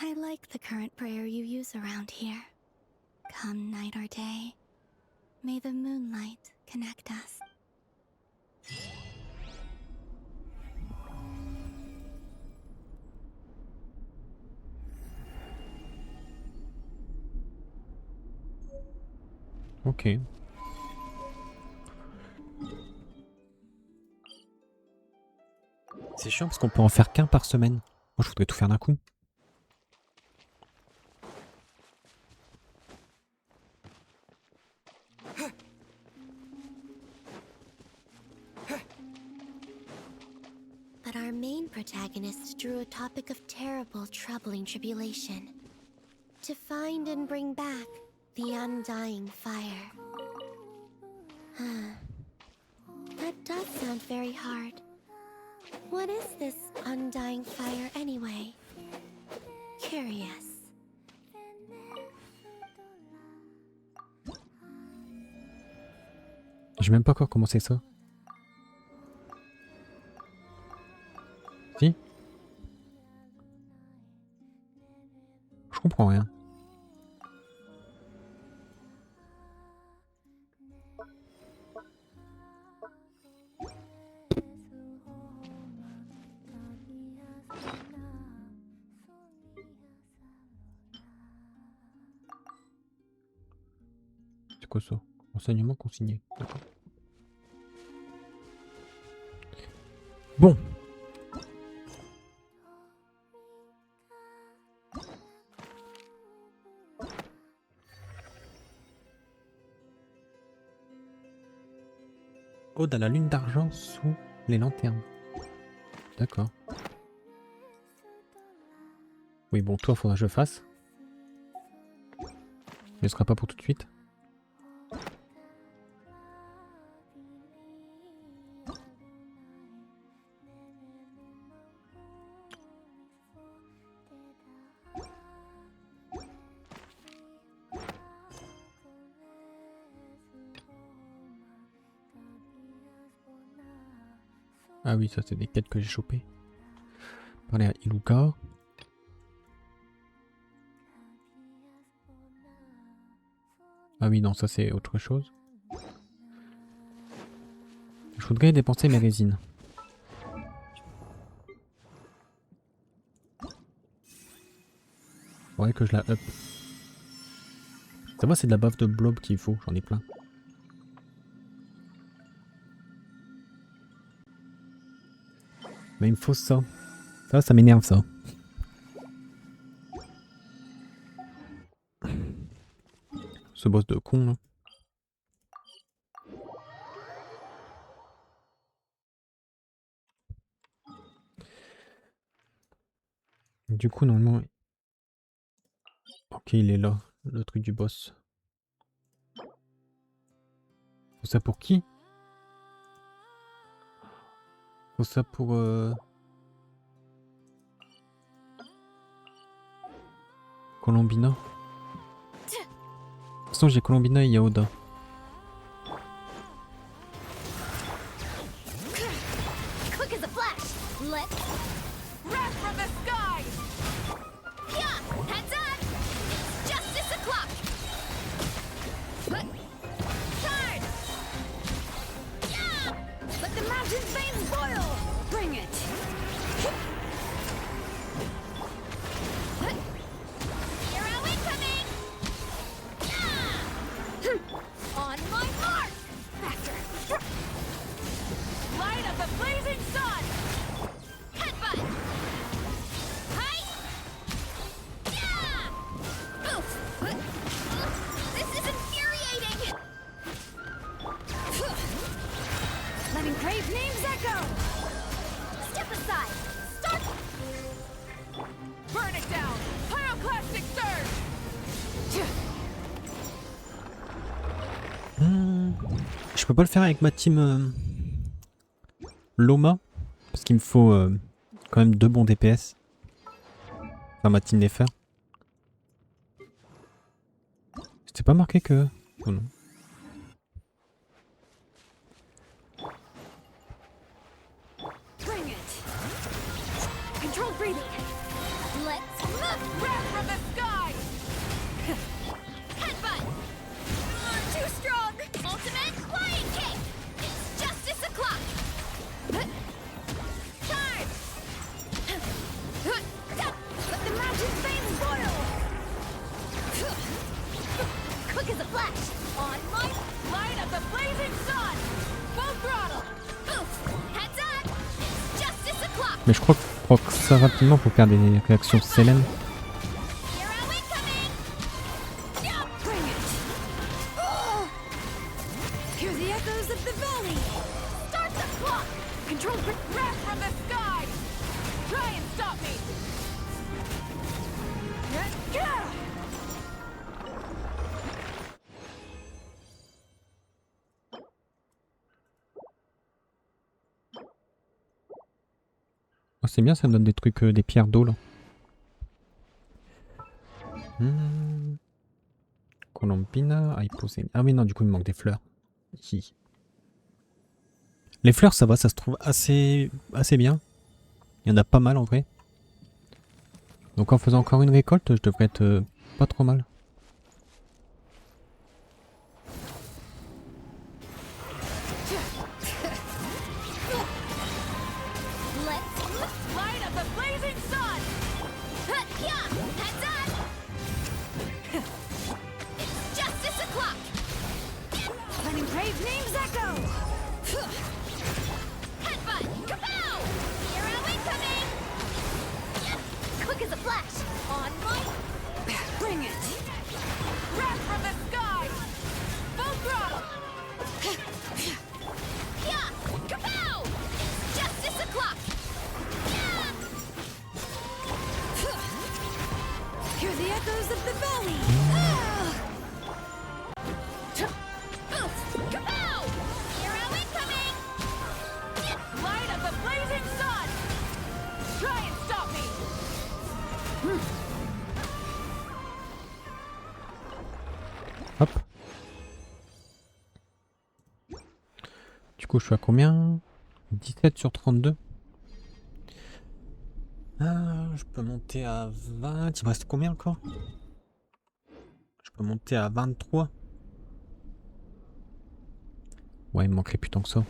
I like the current prayer you use around here. Come night or day, may the moonlight connect us. Ok. C'est chiant parce qu'on peut en faire qu'un par semaine. Moi je voudrais tout faire d'un coup. But our main protagonist drew a topic of terrible, troubling tribulation. To find and bring back the undying fire. That does sound very hard. What is this undying fire anyway? Curious. J'ai même pas encore commencé ça. Si? Je comprends rien. C'est quoi ça? Enseignement consigné. D'accord. Bon. Ode à la lune d'argent sous les lanternes. D'accord. Oui, bon, toi, faudra que je fasse. Mais ce sera pas pour tout de suite. Ah oui, ça c'est des quêtes que j'ai chopées. Parler à Iluka. Ah oui, non, ça c'est autre chose. Je voudrais dépenser mes résines. Faudrait que je la up. Ça va, c'est de la baffe de blob qu'il faut, j'en ai plein. Mais il me faut ça. Ça m'énerve ça. Ce boss de con là. Du coup, normalement... Ok, il est là, le truc du boss. Faut ça pour qui? Faut ça pour... Colombina. De toute façon, j'ai Colombina et Yaoda. Quick as a flash. Let's wrap from the sky. Yeah, heads up. It's justice o'clock. Charge. Yeah. Let the mountain's veins boil. Bring it. Hero incoming. Yeah. On my mark. Faster. Light of the blazing sun! Headbutt! Hi! Yeah! Oof! This is infuriating! Letting grave names echo! Step aside! Start! Burn it down! Pyroclastic surge! Je peux pas le faire avec ma team Loma. Parce qu'il me faut quand même 2 bons DPS. Enfin ma team Nefer. C'était pas marqué que... Oh non. Bring it! Controlled breathing! Let's wrap from the sky! Headbutt! Too strong! Ultimate flying kick! It's justice o'clock! Charge! Let the mountain's veins boil! Quick as a flash! On my light of the blazing sun! Full throttle! Oof! Heads up! It's justice o'clock! Mais je crois que pour proc ça rapidement faut faire des réactions Selene. Hero incoming! Yeah, bring it! Oh! Hear the echoes of the valley! Start the clock! Control wrap from the sky! Try and stop me! Yeah! Oh, c'est bien, ça me donne des trucs, des pierres d'eau là. Colombina, ah mais non, du coup il me manque des fleurs. Hi. Les fleurs ça va, ça se trouve assez bien. Il y en a pas mal en vrai. Donc en faisant encore une récolte, je devrais être pas trop mal. Hop. Du coup, je suis à combien? 17 sur 32. Ah, je peux monter à 20. Il me reste combien encore? Je peux monter à 23. Ouais, il me manquerait plus tant que ça.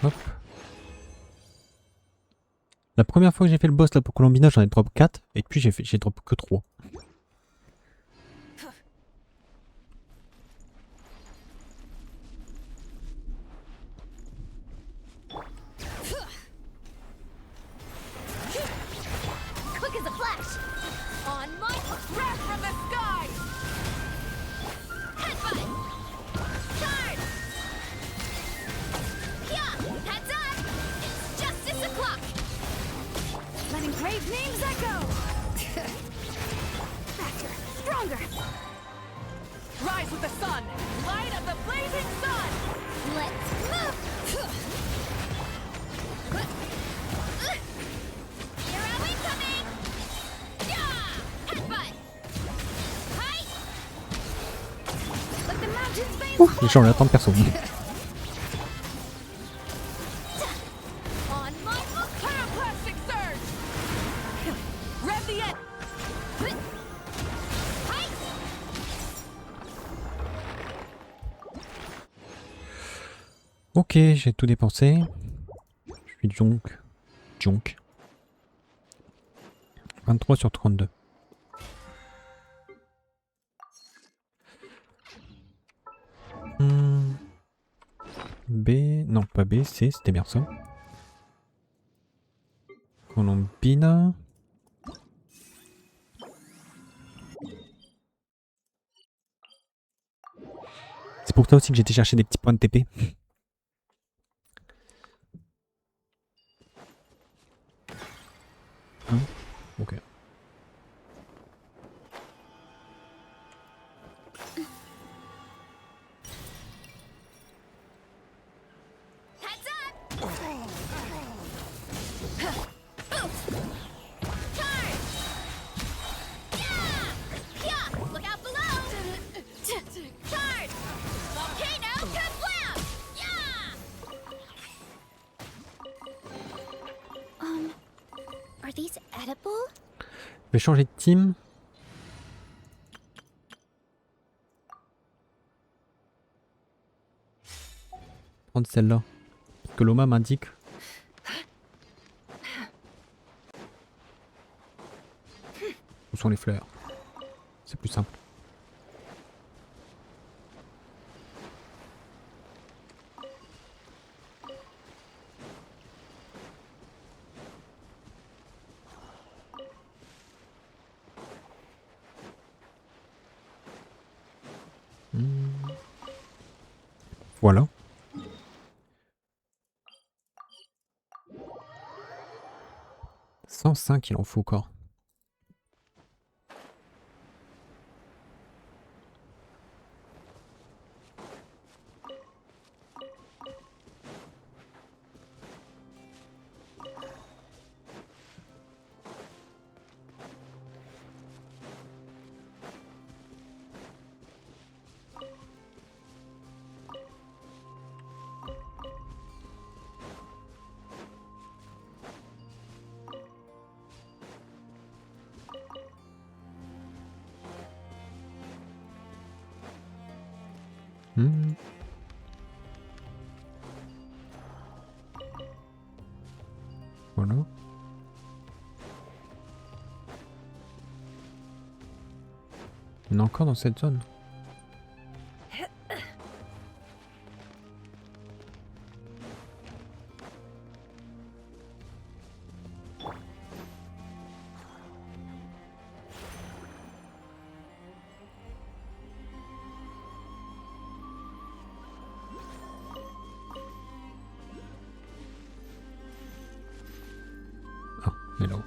Hop. La première fois que j'ai fait le boss là pour Colombina, j'en ai drop 4 et puis j'ai drop que 3. Ouf, j'ai changé la temps de perso. Ok, j'ai tout dépensé. Je suis junk. 23 sur 32. B, non pas B, C, c'était bien ça. Colombina. C'est pour ça aussi que j'ai été chercher des petits points de TP. Hein? Ok. Je vais changer de team. Prendre celle-là. Que Loma m'indique. Où sont les fleurs? C'est plus simple. Voilà. « 105 il en faut encore. Voilà. On est encore dans cette zone. Ah, elle est là-haut.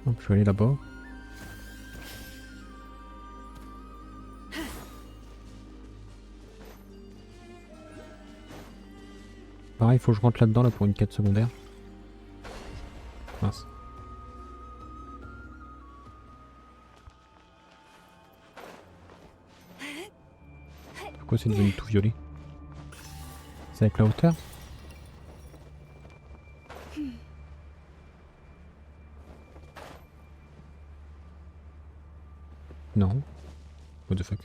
Hop, je vais aller là-bas. Pareil, il faut que je rentre là-dedans là pour une quête secondaire. Mince. Pourquoi c'est devenu tout violet? C'est avec la hauteur? Non. What the fuck?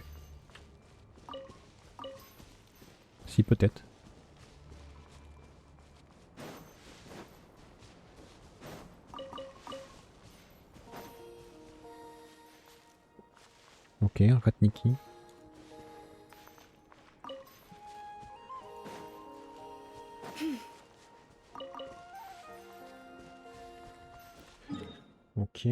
Si, peut-être. Ok, un Ratniki. Ok.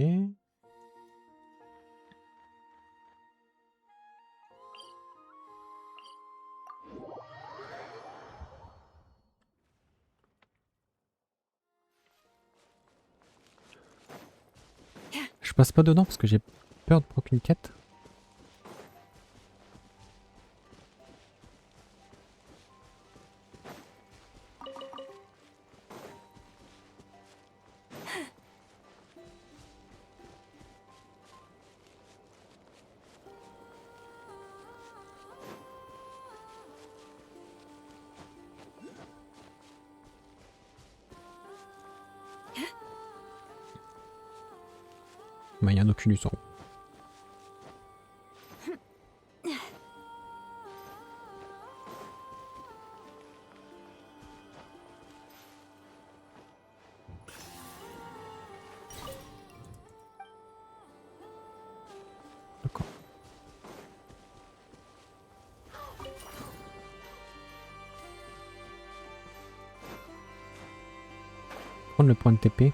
Je passe pas dedans parce que j'ai peur de prendre une quête. Mais il y a un Oculus en haut. D'accord. Prendre le point de TP.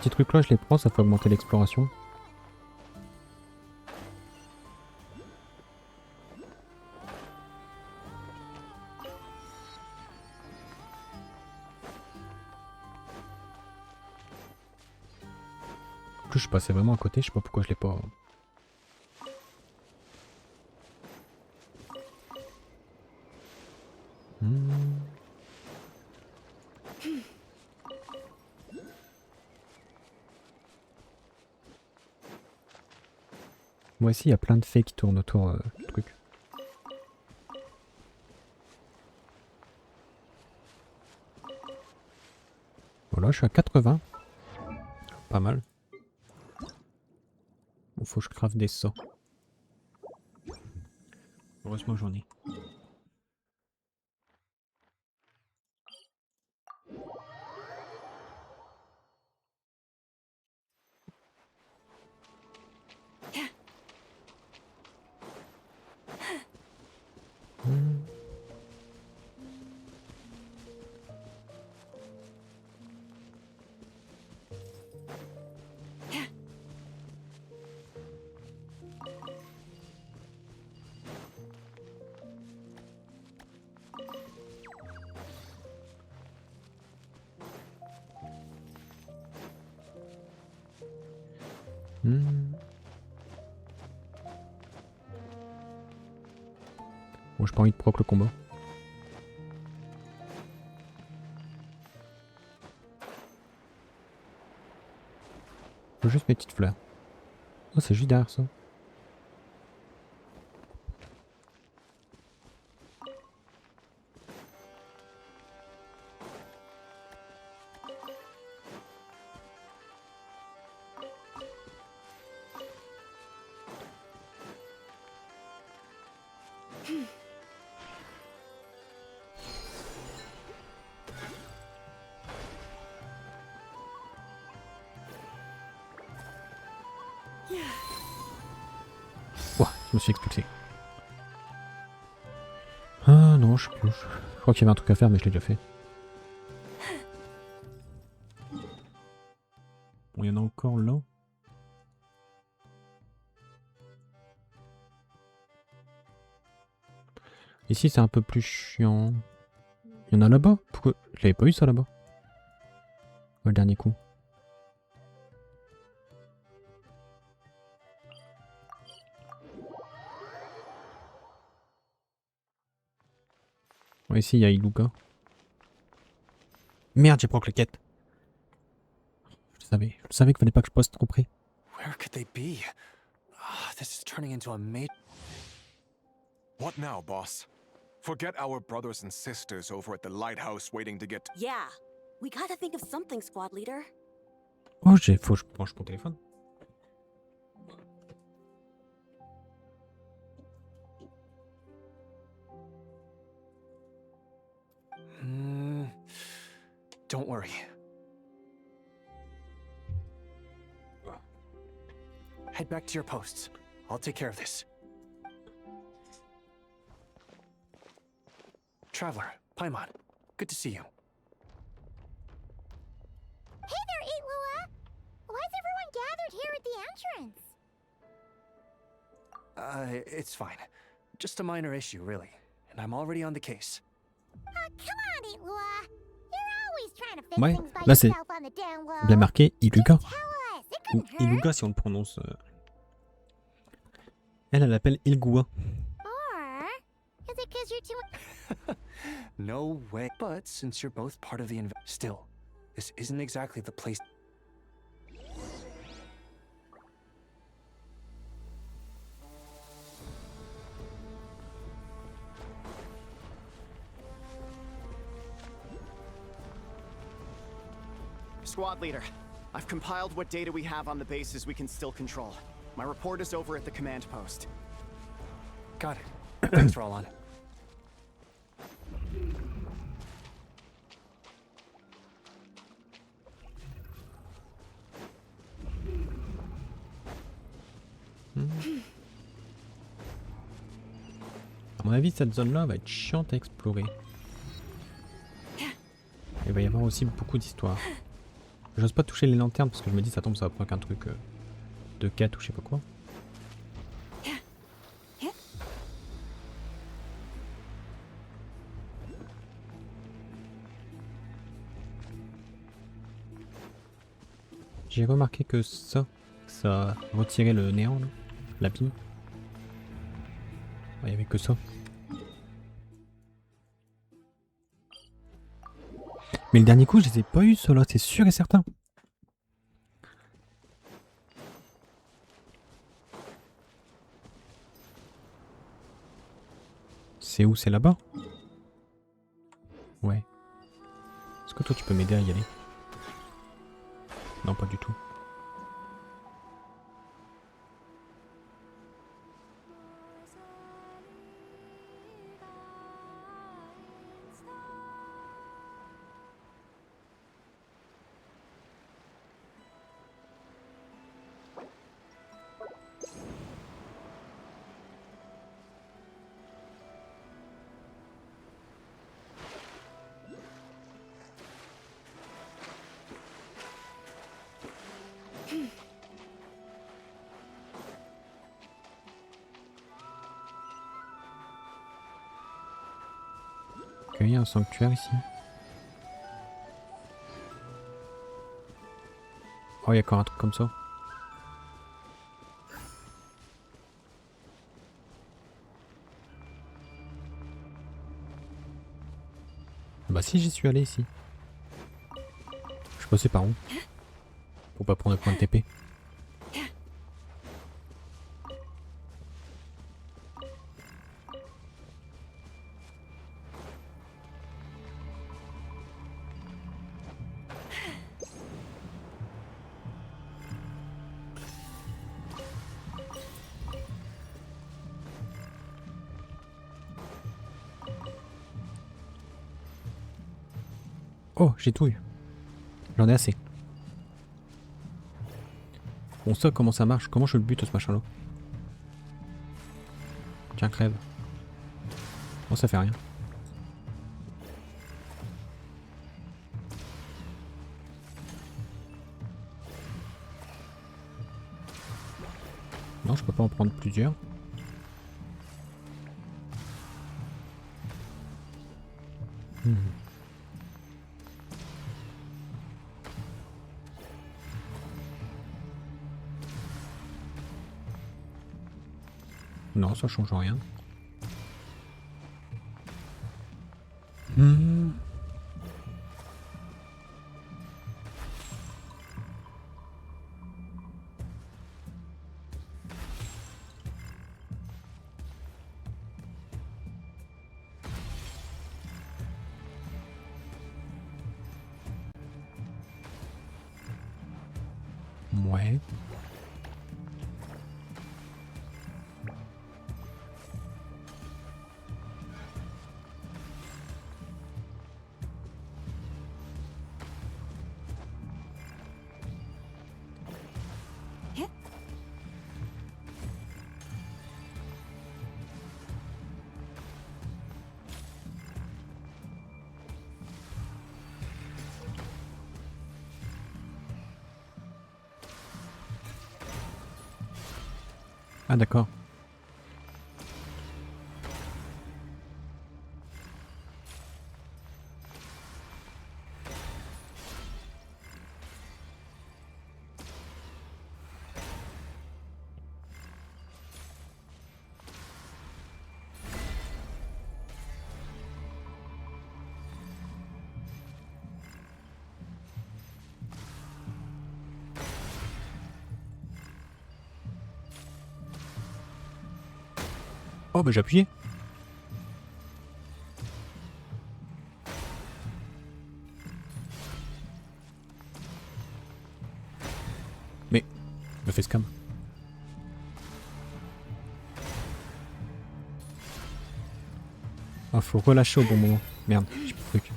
Ces trucs là je les prends, ça fait augmenter l'exploration. En plus je passais vraiment à côté, je sais pas pourquoi je l'ai pas. Moi aussi, il y a plein de fées qui tournent autour du truc. Voilà, je suis à 80. Pas mal. Bon, faut que je crave des sorts. Heureusement, j'en ai. Bon, j'ai pas envie de proc le combat. Faut juste mes petites fleurs. Oh, c'est juste derrière ça. Ouah, je me suis expulsé. Ah non, je crois qu'il y avait un truc à faire, mais je l'ai déjà fait. Bon, il y en a encore là. Ici, c'est un peu plus chiant. Il y en a là-bas? Pourquoi? Je l'avais pas eu ça là-bas. Le dernier coup. Ouais, ici, il y a Iluka. Merde, j'ai proc la quête. Je savais qu'il fallait pas que je passe trop près. Where could they be? This is turning into a What now, boss? Forget our brothers and sisters over at the lighthouse waiting to get... Yeah, we gotta think of something, squad leader. Oh, faut que je branche mon téléphone. Don't worry. Head back to your posts. I'll take care of this. Traveler, Paimon, good to see you. Hey there, Itlua! Why is everyone gathered here at the entrance? It's fine. Just a minor issue, really. And I'm already on the case. Come on, Itlua! You're always trying to fix Ouais, things by là c'est yourself on the down low. bien marqué Iluka. Just tell us, it Ou couldn't hurt. Iluka si on le prononce. Elle l'appelle Ilgua. Or is it 'cause you're too... No way. But since you're both part of the still, this isn't exactly the place. Squad leader, I've compiled what data we have on the bases we can still control. My report is over at the command post. Got it. Thanks, Roland. À mon avis, cette zone-là va être chiante à explorer. Il va y avoir aussi beaucoup d'histoires. J'ose pas toucher les lanternes parce que je me dis ça tombe, ça va prendre qu'un truc de quête ou je sais pas quoi. J'ai remarqué que ça retirait le néant, là, l'abîme. Il n'y avait que ça. Mais le dernier coup, je les ai pas eu ceux-là, c'est sûr et certain. C'est où? C'est là-bas? Ouais. Est-ce que toi tu peux m'aider à y aller? Non, pas du tout. Il y a un sanctuaire ici. Oh, il y a encore un truc comme ça. Bah si, j'y suis allé ici. Je passais par où? Pour pas prendre le point de TP. Oh, j'ai tout eu. J'en ai assez. Bon, ça, comment ça marche? Comment je le bute ce machin-là? Tiens, crève. Bon, ça fait rien. Non, je peux pas en prendre plusieurs. Non, ça change rien. Ouais. Ah d'accord. Oh bah j'ai appuyé. Mais, me fait scam. Ah, faut relâcher au bon moment. Merde, j'ai plus de truc.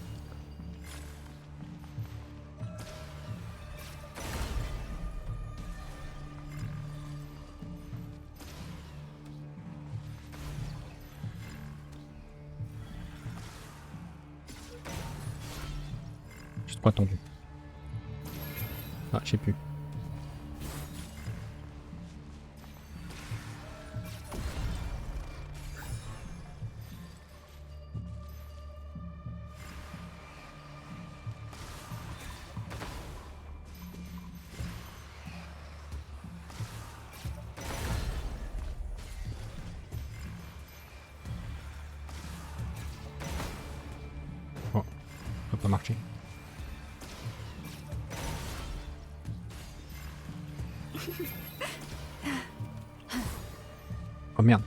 J'ai trop attendu. Ah, je sais plus. Oh, ça n'a pas marché. Oh merde.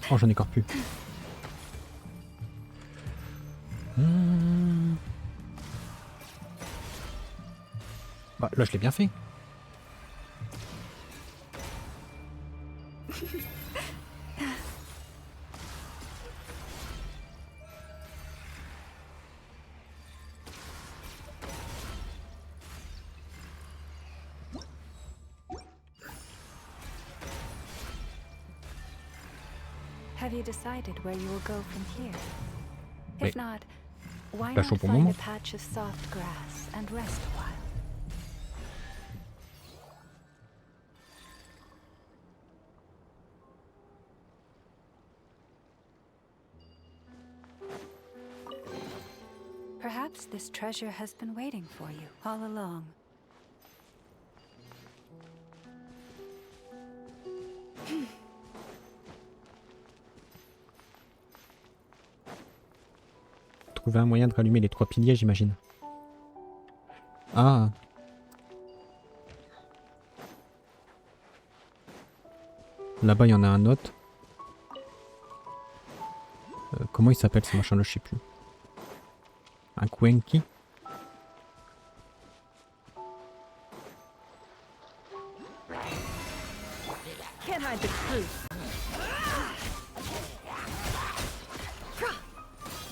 Oh, j'en ai encore plus. Bah, là, je l'ai bien fait. Have you decided where you will go from here? Oui. If not, why Pas not chaud pour le find moment. a patch of soft grass and rest a while? Perhaps this treasure has been waiting for you all along. Trouver un moyen de rallumer les 3 piliers, j'imagine. Ah. Là-bas, il y en a un autre. Comment il s'appelle ce machin-là, je sais plus. Un Kwenki. Can't hide the truth.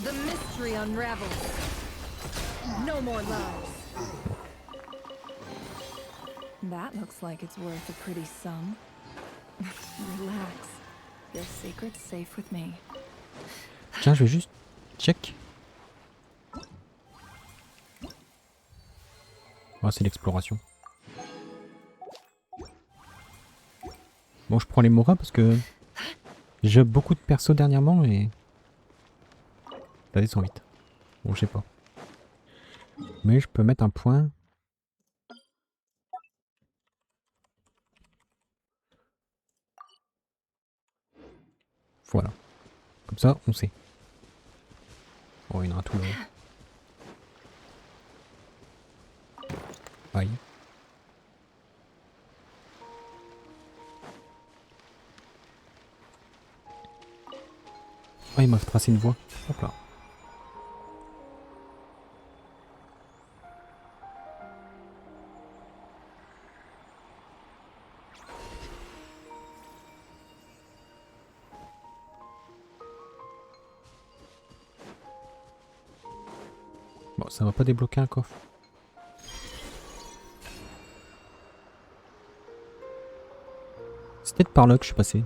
The mystery unravels. No more lies. That looks like it's worth a pretty sum. Relax. Your secret's safe with me. Tiens, je vais juste check. Oh, c'est l'exploration. Bon, je prends les moras parce que j'ai beaucoup de persos dernièrement et ça descend vite. Bon, je sais pas. Mais je peux mettre un point. Voilà. Comme ça, on sait. Oh, il y en a un tout là. Aïe. Ah, il m'a tracé une voie. Hop là. Bon, ça va pas débloquer un coffre. C'est peut-être par là que je suis passé.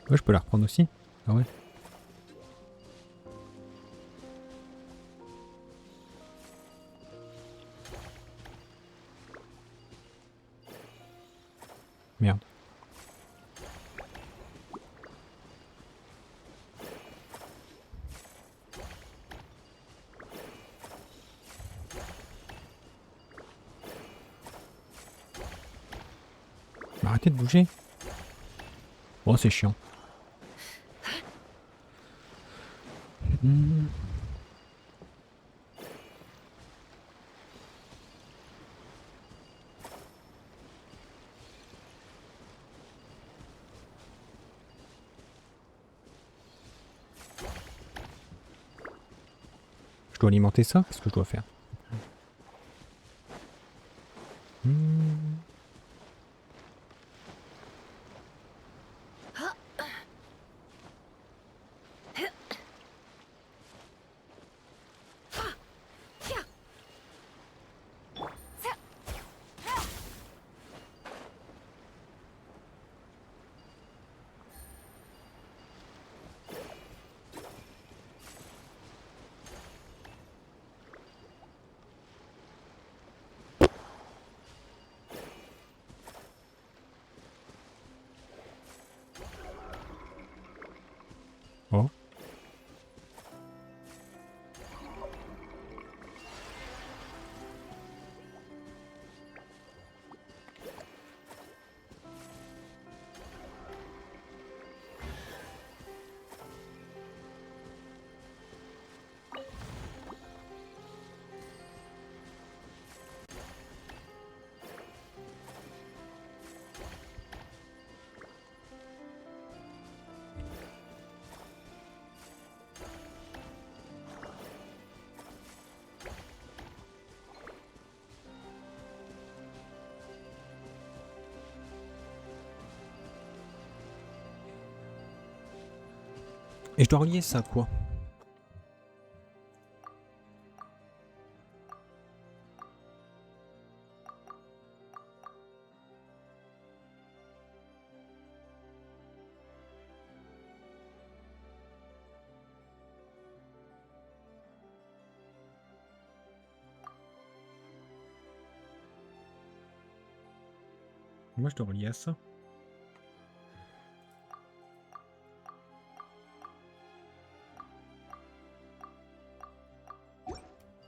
Ouais, je peux la reprendre aussi. Ah ouais. Merde. Arrêtez de bouger. Oh, c'est chiant. Je dois alimenter ça? Qu'est-ce que je dois faire? Oh. Et je dois relier ça à quoi? Moi je dois relier à ça.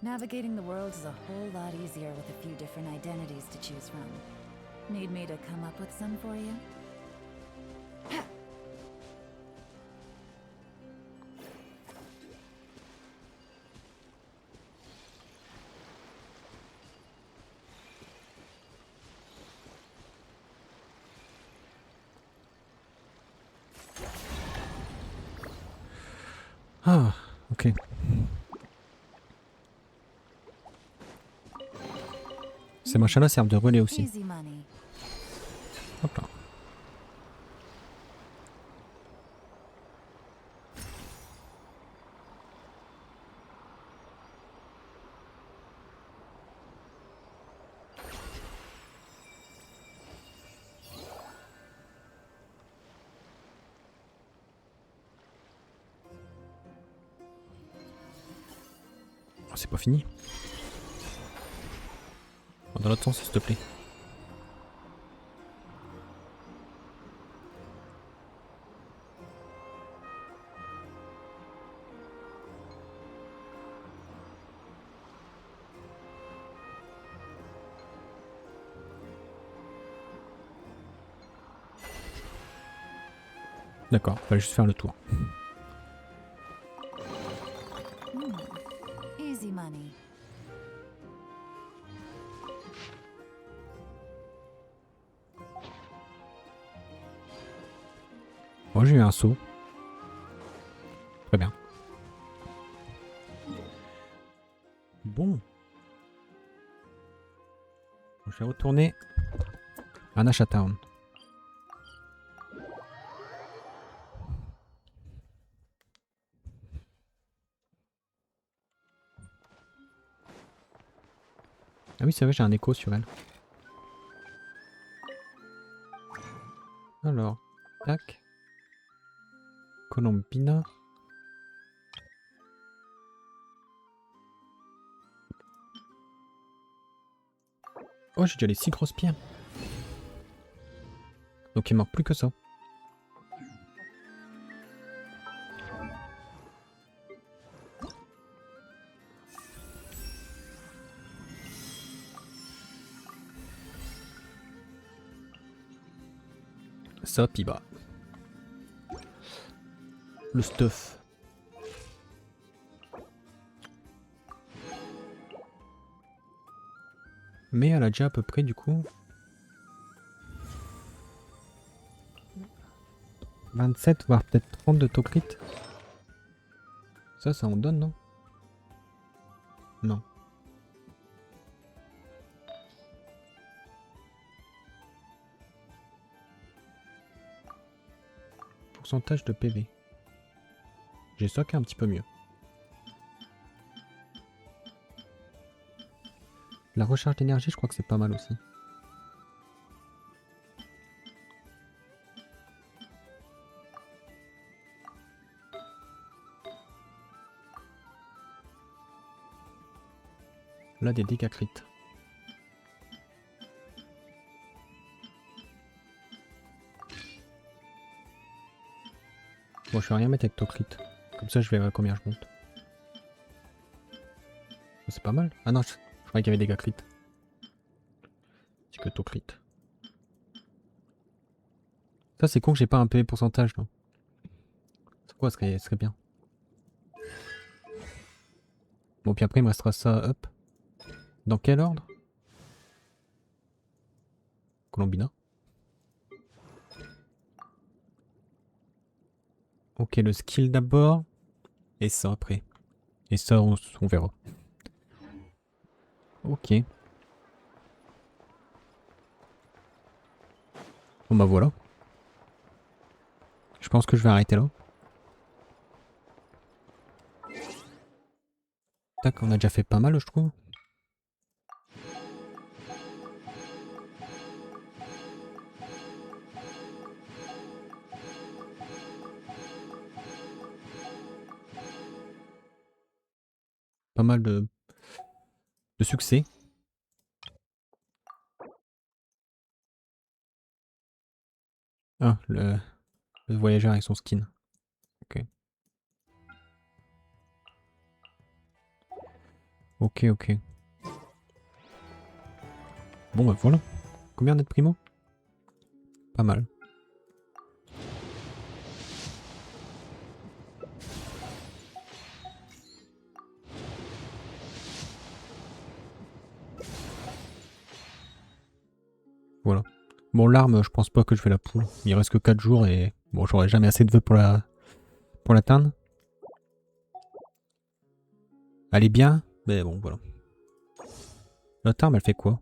Navigating the world is a whole lot easier with a few different identities to choose from. Need me to come up with some for you? Ah, ok. Ces machins-là servent de relais aussi. Easy money. Hop là. Oh, c'est pas fini. Dans l'autre sens, s'il te plaît. D'accord, fallait juste faire le tour. Easy money. Moi j'ai eu un saut. Très bien. Bon. Je vais retourner à Nasha Town. Ah oui, c'est vrai, j'ai un écho sur elle. Alors, tac. Colombina. Oh, j'ai déjà les 6 grosses pierres. Donc il manque plus que ça. Ça, puis bah. Le stuff. Mais elle a déjà à peu près du coup 27 voire peut-être 30 de taux crit. Ça en donne, non? Non. Pourcentage de PV. J'ai ça qui est un petit peu mieux. La recharge d'énergie, je crois que c'est pas mal aussi. Là, des dégâts crit. Bon, je vais rien mettre avec Tokrit. Comme ça, je verrai combien je monte. C'est pas mal. Ah non, je croyais qu'il y avait des gars crit. C'est que Tokrit. Ça, c'est con que j'ai pas un PV pourcentage là. C'est quoi, ce serait bien. Bon, puis après, il me restera ça, hop. Dans quel ordre? Colombina. Ok, le skill d'abord. Et ça après. Et ça, on verra. Ok. Bon bah voilà. Je pense que je vais arrêter là. Tac, on a déjà fait pas mal, je trouve. Pas mal de succès. Ah, le voyageur avec son skin. Ok. Ok, ok. Bon bah voilà. Combien d'être primo? Pas mal. Voilà. Bon, l'arme, je pense pas que je vais la pull. Il reste que 4 jours et bon, j'aurai jamais assez de vœux pour l'atteindre. Elle est bien, mais bon, voilà. L'autre arme, elle fait quoi?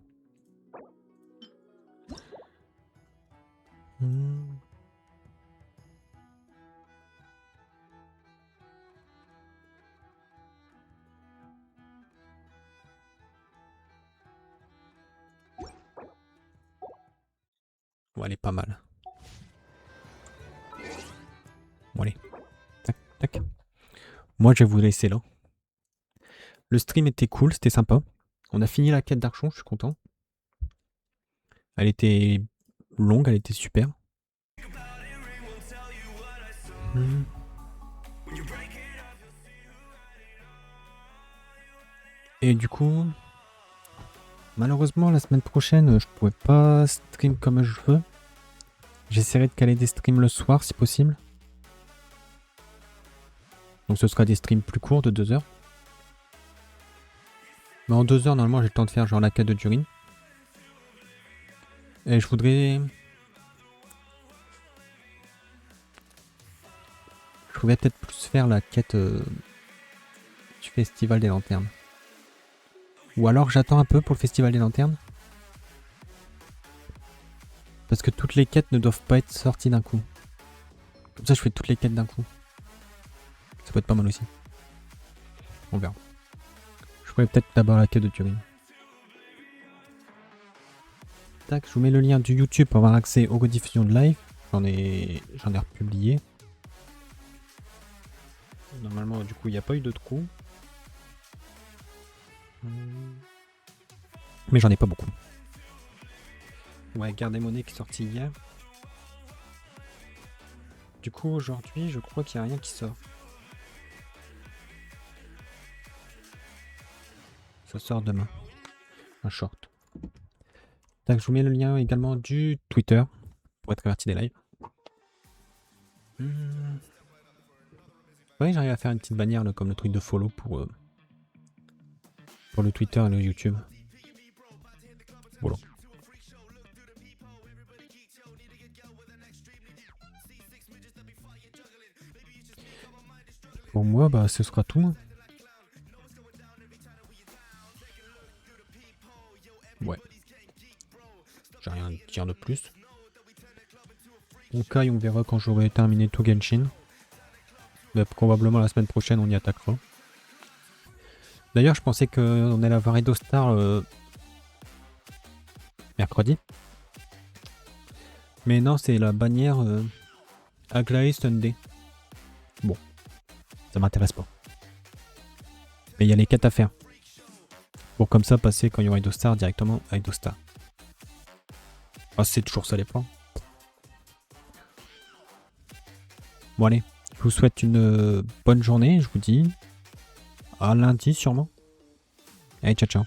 Bon, elle est pas mal. Bon, allez. Tac, tac. Moi, je vais vous laisser là. Le stream était cool, c'était sympa. On a fini la quête d'archon, je suis content. Elle était longue, elle était super. Et du coup, malheureusement, la semaine prochaine, je pourrais pas stream comme je veux. J'essaierai de caler des streams le soir si possible. Donc ce sera des streams plus courts de 2 heures. Mais en 2 heures, normalement, j'ai le temps de faire genre la quête de Durin. Et je voudrais peut-être plus faire la quête du Festival des Lanternes. Ou alors j'attends un peu pour le Festival des Lanternes. Parce que toutes les quêtes ne doivent pas être sorties d'un coup. Comme ça je fais toutes les quêtes d'un coup. Ça peut être pas mal aussi. On verra. Je ferai peut-être d'abord la quête de Turing. Tac, je vous mets le lien du YouTube pour avoir accès aux rediffusions de live. J'en ai republié. Normalement du coup il n'y a pas eu de trou. Mais j'en ai pas beaucoup. Ouais, Garde des monnaies qui est sorti hier. Du coup, aujourd'hui, je crois qu'il n'y a rien qui sort. Ça sort demain. Un short. Tac, je vous mets le lien également du Twitter pour être averti des lives. Ouais, j'arrive à faire une petite bannière là, comme le truc de follow pour le Twitter et le YouTube. Voilà. Pour moi, bah, ce sera tout. Ouais. J'ai rien à dire de plus. On caille, on verra quand j'aurai terminé tout Genshin. Mais probablement la semaine prochaine, on y attaquera. D'ailleurs, je pensais qu'on allait avoir Edostar mercredi. Mais non, c'est la bannière Aglaé Sunday. Bon. Ça m'intéresse pas. Mais il y a les quêtes à faire. Pour comme ça passer quand il y aura Edostar directement à Edostar. Ah, c'est toujours ça les plans. Bon allez, je Je vous souhaite une bonne journée. Je vous dis à lundi sûrement. Allez, ciao ciao.